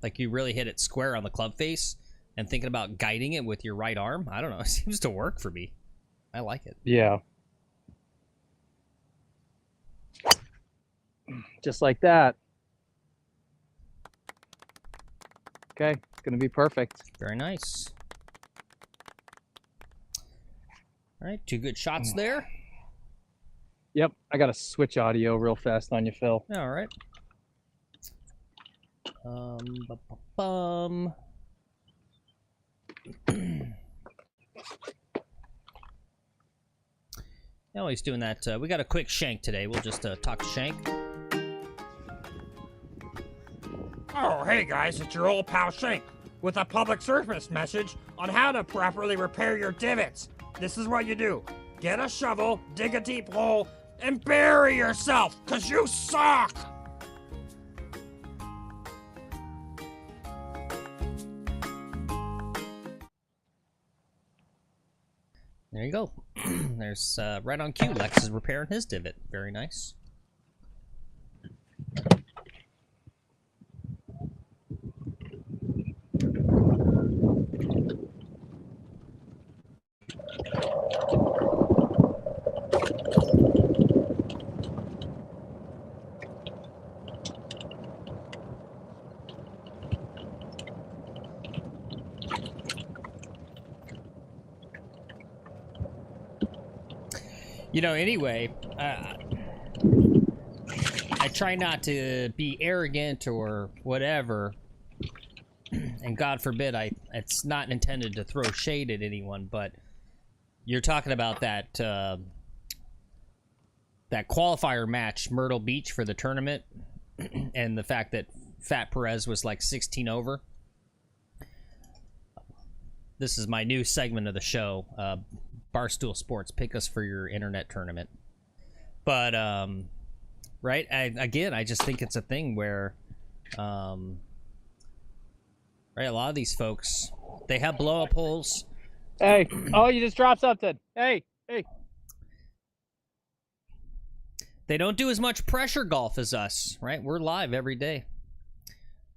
like you really hit it square on the club face, and thinking about guiding it with your right arm, I don't know, it seems to work for me. I like it. Yeah. Just like that. Okay, it's gonna be perfect. Very nice. All right, 2 good shots there. Yep, I gotta switch audio real fast on you, Phil. All right. Bum. Yeah, he's doing that. We got a quick shank today. We'll just talk shank. Oh, hey guys, it's your old pal Shank with a public service message on how to properly repair your divots. This is what you do. Get a shovel, dig a deep hole, and bury yourself, 'cause you suck! There you go. There's right on cue. Lex is repairing his divot. Very nice. You know, anyway, I try not to be arrogant or whatever, and God forbid, it's not intended to throw shade at anyone, but you're talking about that that qualifier match, Myrtle Beach, for the tournament, and the fact that Fat Perez was like 16 over. This is my new segment of the show. Barstool Sports, pick us for your internet tournament. But right, again, I just think it's a thing where right, a lot of these folks, they have blow up holes. Hey, oh, you just dropped something. Hey. They don't do as much pressure golf as us, right? We're live every day.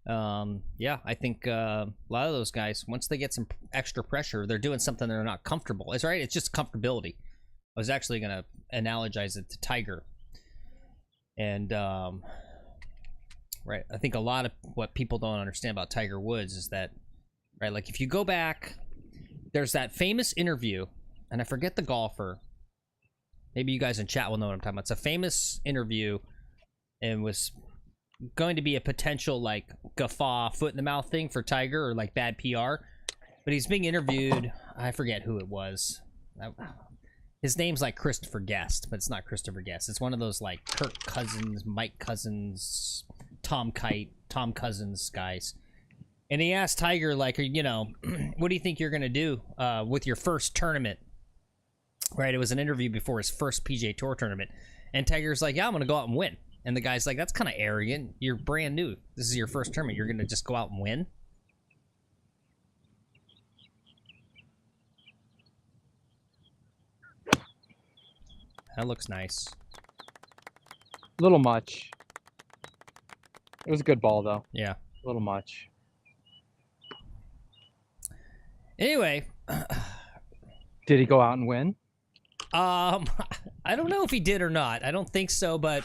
Yeah, I think a lot of those guys, once they get some extra pressure, they're doing something they're not comfortable. It's right. It's just comfortability. I was actually going to analogize it to Tiger. And, right, I think a lot of what people don't understand about Tiger Woods is that, right, like if you go back, there's that famous interview, and I forget the golfer. Maybe you guys in chat will know what I'm talking about. It's a famous interview, and was going to be a potential like guffaw, foot in the mouth thing for Tiger, or like bad PR, but he's being interviewed. I forget who it was. His name's like Christopher Guest, but it's not Christopher Guest. It's one of those like Kirk Cousins, Mike Cousins, Tom Cousins guys. And he asked Tiger, like, you know, what do you think you're gonna do with your first tournament? Right, it was an interview before his first PGA Tour tournament, and Tiger's like, yeah, I'm gonna go out and win. And the guy's like, that's kind of arrogant. You're brand new. This is your first tournament. You're going to just go out and win? That looks nice. A little much. It was a good ball, though. Yeah. A little much. Anyway. Did he go out and win? I don't know if he did or not. I don't think so, but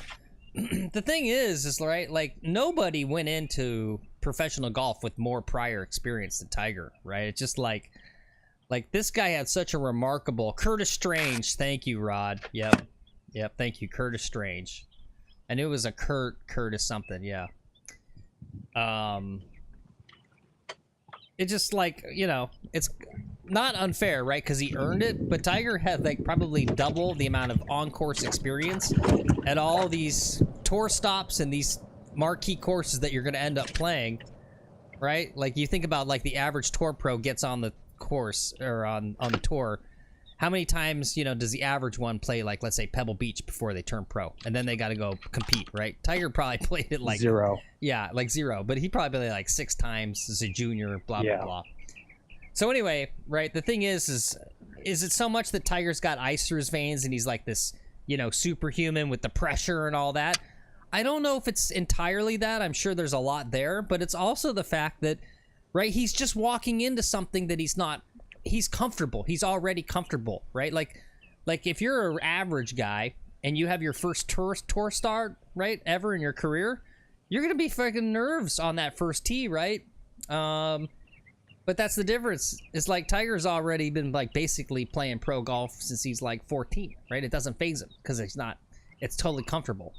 the thing is right, like nobody went into professional golf with more prior experience than Tiger, right? It's just like this guy had such a remarkable Curtis Strange. Thank you, Rod. Yep, thank you, Curtis Strange. I knew it was a Curtis something, yeah. It's just like, you know, it's not unfair, right? Because he earned it, but Tiger had like probably double the amount of on-course experience at all these tour stops and these marquee courses that you're going to end up playing, right? Like you think about like the average tour pro gets on the course or on the tour. How many times, you know, does the average one play, like, let's say, Pebble Beach before they turn pro? And then they got to go compete, right? Tiger probably played it like... 0. Yeah, like 0. But he probably played like 6 times as a junior, blah, blah, blah. So anyway, right, the thing is it so much that Tiger's got ice through his veins and he's like this, you know, superhuman with the pressure and all that? I don't know if it's entirely that. I'm sure there's a lot there. But it's also the fact that, right, he's just walking into something that he's not... He's comfortable. He's already comfortable, right? Like if you're an average guy and you have your first tour start, right, ever in your career, you're gonna be fucking nerves on that first tee, right? But that's the difference. It's like Tiger's already been like basically playing pro golf since he's like 14, right? It doesn't faze him because it's totally comfortable.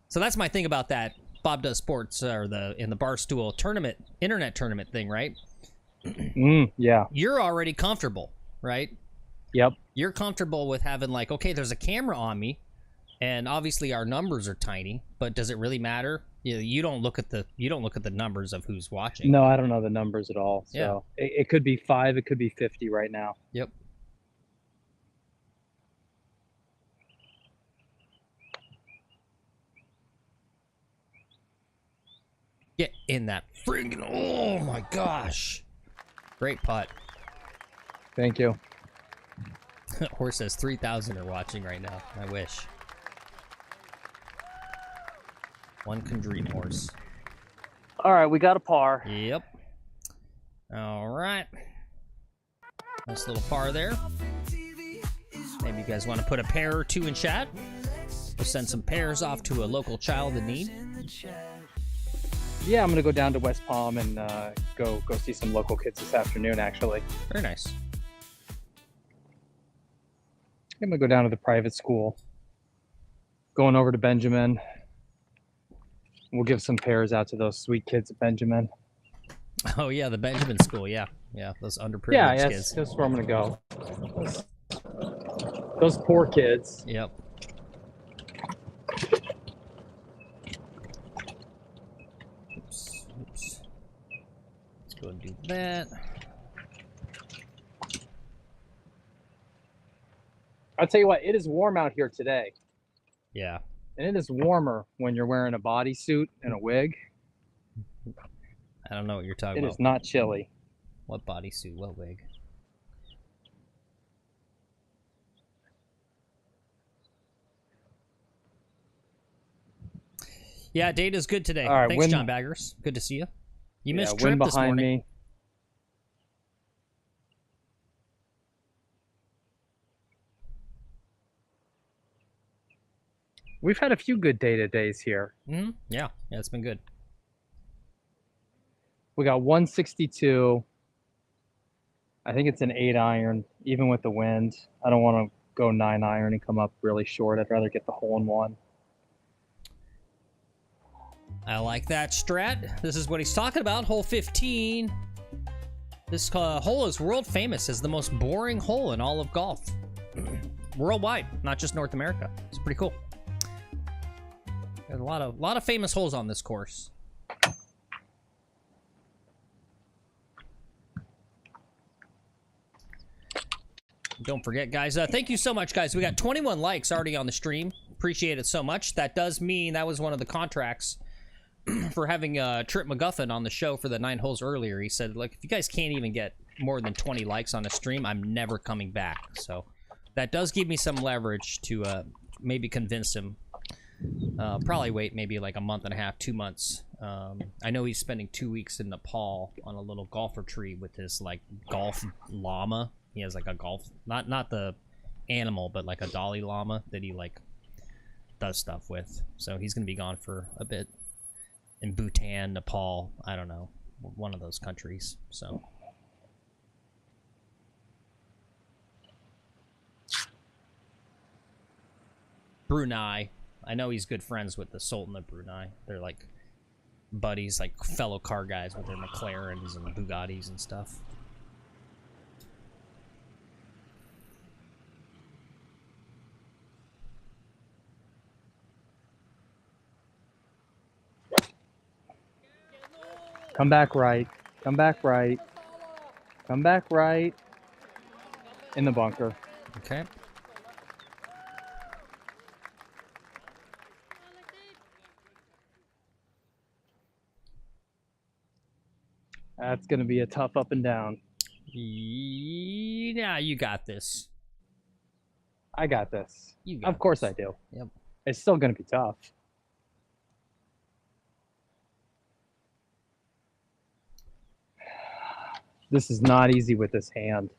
So that's my thing about that Bob Does Sports or in the Barstool tournament, internet tournament thing, right? Yeah. You're already comfortable, right? Yep. You're comfortable with having like, okay, there's a camera on me, and obviously our numbers are tiny, but does it really matter? You don't look at the numbers of who's watching. No, I don't know the numbers at all. So Yeah. it could be 5, it could be 50 right now. Yep. Get in that friggin', oh my gosh. Great putt. Thank you. Horse says 3,000 are watching right now. I wish. One can dream, horse. All right, we got a par. Yep. All right. Nice little par there. Maybe you guys want to put a pair or two in chat. We'll send some pairs off to a local child in need. Yeah, I'm gonna go down to West Palm and go see some local kids this afternoon. Actually, Very nice. I'm gonna go down to the private school. Going over to Benjamin. We'll give some pairs out to those sweet kids at Benjamin. Oh yeah, the Benjamin School. Yeah, those underprivileged Yeah, kids. that's where I'm gonna go. Those poor kids. Yep. Oops. Let's go and do that. I'll tell you what, it is warm out here today. Yeah. And it is warmer when you're wearing a bodysuit and a wig. I don't know what you're talking It about. is not chilly. What bodysuit? What wig? Yeah, data's good today. All right, Thanks, wind- John Baggers. Good to see you. You missed wind Trip this behind morning. me. We've had a few good data days here. Mm-hmm. Yeah, it's been good. We got 162. I think it's an 8 iron, even with the wind. I don't want to go 9 iron and come up really short. I'd rather get the hole in one. I like that strat. This is what he's talking about. Hole 15. This hole is world famous as the most boring hole in all of golf. Worldwide, not just North America. It's pretty cool. There's a lot of famous holes on this course. Don't forget, guys. Thank you so much, guys. We got 21 likes already on the stream. Appreciate it so much. That does mean that was one of the contracts for having TRIPP MCGUFFIN on the show for the 9 holes earlier. He said, look, if you guys can't even get more than 20 likes on a stream, I'm never coming back. So that does give me some leverage to maybe convince him. Probably wait maybe like a month and a half, 2 months. I know he's spending 2 weeks in Nepal on a little golf retreat with his like golf llama. He has like a golf, not the animal, but like a Dalai Lama that he like does stuff with. So he's going to be gone for a bit in Bhutan, Nepal, I don't know, one of those countries. So Brunei. I know he's good friends with the Sultan of Brunei. They're like buddies, like fellow car guys with their McLarens and Bugattis and stuff. Come back right. Come back right. Come back right. In the bunker. Okay. That's going to be a tough up and down. Yeah, you got this. I got this. You got Of course this. I do. Yep. It's still going to be tough. This is not easy with this hand.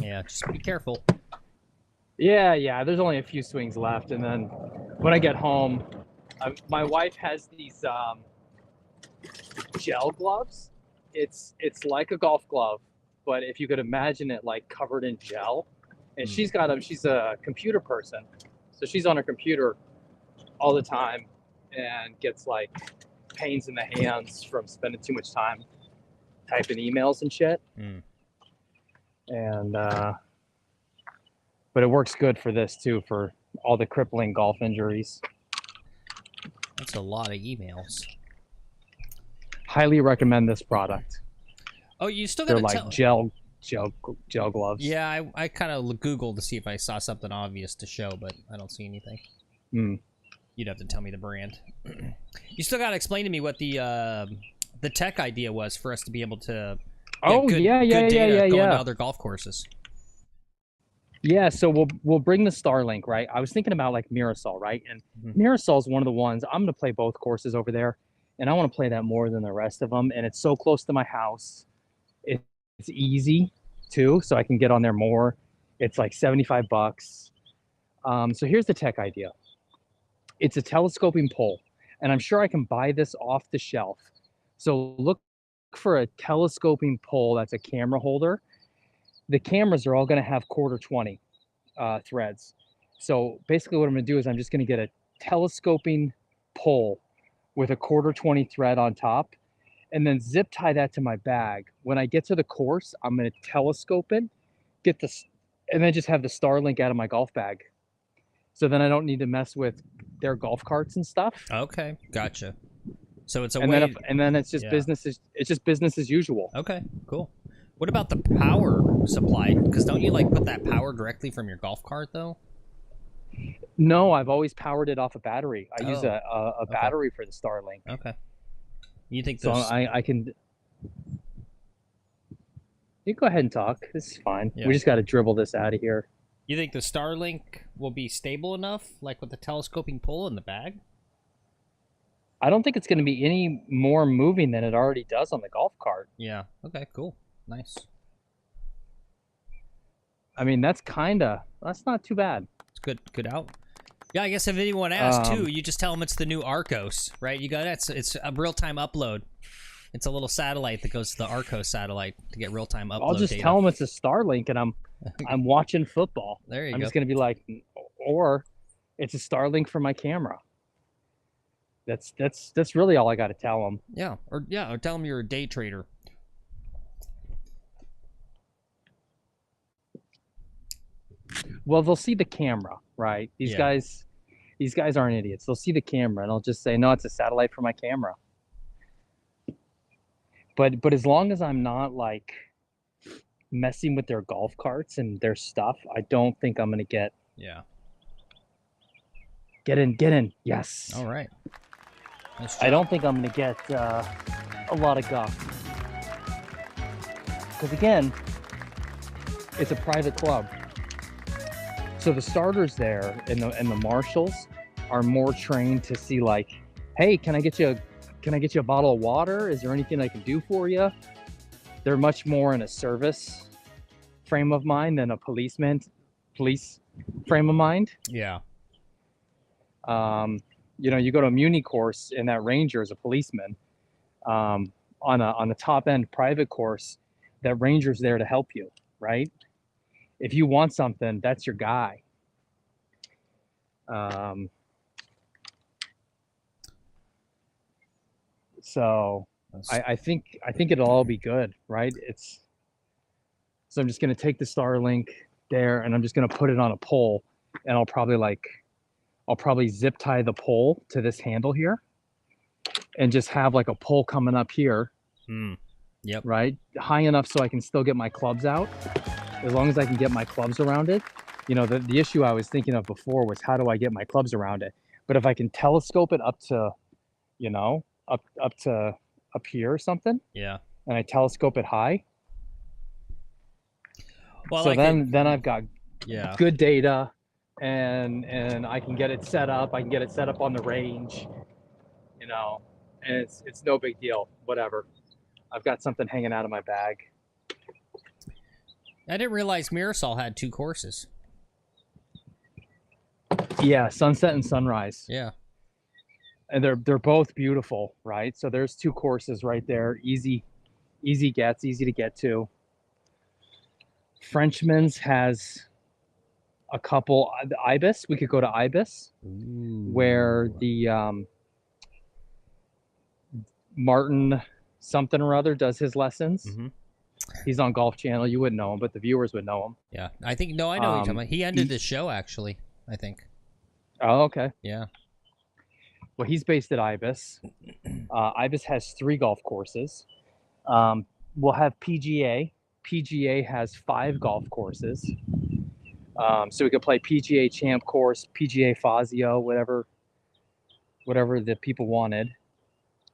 Yeah, just be careful. Yeah, there's only a few swings left, and then when I get home, my wife has these gel gloves. It's like a golf glove, but if you could imagine it like covered in gel. And she's a computer person, so she's on her computer all the time and gets like pains in the hands from spending too much time typing emails and shit. And but it works good for this too, for all the crippling golf injuries. That's a lot of emails. Highly recommend this product. Oh, you still They're gotta like tell. gel gloves. Yeah, I kind of Googled to see if I saw something obvious to show, but I don't see anything. You'd have to tell me the brand. You still gotta explain to me what the tech idea was for us to be able to get good data going to other golf courses. Yeah, so we'll bring the Starlink, right? I was thinking about like Mirasol, right? And Mirasol is one of the ones I'm gonna play both courses over there, and I want to play that more than the rest of them. And it's so close to my house. It's easy too, so I can get on there more. It's like $75. So here's the tech idea. It's a telescoping pole, and I'm sure I can buy this off the shelf. So look for a telescoping pole that's a camera holder. The cameras are all going to have 1/4 20 threads. So basically what I'm going to do is I'm just going to get a telescoping pole with a 1/4 20 thread on top, and then zip tie that to my bag. When I get to the course, I'm going to telescope it, and then just have the Starlink out of my golf bag. So then I don't need to mess with their golf carts and stuff. Okay, gotcha. So it's a and way. Then it's just business as usual. Okay, cool. What about the power supply? Because don't you like put that power directly from your golf cart though? No, I've always powered it off a battery. I use a battery for the Starlink. Okay. You think so? I can. You go ahead and talk. This is fine. Yeah. We just got to dribble this out of here. You think the Starlink will be stable enough, like with the telescoping pole in the bag? I don't think it's going to be any more moving than it already does on the golf cart. Yeah. Okay. Cool. Nice. I mean, that's not too bad. It's good. Good out. Yeah. I guess if anyone asks too, you just tell them it's the new Arcos, right? You got it. It's a real-time upload. It's a little satellite that goes to the Arcos satellite to get real-time upload. I'll just data. tell them it's a Starlink, and I'm watching football. There you go. I'm just going to be like, or it's a Starlink for my camera. That's really all I got to tell them. Yeah, or tell them you're a day trader. Well, they'll see the camera, right? These guys aren't idiots. They'll see the camera, and I'll just say, no, it's a satellite for my camera. But as long as I'm not like messing with their golf carts and their stuff, I don't think I'm gonna get. Yeah. Get in. Yes. All right. Nice job. I don't think I'm gonna get a lot of guff. Because again, it's a private club. So the starters there and the marshals are more trained to see like, hey, can I get you a bottle of water? Is there anything I can do for you? They're much more in a service frame of mind than a police frame of mind. Yeah. You know, you go to a muni course and that ranger is a policeman. On a top end private course, that ranger's there to help you, right? If you want something, that's your guy. So I think it'll all be good, right? So I'm just gonna take the Starlink there and I'm just gonna put it on a pole, and I'll probably zip tie the pole to this handle here and just have like a pole coming up here. Yep. Right? High enough so I can still get my clubs out. As long as I can get my clubs around it. You know, the issue I was thinking of before was how do I get my clubs around it? But if I can telescope it up to, you know, up here or something. Yeah. And I telescope it high. Well, so like then I've got good data and I can get it set up. I can get it set up on the range, you know, and it's no big deal, whatever. I've got something hanging out of my bag. I didn't realize Mirasol had 2 courses. Yeah, sunset and sunrise. Yeah. And they're both beautiful, right? So there's 2 courses right there. Easy gets, easy to get to. Frenchman's has a couple. The Ibis, we could go to Ibis. Ooh. Where the Martin something or other does his lessons. Mm-hmm. He's on Golf Channel. You wouldn't know him, but the viewers would know him. Yeah, I think, no, I know what you're talking about. He ended the show, actually, I think. Oh, okay. Yeah. Well, he's based at Ibis. Ibis has 3 golf courses. We'll have PGA. PGA has 5 golf courses. So we could play PGA Champ course, PGA Fazio, whatever the people wanted.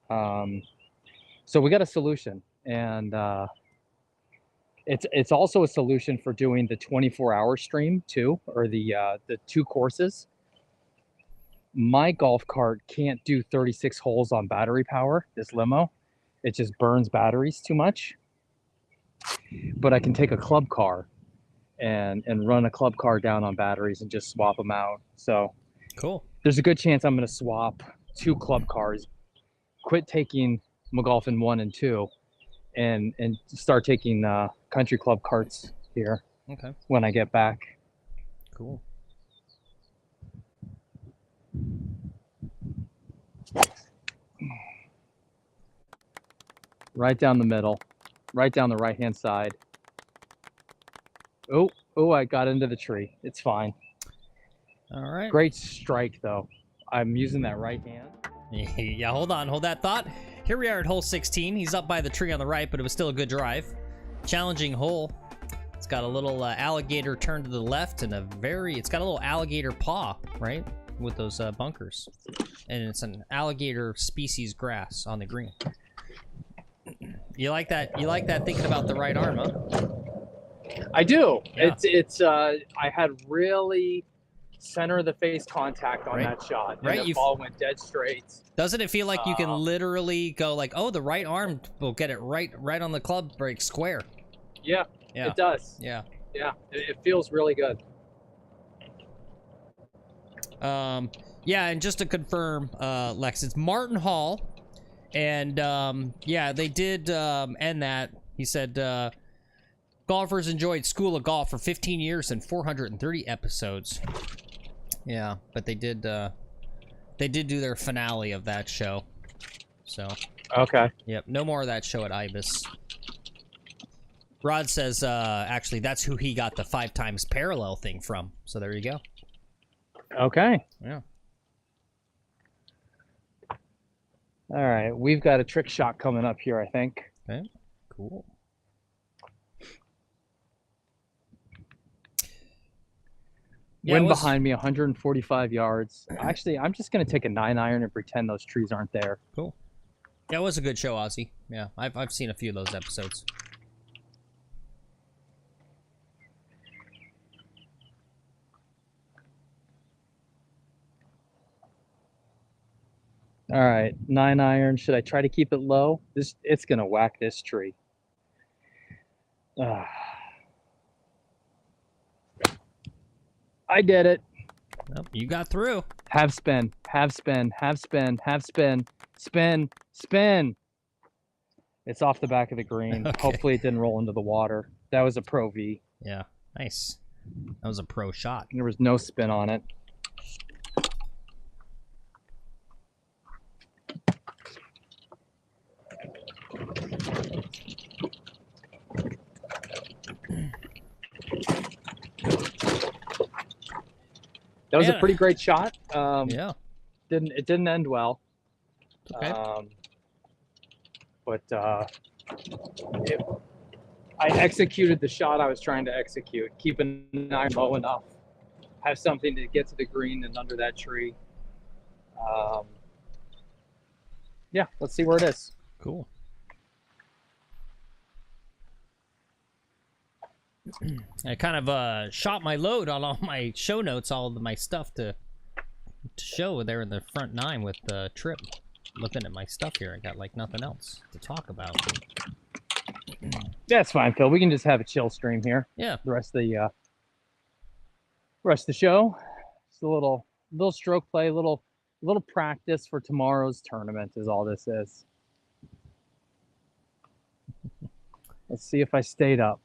So we got a solution, and it's also a solution for doing the 24-hour stream too, or the 2 courses. My golf cart can't do 36 holes on battery power, this limo. It just burns batteries too much. But I can take a club car and run a club car down on batteries and just swap them out. So cool. There's a good chance I'm going to swap 2 club cars, quit taking McGuffin 1 and 2, and start taking country club carts here. Okay. When I get back. Cool. Right down the middle, right down the right-hand side. Oh, I got into the tree. It's fine. All right. Great strike, though. I'm using that right hand. Yeah, hold on. Hold that thought. Here we are at hole 16. He's up by the tree on the right, but it was still a good drive. Challenging hole. It's got a little alligator turn to the left and it's got a little alligator paw, right? With those bunkers. And it's an alligator species grass on the green. You like that? You like that thinking about the right arm, huh? I do. Yeah. I had really center of the face contact on that shot. And the ball went dead straight. Doesn't it feel like you can literally go like, oh, the right arm will get it right on the club break square? Yeah, it does. Yeah. Yeah, it feels really good. Yeah, and just to confirm, Lex, it's Martin Hall. And, yeah, they did end that. He said, golfers enjoyed School of Golf for 15 years and 430 episodes. Yeah, but they did do their finale of that show. So. Okay. Yep, no more of that show at Ibis. Rod says, actually, that's who he got the 5 times parallel thing from. So there you go. Okay. Yeah. All right, we've got a trick shot coming up here, I think. Okay, cool. Wind behind me, 145 yards. Actually, I'm just going to take a 9-iron and pretend those trees aren't there. Cool. Yeah, it was a good show, Ozzy. Yeah, I've seen a few of those episodes. All right, 9-iron. Should I try to keep it low? It's gonna whack this tree. I did it. Well, you got through. Have spin, have spin, have spin, have spin, spin, spin. It's off the back of the green. Okay. Hopefully it didn't roll into the water. That was a Pro V. Yeah, nice. That was a pro shot. There was no spin on it. That was a pretty great shot. Yeah. It didn't end well. Okay. But I executed the shot I was trying to execute, keeping an eye low enough, have something to get to the green and under that tree. Yeah, let's see where it is. Cool. I kind of shot my load on all my show notes, all of my stuff to show there in the front 9 with the trip. Looking at my stuff here, I got like nothing else to talk about. That's fine, Phil. We can just have a chill stream here. Yeah. The rest of the show. Just a little stroke play, little practice for tomorrow's tournament is all this is. Let's see if I stayed up.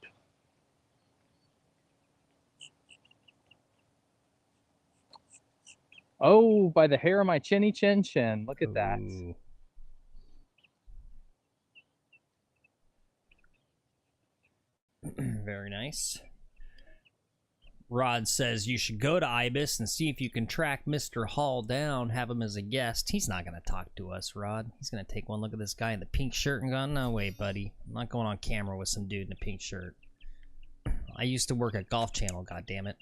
Oh, by the hair of my chinny chin chin. Look at that. Ooh. Very nice. Rod says you should go to Ibis and see if you can track Mr. Hall down, have him as a guest. He's not going to talk to us, Rod. He's going to take one look at this guy in the pink shirt and go, no way, buddy. I'm not going on camera with some dude in a pink shirt. I used to work at Golf Channel, goddammit.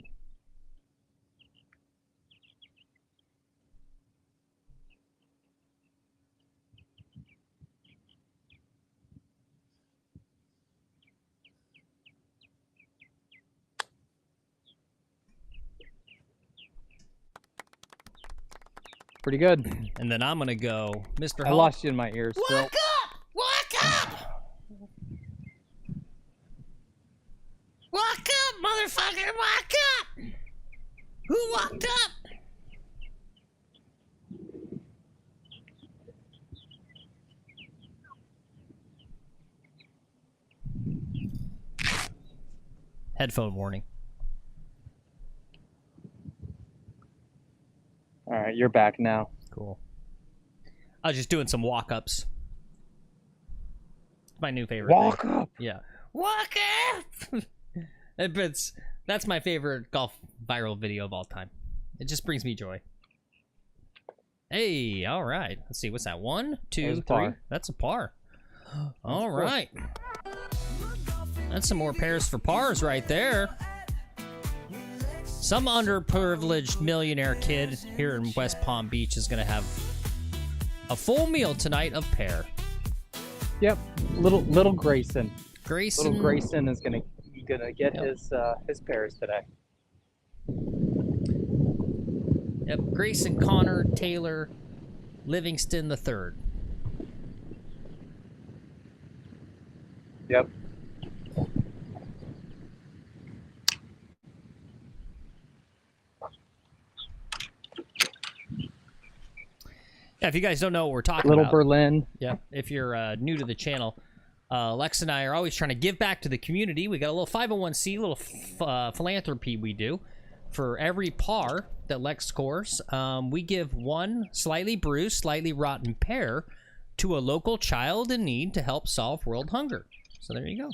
Pretty good. And then I'm going to go, Mr. I Hall. lost you in my ears, Phil. Walk up! Walk up! Walk up, motherfucker! Walk up! Who walked up? Headphone warning. All right, you're back now. Cool. I was just doing some walk-ups. My new favorite. Walk thing. up. Yeah. Walk up! That's my favorite golf viral video of all time. It just brings me joy. Hey, all right. Let's see. What's that? 1, 2, 3. Par. That's a par. All right. That's some more pairs for pars right there. Some underprivileged millionaire kid here in West Palm Beach is going to have a full meal tonight of pear. Yep, little Grayson. Grayson. Little Grayson is gonna get his pears today. Yep, Grayson Connor Taylor Livingston III. Yep. Yeah, if you guys don't know what we're talking Little about. Berlin. Yeah, if you're new to the channel, Lex and I are always trying to give back to the community. We got a little 501c, little philanthropy we do. For every par that Lex scores, we give one slightly bruised, slightly rotten pear to a local child in need to help solve world hunger. So there you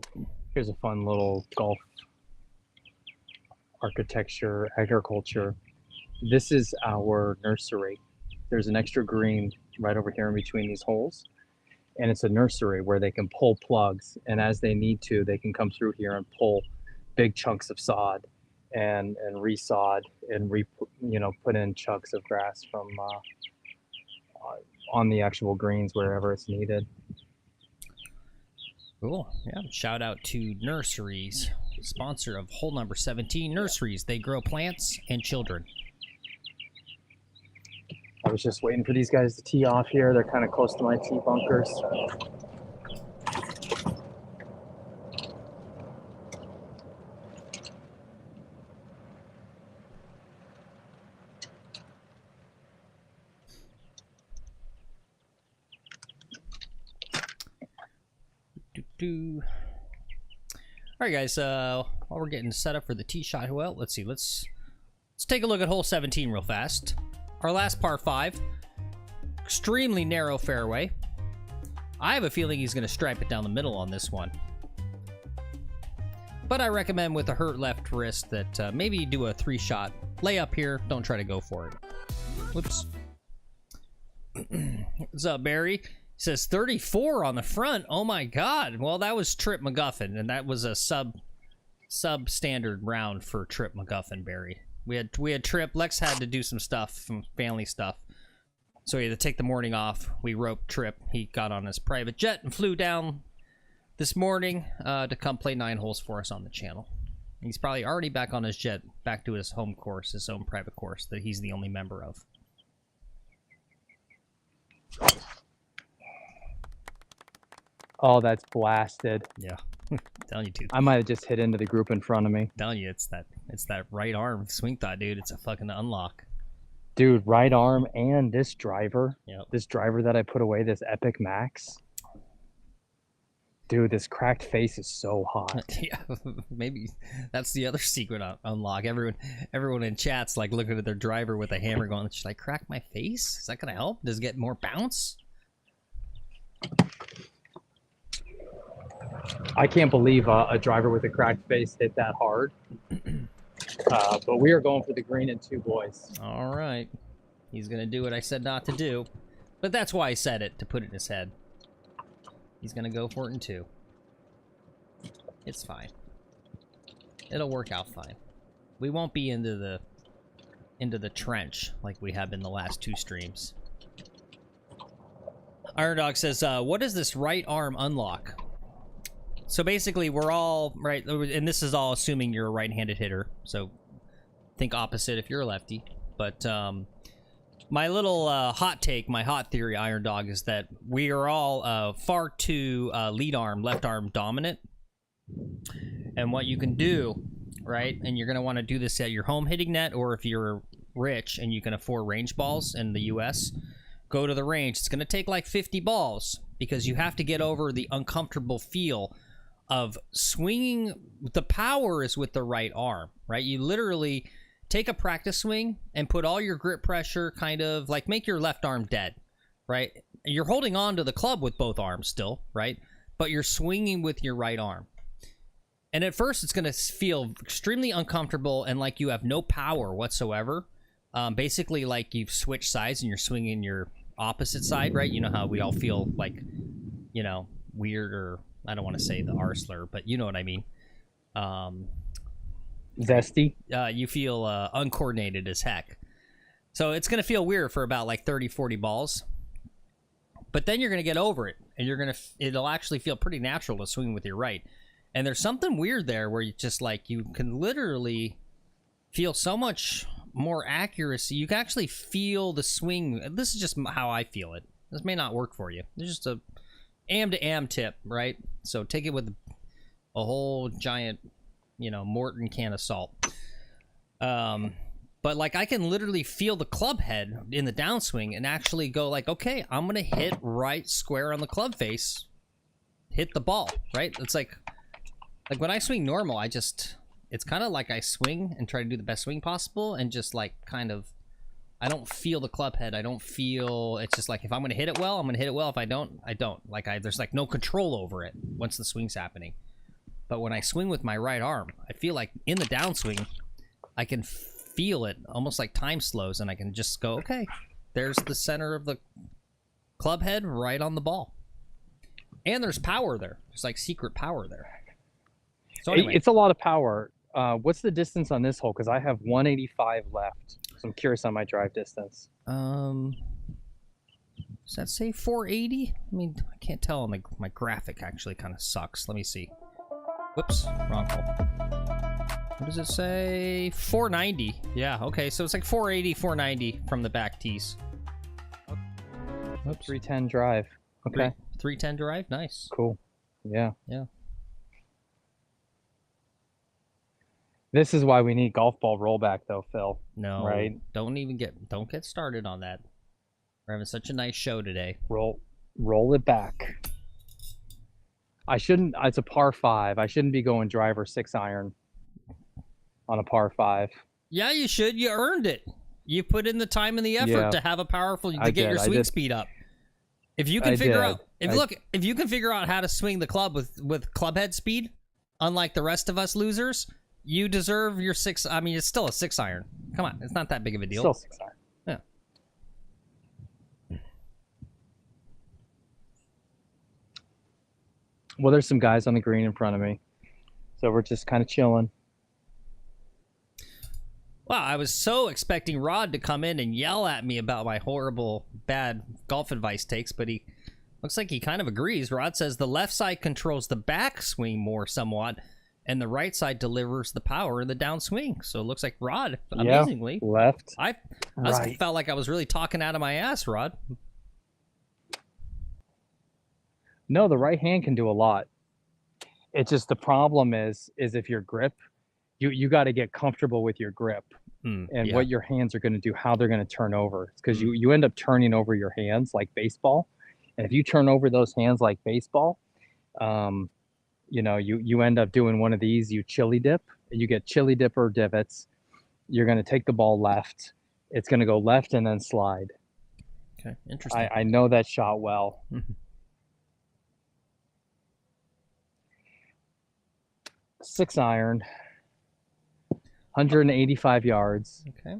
go. Here's a fun little golf architecture, agriculture. This is our nursery. There's an extra green right over here in between these holes. And it's a nursery where they can pull plugs. And as they need to, they can come through here and pull big chunks of sod and resod and put in chunks of grass from on the actual greens wherever it's needed. Cool. Yeah. Shout out to Nurseries, sponsor of hole number 17. Nurseries. They grow plants and children. I was just waiting for these guys to tee off here. They're kind of close to my tee bunkers. All right, guys. While we're getting set up for the tee shot, well, let's see. Let's take a look at hole 17 real fast. Our last par 5. Extremely narrow fairway. I have a feeling he's going to stripe it down the middle on this one. But I recommend with a hurt left wrist that maybe you do a 3-shot. Lay up here. Don't try to go for it. Whoops. What's up, Barry? He says 34 on the front. Oh my god. Well, that was TRIPP MCGUFFIN, and that was a sub-standard round for TRIPP MCGUFFIN, Barry. We had Trip. Lex had to do some stuff, some family stuff. So he had to take the morning off. We roped Trip. He got on his private jet and flew down this morning to come play 9 holes for us on the channel. He's probably already back on his jet, back to his home course, his own private course that he's the only member of. Oh, that's blasted. Yeah. Telling you, dude. I might have just hit into the group in front of me. Telling you, it's that right arm swing thought, dude. It's a fucking unlock. Dude, right arm and this driver. Yep. This driver that I put away, this Epic Max. Dude, this cracked face is so hot. Yeah, maybe that's the other secret unlock. Everyone in chat's like looking at their driver with a hammer going, should I crack my face? Is that gonna help? Does it get more bounce? I can't believe a driver with a cracked face hit that hard. But we are going for the green and 2, boys. All right. He's going to do what I said not to do. But that's why I said it, to put it in his head. He's going to go for it in 2. It's fine. It'll work out fine. We won't be into the trench like we have in the last 2 streams. Iron Dog says, what is this right arm unlock? So basically, we're all, right, and this is all assuming you're a right-handed hitter, so think opposite if you're a lefty. But my little hot take, my hot theory, Iron Dog, is that we are all far too lead arm, left arm dominant. And what you can do, right, and you're going to want to do this at your home hitting net, or if you're rich and you can afford range balls in the U.S., go to the range. It's going to take like 50 balls because you have to get over the uncomfortable feel of swinging. The power is with the right arm, right? You literally take a practice swing and put all your grip pressure, kind of like make your left arm dead, right? You're holding on to the club with both arms still, right? But you're swinging with your right arm. And at first it's going to feel extremely uncomfortable and like you have no power whatsoever. Basically like you've switched sides and you're swinging your opposite side, right? You know how we all feel like, you know, weird, or I don't want to say the R slur, but you know what I mean. Zesty. You feel uncoordinated as heck. So it's going to feel weird for about like 30, 40 balls. But then you're going to get over it, and it'll actually feel pretty natural to swing with your right. And there's something weird there where you just like, you can literally feel so much more accuracy. You can actually feel the swing. This is just how I feel it. This may not work for you. It's just a am to am tip, right? So take it with a whole giant, you know, Morton can of salt. But like I can literally feel the club head in the downswing and actually go like, okay, I'm gonna hit right square on the club face, hit the ball, right? It's like when I swing normal, it's kind of like I swing and try to do the best swing possible, and just like kind of, I don't feel the club head. I don't feel, it's just like if I'm gonna hit it well, I'm gonna hit it well. If I don't, I don't. Like there's like no control over it once the swing's happening. But when I swing with my right arm, I feel like in the downswing, I can feel it almost like time slows, and I can just go, okay, there's the center of the club head right on the ball. And there's power there. There's like secret power there. So anyway. It's a lot of power. What's the distance on this hole? Because I have 185 left. So I'm curious on my drive distance. Does that say 480? I mean, I can't tell. My graphic actually kind of sucks. Let me see. Whoops, wrong hole. What does it say? 490. Yeah, okay, so it's like 480, 490 from the back tees. Oops. 310 drive. Okay. 310 drive? Nice. Cool. Yeah. Yeah. This is why we need golf ball rollback, though, Phil. No, right? Don't get started on that. We're having such a nice show today. Roll it back. I shouldn't. It's a par 5. I shouldn't be going driver 6 iron on a par 5. Yeah, you should. You earned it. You put in the time and the effort to have a powerful to get your swing speed up. If you can figure out, if you can figure out how to swing the club with club head speed, unlike the rest of us losers, you deserve your 6. I mean, it's still a 6 iron. Come on, it's not that big of a deal. Still 6 iron. Yeah. Well, there's some guys on the green in front of me, so we're just kind of chilling. Wow, I was so expecting Rod to come in and yell at me about my horrible, bad golf advice takes, but he looks like he kind of agrees. Rod says the left side controls the backswing more somewhat, and the right side delivers the power in the downswing. So it looks like Rod, amazingly. Left. I felt like I was really talking out of my ass, Rod. No, the right hand can do a lot. It's just the problem is if your grip, you got to get comfortable with your grip and what your hands are going to do, how they're going to turn over. Because you end up turning over your hands like baseball. And if you turn over those hands like baseball, you know, you end up doing one of these, you chili dip, and you get chili dipper divots. You're going to take the ball left. It's going to go left and then slide. Okay, interesting. I know that shot well. 6 iron, 185 yards. Okay.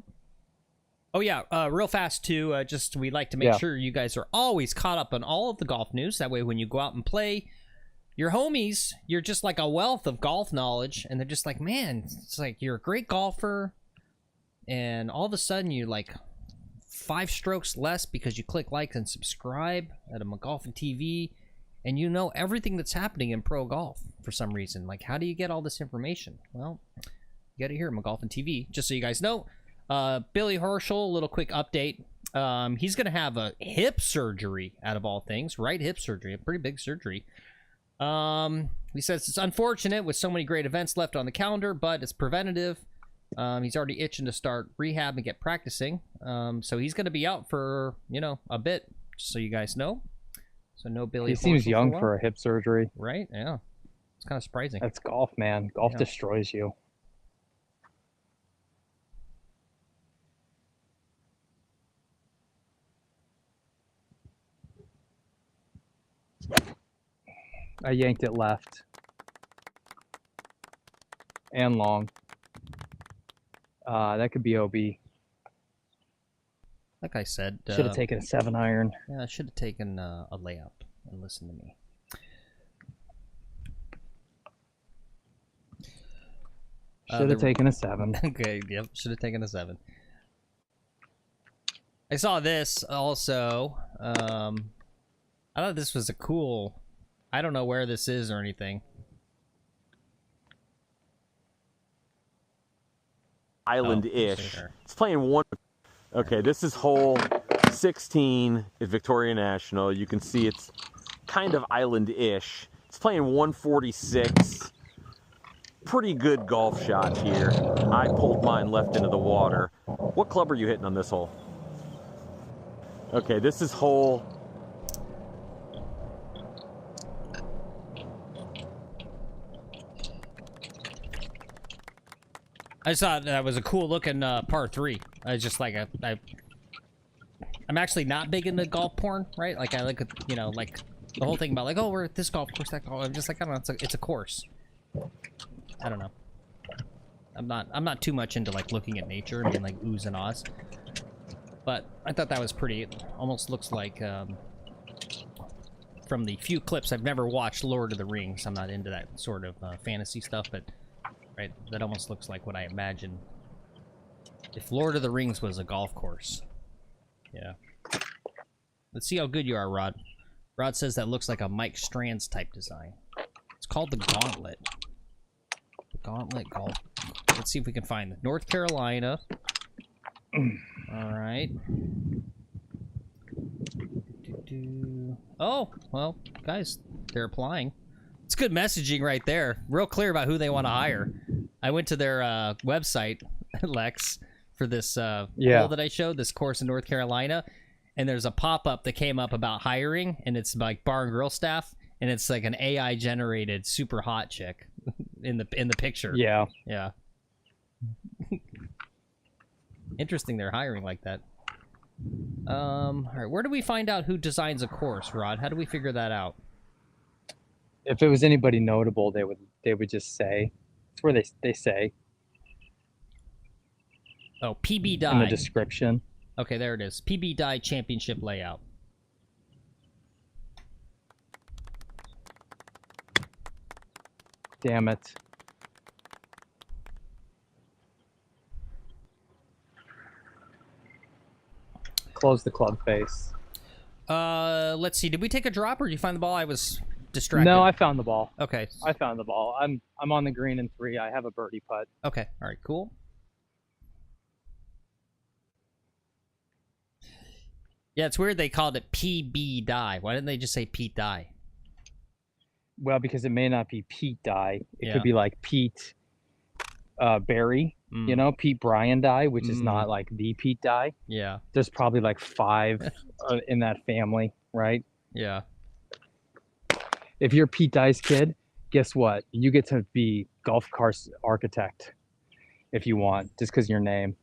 Oh yeah, real fast too. Just we like to make sure you guys are always caught up on all of the golf news. That way, when you go out and play your homies, you're just like a wealth of golf knowledge, and they're just like, man, it's like you're a great golfer, and all of a sudden you're like 5 strokes less because you click like and subscribe at a McGolfin TV. And you know everything that's happening in pro golf for some reason. Like, how do you get all this information? Well, you get it here at McGolfin TV. Just so you guys know, Billy Herschel, a little quick update. He's going to have a hip surgery, out of all things. Right hip surgery, a pretty big surgery. He says it's unfortunate with so many great events left on the calendar, but it's preventative. He's already itching to start rehab and get practicing. So he's going to be out for, you know, a bit, just so you guys know. So no Billy. He seems young for a hip surgery. Right? Yeah. It's kind of surprising. That's golf, man. Golf destroys you. I yanked it left. And long. That could be OB. Like I said, should have taken a 7 iron. Yeah, I should have taken a layup and listened to me. Should have taken a 7. Okay, yep, should have taken a 7. I saw this also. I thought this was a cool. I don't know where this is or anything. Island-ish. It's playing one. Okay, this is hole 16 at Victoria National. You can see it's kind of island-ish. It's playing 146. Pretty good golf shot here. I pulled mine left into the water. What club are you hitting on this hole? Okay, this is hole... I just thought that was a cool looking par 3. I just like I'm actually not big into golf porn, right? Like I look at, you know, like the whole thing about like, oh, we're at this golf course, that golf. I'm just like, I don't know, it's a course. I don't know. I'm not too much into like looking at nature and being like oohs and ahs. But I thought that was pretty. It almost looks like from the few clips I've never watched Lord of the Rings. I'm not into that sort of fantasy stuff, but right, that almost looks like what I imagine if Lord of the Rings was a golf course. Yeah. Let's see how good you are, Rod. Rod says that looks like a Mike Strands type design. It's called the Gauntlet. The Gauntlet Golf. Let's see if we can find it. North Carolina. All right. Oh, well, guys, they're applying. It's good messaging right there. Real clear about who they want to hire. I went to their website, Lex, for this hole that I showed, this course in North Carolina, and there's a pop-up that came up about hiring, and it's like bar and grill staff, and it's like an AI generated super hot chick in the picture. Yeah. Yeah. Interesting they're hiring like that. All right, where do we find out who designs a course, Rod? How do we figure that out? If it was anybody notable, they would just say. It's where they say Oh, PB Die. in the description. Okay, there it is. PB Die Championship Layout. Damn it. Close the club face. Let's see. Did we take a drop or did you find the ball? I was distracted. No, I found the ball. Okay. I found the ball. I'm on the green in 3. I have a birdie putt. Okay. All right, cool. Yeah, it's weird they called it PB Die. Why didn't they just say Pete Die? Well, because it may not be Pete Die. It Yeah. could be like Pete Barry, you know, Pete Bryan Die, which is not like the Pete Die. Yeah. There's probably like 5 in that family, right? Yeah. If you're Pete Dye's kid, guess what? You get to be golf course architect if you want, just because your name.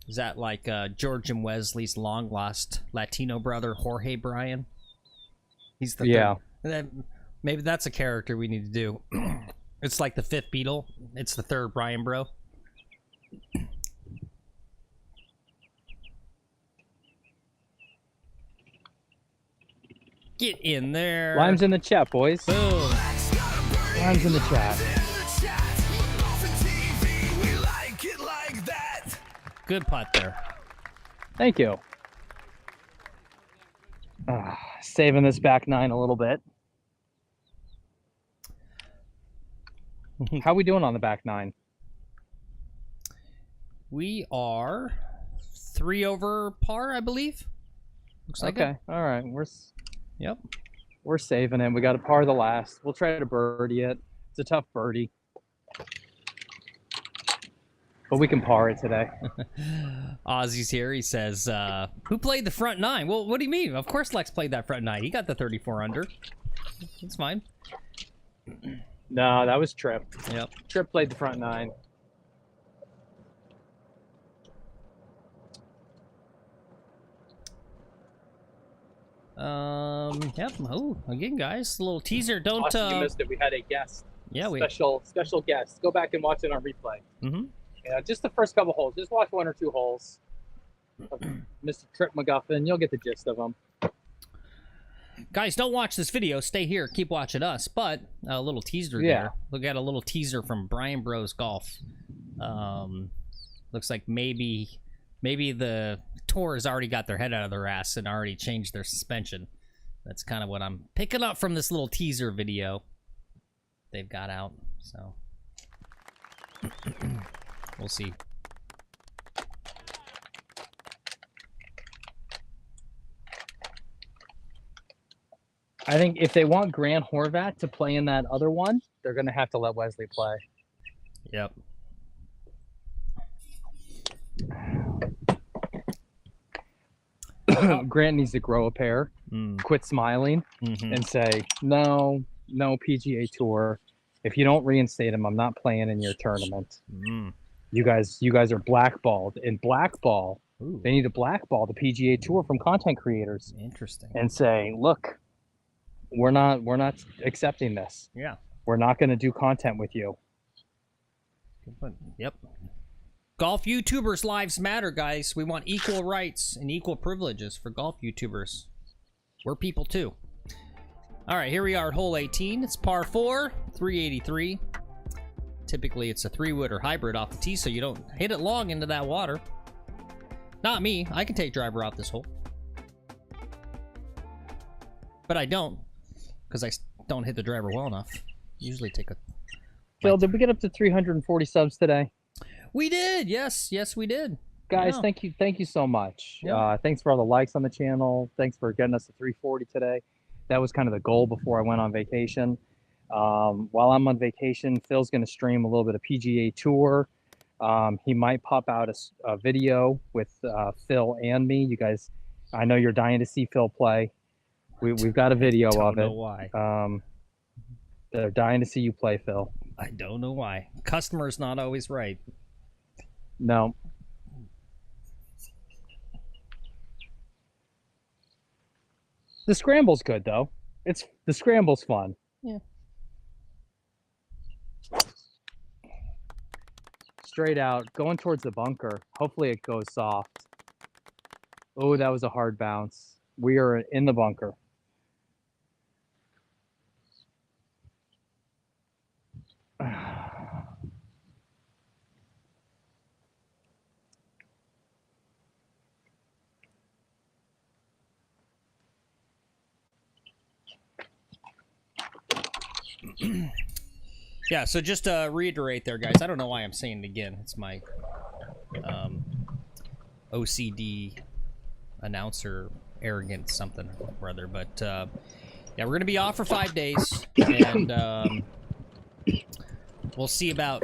Is that like George and Wesley's long lost Latino brother, Jorge Bryan? He's the third. Maybe that's a character we need to do. It's like the 5th Beatle. It's the 3rd Bryan bro. Get in there. Lime's in the chat, boys. Boom. Lime's in the chat. Good putt there. Thank you. Saving this back 9 a little bit. How we doing on the back 9? We are 3 over par, I believe. Looks like Okay. it. All right. Yep. We're saving it. We got a par the last. We'll try to birdie it. It's a tough birdie. But we can par it today. Ozzy's here. He says, who played the front 9? Well, what do you mean? Of course Lex played that front 9. He got the 34 under. That's fine. No, that was Tripp. Yep. Tripp played the front 9. Yep. Oh, again, guys, a little teaser. Don't. Austin, you missed it. We had a guest. Yeah, Special guest. Go back and watch it on replay. Mm-hmm. Yeah, just the first couple holes. Just watch 1 or 2 holes. Mr. TRIPP MCGUFFIN. You'll get the gist of them. Guys, don't watch this video. Stay here. Keep watching us. But a little teaser there. Look at a little teaser from Brian Bros Golf. Looks like maybe the tour has already got their head out of their ass and already changed their suspension. That's kind of what I'm picking up from this little teaser video they've got out. So we'll see. I think if they want Grant Horvat to play in that other one, they're going to have to let Wesley play. Yep. Grant needs to grow a pair, quit smiling, and say, no PGA Tour. If you don't reinstate him, I'm not playing in your tournament. You guys are blackballed. And blackball, they need to blackball the PGA Tour from content creators. Interesting. And say, look, we're not accepting this. Yeah. We're not going to do content with you. Yep. Golf YouTubers' lives matter, guys. We want equal rights and equal privileges for golf YouTubers. We're people too. All right, here we are at hole 18. It's par 4, 383. Typically, it's a 3-wood or hybrid off the tee, so you don't hit it long into that water. Not me. I can take driver off this hole. But I don't, because I don't hit the driver well enough. Usually take a... Phil, did we get up to 340 subs today? We did. Yes, we did. Guys, Yeah. thank you so much. Yeah. Thanks for all the likes on the channel. Thanks for getting us to 340 today. That was kind of the goal before I went on vacation. While I'm on vacation, Phil's going to stream a little bit of PGA Tour. He might pop out a video with Phil and me. You guys, I know you're dying to see Phil play. We've got a video of Don't it. know why. They're dying to see you play, Phil. I don't know why. Customer's not always right. No. The scramble's good though. The scramble's fun. Yeah. Straight out, going towards the bunker. Hopefully it goes soft. Oh, that was a hard bounce. We are in the bunker. Yeah, so just to reiterate there, guys, I don't know why I'm saying it again. It's my OCD announcer arrogant something or other. But yeah, we're going to be off for 5 days, and we'll see about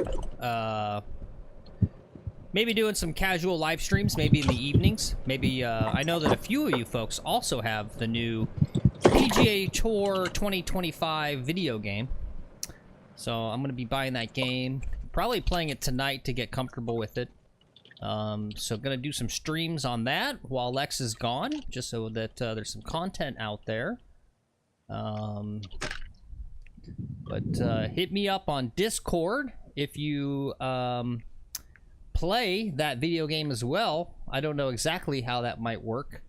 maybe doing some casual live streams, maybe in the evenings. Maybe I know that a few of you folks also have the new PGA Tour 2025 video game. So I'm going to be buying that game, probably playing it tonight to get comfortable with it. So going to do some streams on that while Lex is gone, just so that there's some content out there. But hit me up on Discord if you play that video game as well. I don't know exactly how that might work.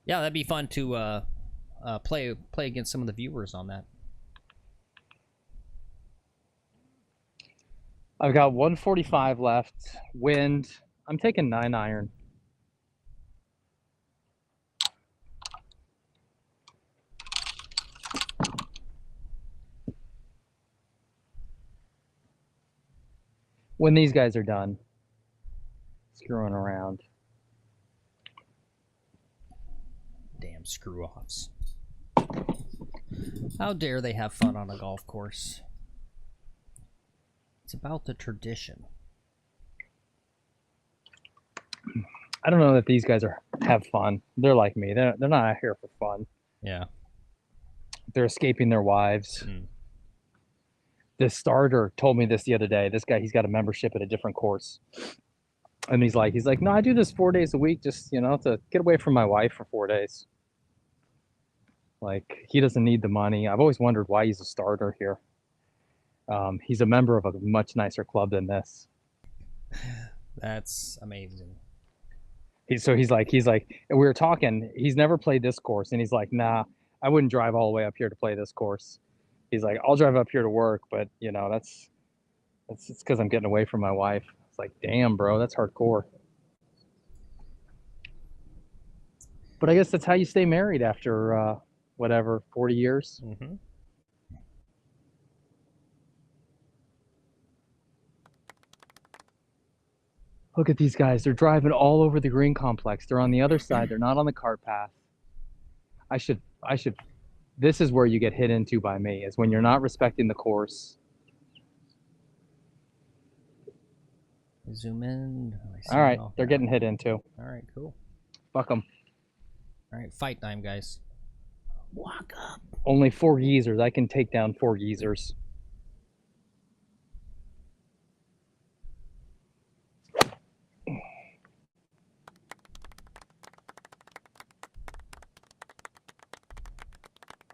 Yeah, that'd be fun to play against some of the viewers on that. I've got 145 left. Wind. I'm taking 9-iron. When these guys are done screwing around. Damn screw-offs. How dare they have fun on a golf course? It's about the tradition. I don't know that these guys have fun. They're like me. They're not out here for fun. Yeah. They're escaping their wives. This starter told me this the other day. This guy, he's got a membership at a different course. And he's like, no, I do this 4 days a week just, to get away from my wife for 4 days. Like, he doesn't need the money. I've always wondered why he's a starter here. He's a member of a much nicer club than this. That's amazing. He's like, and we were talking, he's never played this course. And he's like, nah, I wouldn't drive all the way up here to play this course. He's like, I'll drive up here to work, but it's because I'm getting away from my wife. It's like, damn, bro, that's hardcore. But I guess that's how you stay married after, 40 years. Mm-hmm. Look at these guys. They're driving all over the green complex. They're on the other side. They're not on the cart path. This is where you get hit into by me, is when you're not respecting the course. Zoom in. All right, they're getting hit into. All right, cool. Fuck them. All right, fight time, guys. Walk up. Only 4 geezers. I can take down 4 geezers.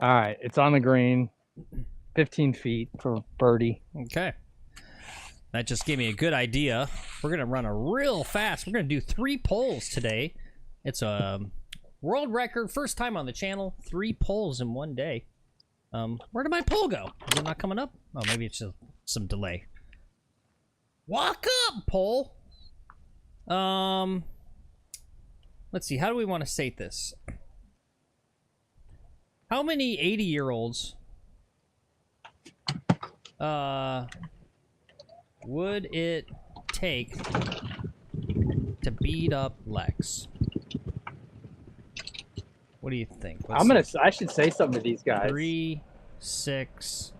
All right, it's on the green. 15 feet for birdie. Okay. That just gave me a good idea. We're going to run a real fast. We're going to do 3 polls today. It's a world record, first time on the channel. 3 polls in one day. Where did my poll go? Is it not coming up? Oh, maybe it's just some delay. Walk up, poll. Let's see. How do we want to state this? How many 80-year-olds would it take to beat up Lex? What do you think? I should say something to these guys. 3, 6,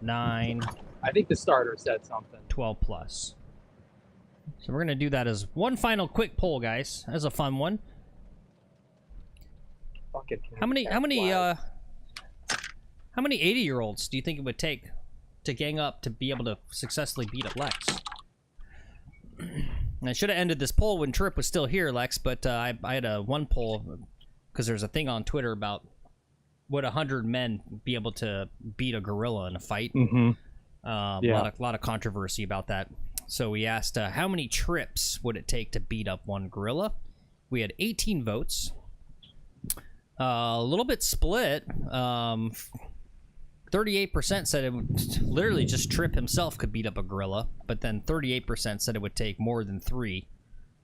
9, I think the starter said something. 12 plus. So we're gonna do that as one final quick poll, guys. As a fun one. Fucking How many 80-year-olds do you think it would take to gang up to be able to successfully beat up Lex? And I should have ended this poll when Tripp was still here, Lex, but I had one poll because there's a thing on Twitter about would 100 men be able to beat a gorilla in a fight? Mm-hmm. A lot of controversy about that. So we asked how many trips would it take to beat up one gorilla? We had 18 votes. A little bit split. 38% said it would literally just Tripp himself could beat up a gorilla, but then 38% said it would take more than 3.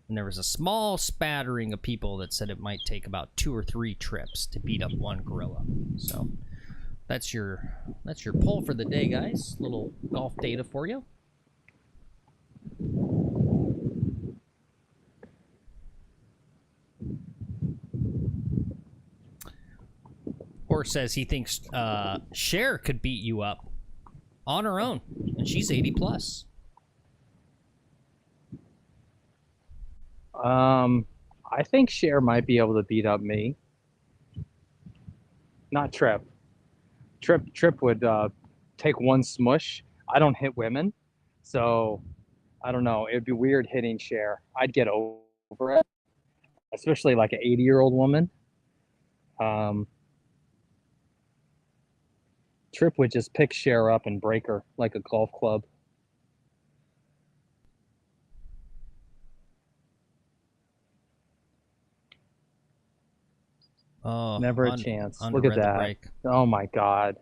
And there was a small spattering of people that said it might take about 2 or 3 trips to beat up one gorilla. So that's your poll for the day, guys. Little golf data for you. Horse says he thinks Cher could beat you up on her own, and she's 80 plus. I think Cher might be able to beat up me. Not Tripp. Tripp would take one smush. I don't hit women, so I don't know. It'd be weird hitting Cher. I'd get over it, especially like an 80-year-old woman. Tripp would just pick Cher up and break her like a golf club. Oh, never a chance. Look at that. Oh my god.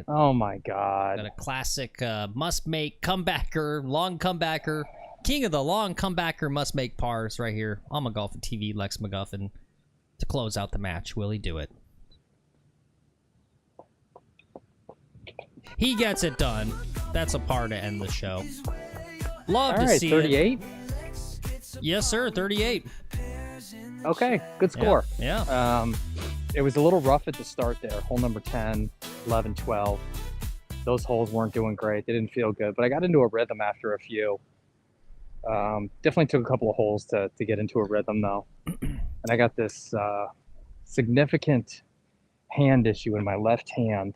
Oh my god. Got a classic must-make comebacker, long comebacker, king of the long comebacker must-make pars right here on my Golf and TV, Lex McGuffin, to close out the match. Will he do it? He gets it done. That's a par to end the show. Love to see 38? it. Yes, sir. 38. Okay, good score. Yeah. It was a little rough at the start there. Hole number 10, 11, 12. Those holes weren't doing great. They didn't feel good, but I got into a rhythm after a few. Definitely took a couple of holes to get into a rhythm, though. And I got this significant hand issue in my left hand,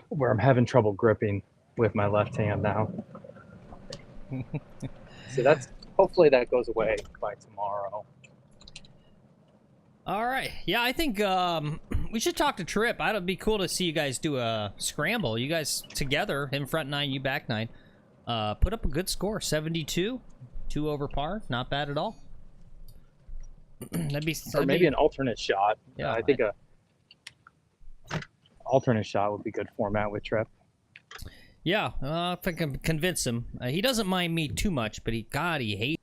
where I'm having trouble gripping with my left hand now. So hopefully that goes away by tomorrow. All right. Yeah, I think we should talk to Tripp. It'd be cool to see you guys do a scramble. You guys together, him front 9, you back 9. Put up a good score, 72, 2 over par. Not bad at all. Or maybe an alternate shot. Yeah, I think a alternate shot would be good format with Tripp. Yeah, if I can convince him. He doesn't mind me too much, but he hates.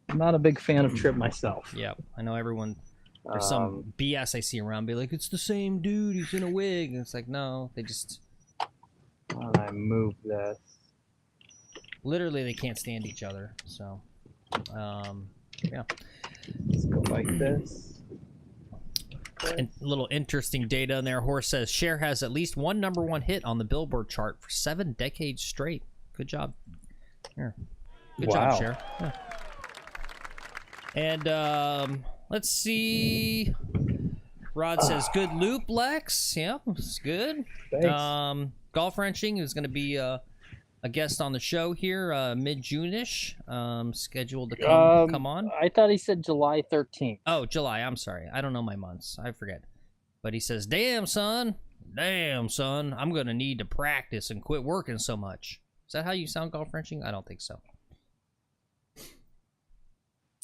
I'm not a big fan of Tripp myself. Yeah, I know everyone. There's some BS I see around, be like, it's the same dude. He's in a wig, and it's like, no, they just. Why don't I move this? Literally, they can't stand each other. So, yeah. Let's go like this. And little interesting data in there. Horse says Cher has at least one #1 hit on the Billboard chart for 7 decades straight. Good job. Here. Good job, Cher. Yeah. And let's see. Rod says good loop, Lex. Yeah, it's good. Thanks. Golf Wrenching is going to be a guest on the show here mid-June-ish. Scheduled to come on. I thought he said July 13th. Oh, July. I'm sorry. I don't know my months. I forget. But he says, damn, son, I'm going to need to practice and quit working so much. Is that how you sound, Golf Wrenching? I don't think so.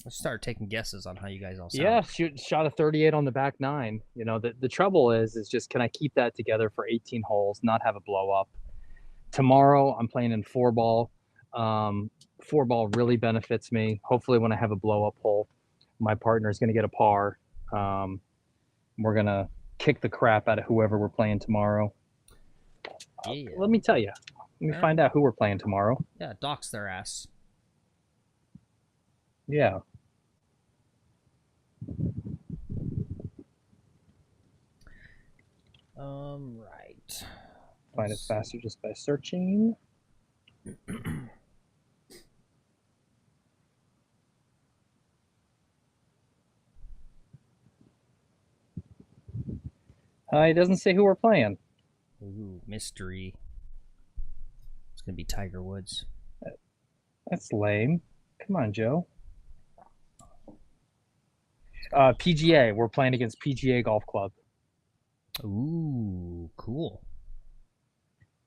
Let's start taking guesses on how you guys all sound. Yeah, shot a 38 on the back 9. You know, the trouble is just can I keep that together for 18 holes, not have a blow up? Tomorrow, I'm playing in 4-ball. 4-ball really benefits me. Hopefully, when I have a blow-up hole, my partner is going to get a par. We're going to kick the crap out of whoever we're playing tomorrow. Yeah. Let me tell you. Let me find out who we're playing tomorrow. Yeah, dox their ass. Yeah. Right. Find it faster just by searching. It doesn't say who we're playing. Ooh, mystery. It's gonna be Tiger Woods. That's lame. Come on, Joe. PGA. We're playing against PGA Golf Club. Ooh, cool.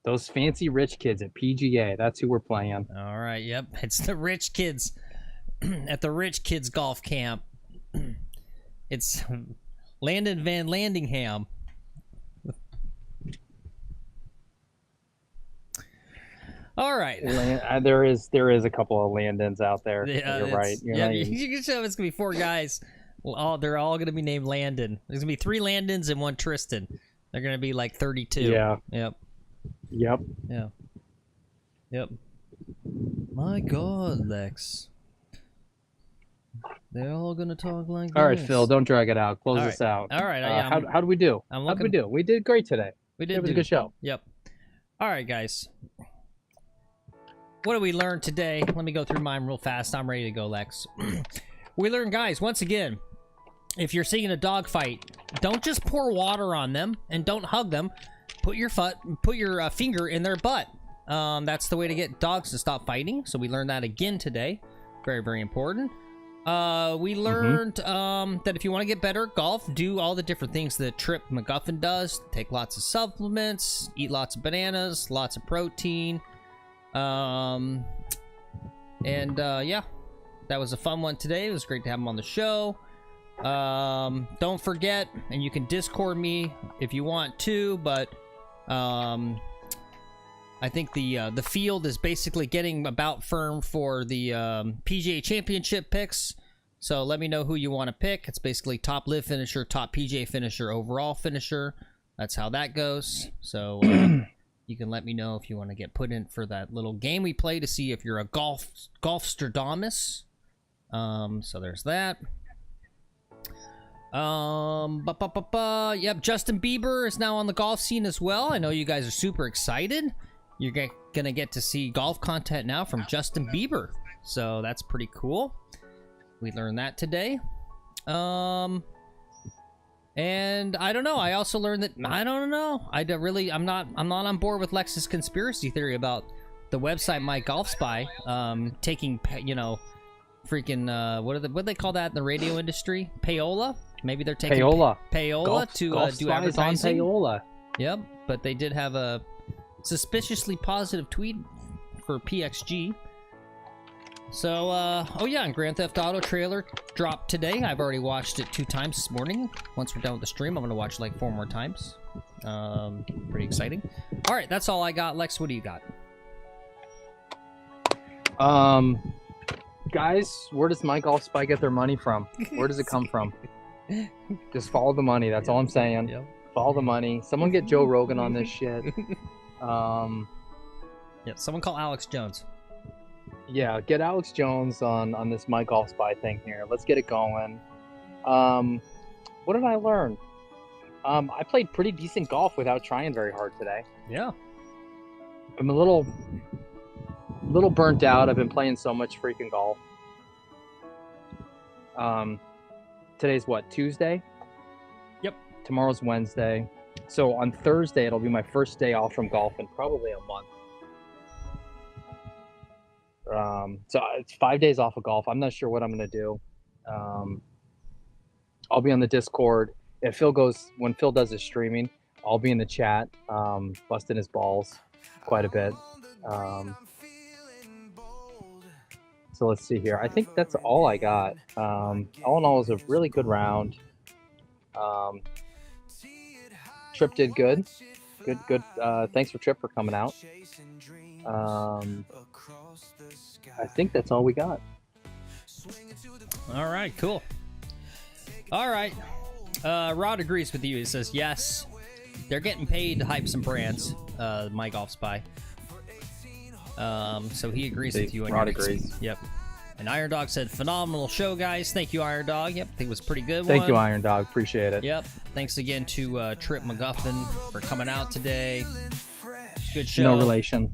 Those fancy rich kids at PGA. That's who we're playing. All right, yep. It's the rich kids at the rich kids golf camp. It's Landon Van Landingham. All right. There is a couple of Landons out there. Yeah, You're right. You can show it's gonna be 4 guys. Well, they're all gonna be named Landon. There's gonna be 3 Landons and 1 Tristan. They're gonna be like 32. Yeah. Yep. Yep. Yeah. Yep. My God, Lex. They're all gonna talk like this. All right, Phil. Don't drag it out. Close this out. All right. How do we do? How did we do? We did great today. We did. It was a good show. Yep. All right, guys. What did we learn today? Let me go through mine real fast. I'm ready to go, Lex. We learned, guys, once again, if you're seeing a dog fight, don't just pour water on them and don't hug them. Put your finger in their butt. That's the way to get dogs to stop fighting. So we learned that again today. Very, very important. We learned that if you want to get better at golf, do all the different things that TRIPP MCGUFFIN does. Take lots of supplements, eat lots of bananas, lots of protein. Yeah, that was a fun one today. It was great to have him on the show. Don't forget, and you can Discord me if you want to, but I think the field is basically getting about firm for the PGA Championship picks. So let me know who you want to pick. It's basically top live finisher, top PGA finisher, overall finisher. That's how that goes. So you can let me know if you want to get put in for that little game we play to see if you're a golfstradamus. So there's that. Yep, Justin Bieber is now on the golf scene as well. I know you guys are super excited. You're gonna get to see golf content now from Justin Bieber, so that's pretty cool. We learned that today. And I don't know. I also learned that I don't know. I'm not on board with Lex's conspiracy theory about the website My Golf Spy taking freaking what do they call that in the radio industry? Payola? Maybe they're taking payola to do advertising. On payola. Yep, but they did have a suspiciously positive tweet for PXG. So, oh yeah, and Grand Theft Auto trailer dropped today. I've already watched it 2 times this morning. Once we're done with the stream, I'm going to watch like 4 more times. Pretty exciting. All right, that's all I got. Lex, what do you got? Guys, where does My Golf Spy get their money from? Where does it come from? Just follow the money. That's all I'm saying. Yep. Follow the money. Someone get Joe Rogan on this shit. Yeah, someone call Alex Jones. Yeah, get Alex Jones on this My Golf Spy thing here. Let's get it going. What did I learn? I played pretty decent golf without trying very hard today. Yeah. I'm a little burnt out. I've been playing so much freaking golf. Today's what, Tuesday? Yep. Tomorrow's Wednesday. So on Thursday, it'll be my first day off from golf in probably a month. So it's 5 days off of golf. I'm not sure what I'm going to do. I'll be on the Discord. When Phil does his streaming, I'll be in the chat, busting his balls quite a bit. So let's see here. I think that's all I got. All in all, it was a really good round. Trip did good. Good. Thanks for Trip for coming out. I think that's all we got. All right, cool. All right. Rod agrees with you. He says, yes, they're getting paid to hype some brands, My Golf Spy. So he agrees with you. Rod agrees. Yep. And Iron Dog said, phenomenal show, guys. Thank you, Iron Dog. Yep, I think it was a pretty good Thank one. you, Iron Dog. Appreciate it. Yep. Thanks again to Trip McGuffin for coming out today. Good show. No relation.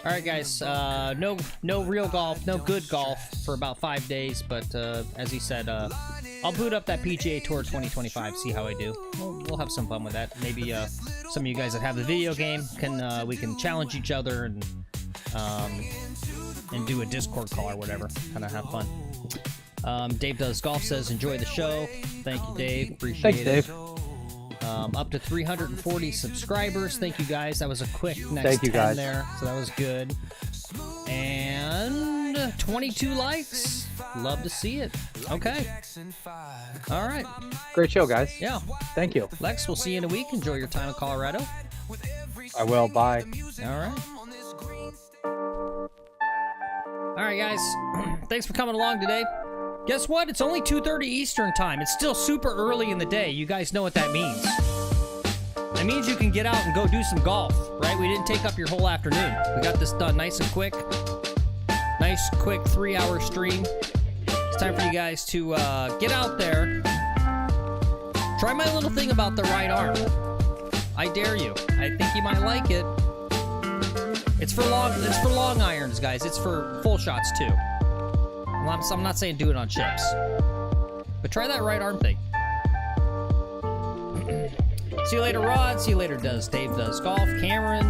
All right, guys. No real golf, no good golf for about 5 days. But as he said, I'll boot up that PGA Tour 2025. See how I do. We'll have some fun with that. Maybe some of you guys that have the video game can we can challenge each other and do a Discord call or whatever. Kind of have fun. Dave Does Golf says, enjoy the show. Thank you, Dave. Appreciate Thanks, it. Dave. Up to 340 subscribers. Thank you, guys. That was a quick next Thank you, 10 guys. there, so that was good. And 22 likes. Love to see it. Okay. All right. Great show, guys. Yeah. Thank you. Lex, we'll see you in a week. Enjoy your time in Colorado. I will. Bye. All right. All right, guys. Thanks for coming along today. Guess what? It's only 2:30 Eastern time. It's still super early in the day. You guys know what that means. That means you can get out and go do some golf, right? We didn't take up your whole afternoon. We got this done nice and quick. Nice, quick 3-hour stream. It's time for you guys to get out there. Try my little thing about the right arm. I dare you. I think you might like it. It's for long irons, guys. It's for full shots too. I'm not saying do it on chips, but try that right arm thing. See you later, Rod. See you later, Dave Does Golf. Cameron,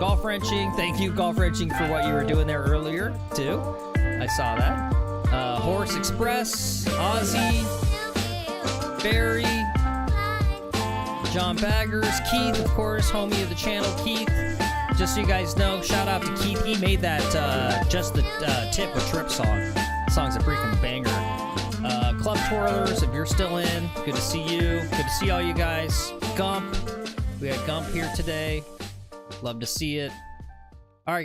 Golf Wrenching. Thank you, Golf Wrenching, for what you were doing there earlier too. I saw that. Horse Express, Ozzy, Barry, John Baggers, Keith, of course, homie of the channel, Keith. Just so you guys know, shout out to Keith. He made that Just the Tip with Trip song. The song's a freaking banger. Club Twirlers, if you're still in, good to see you. Good to see all you guys. Gump, we had Gump here today. Love to see it. All right, guys.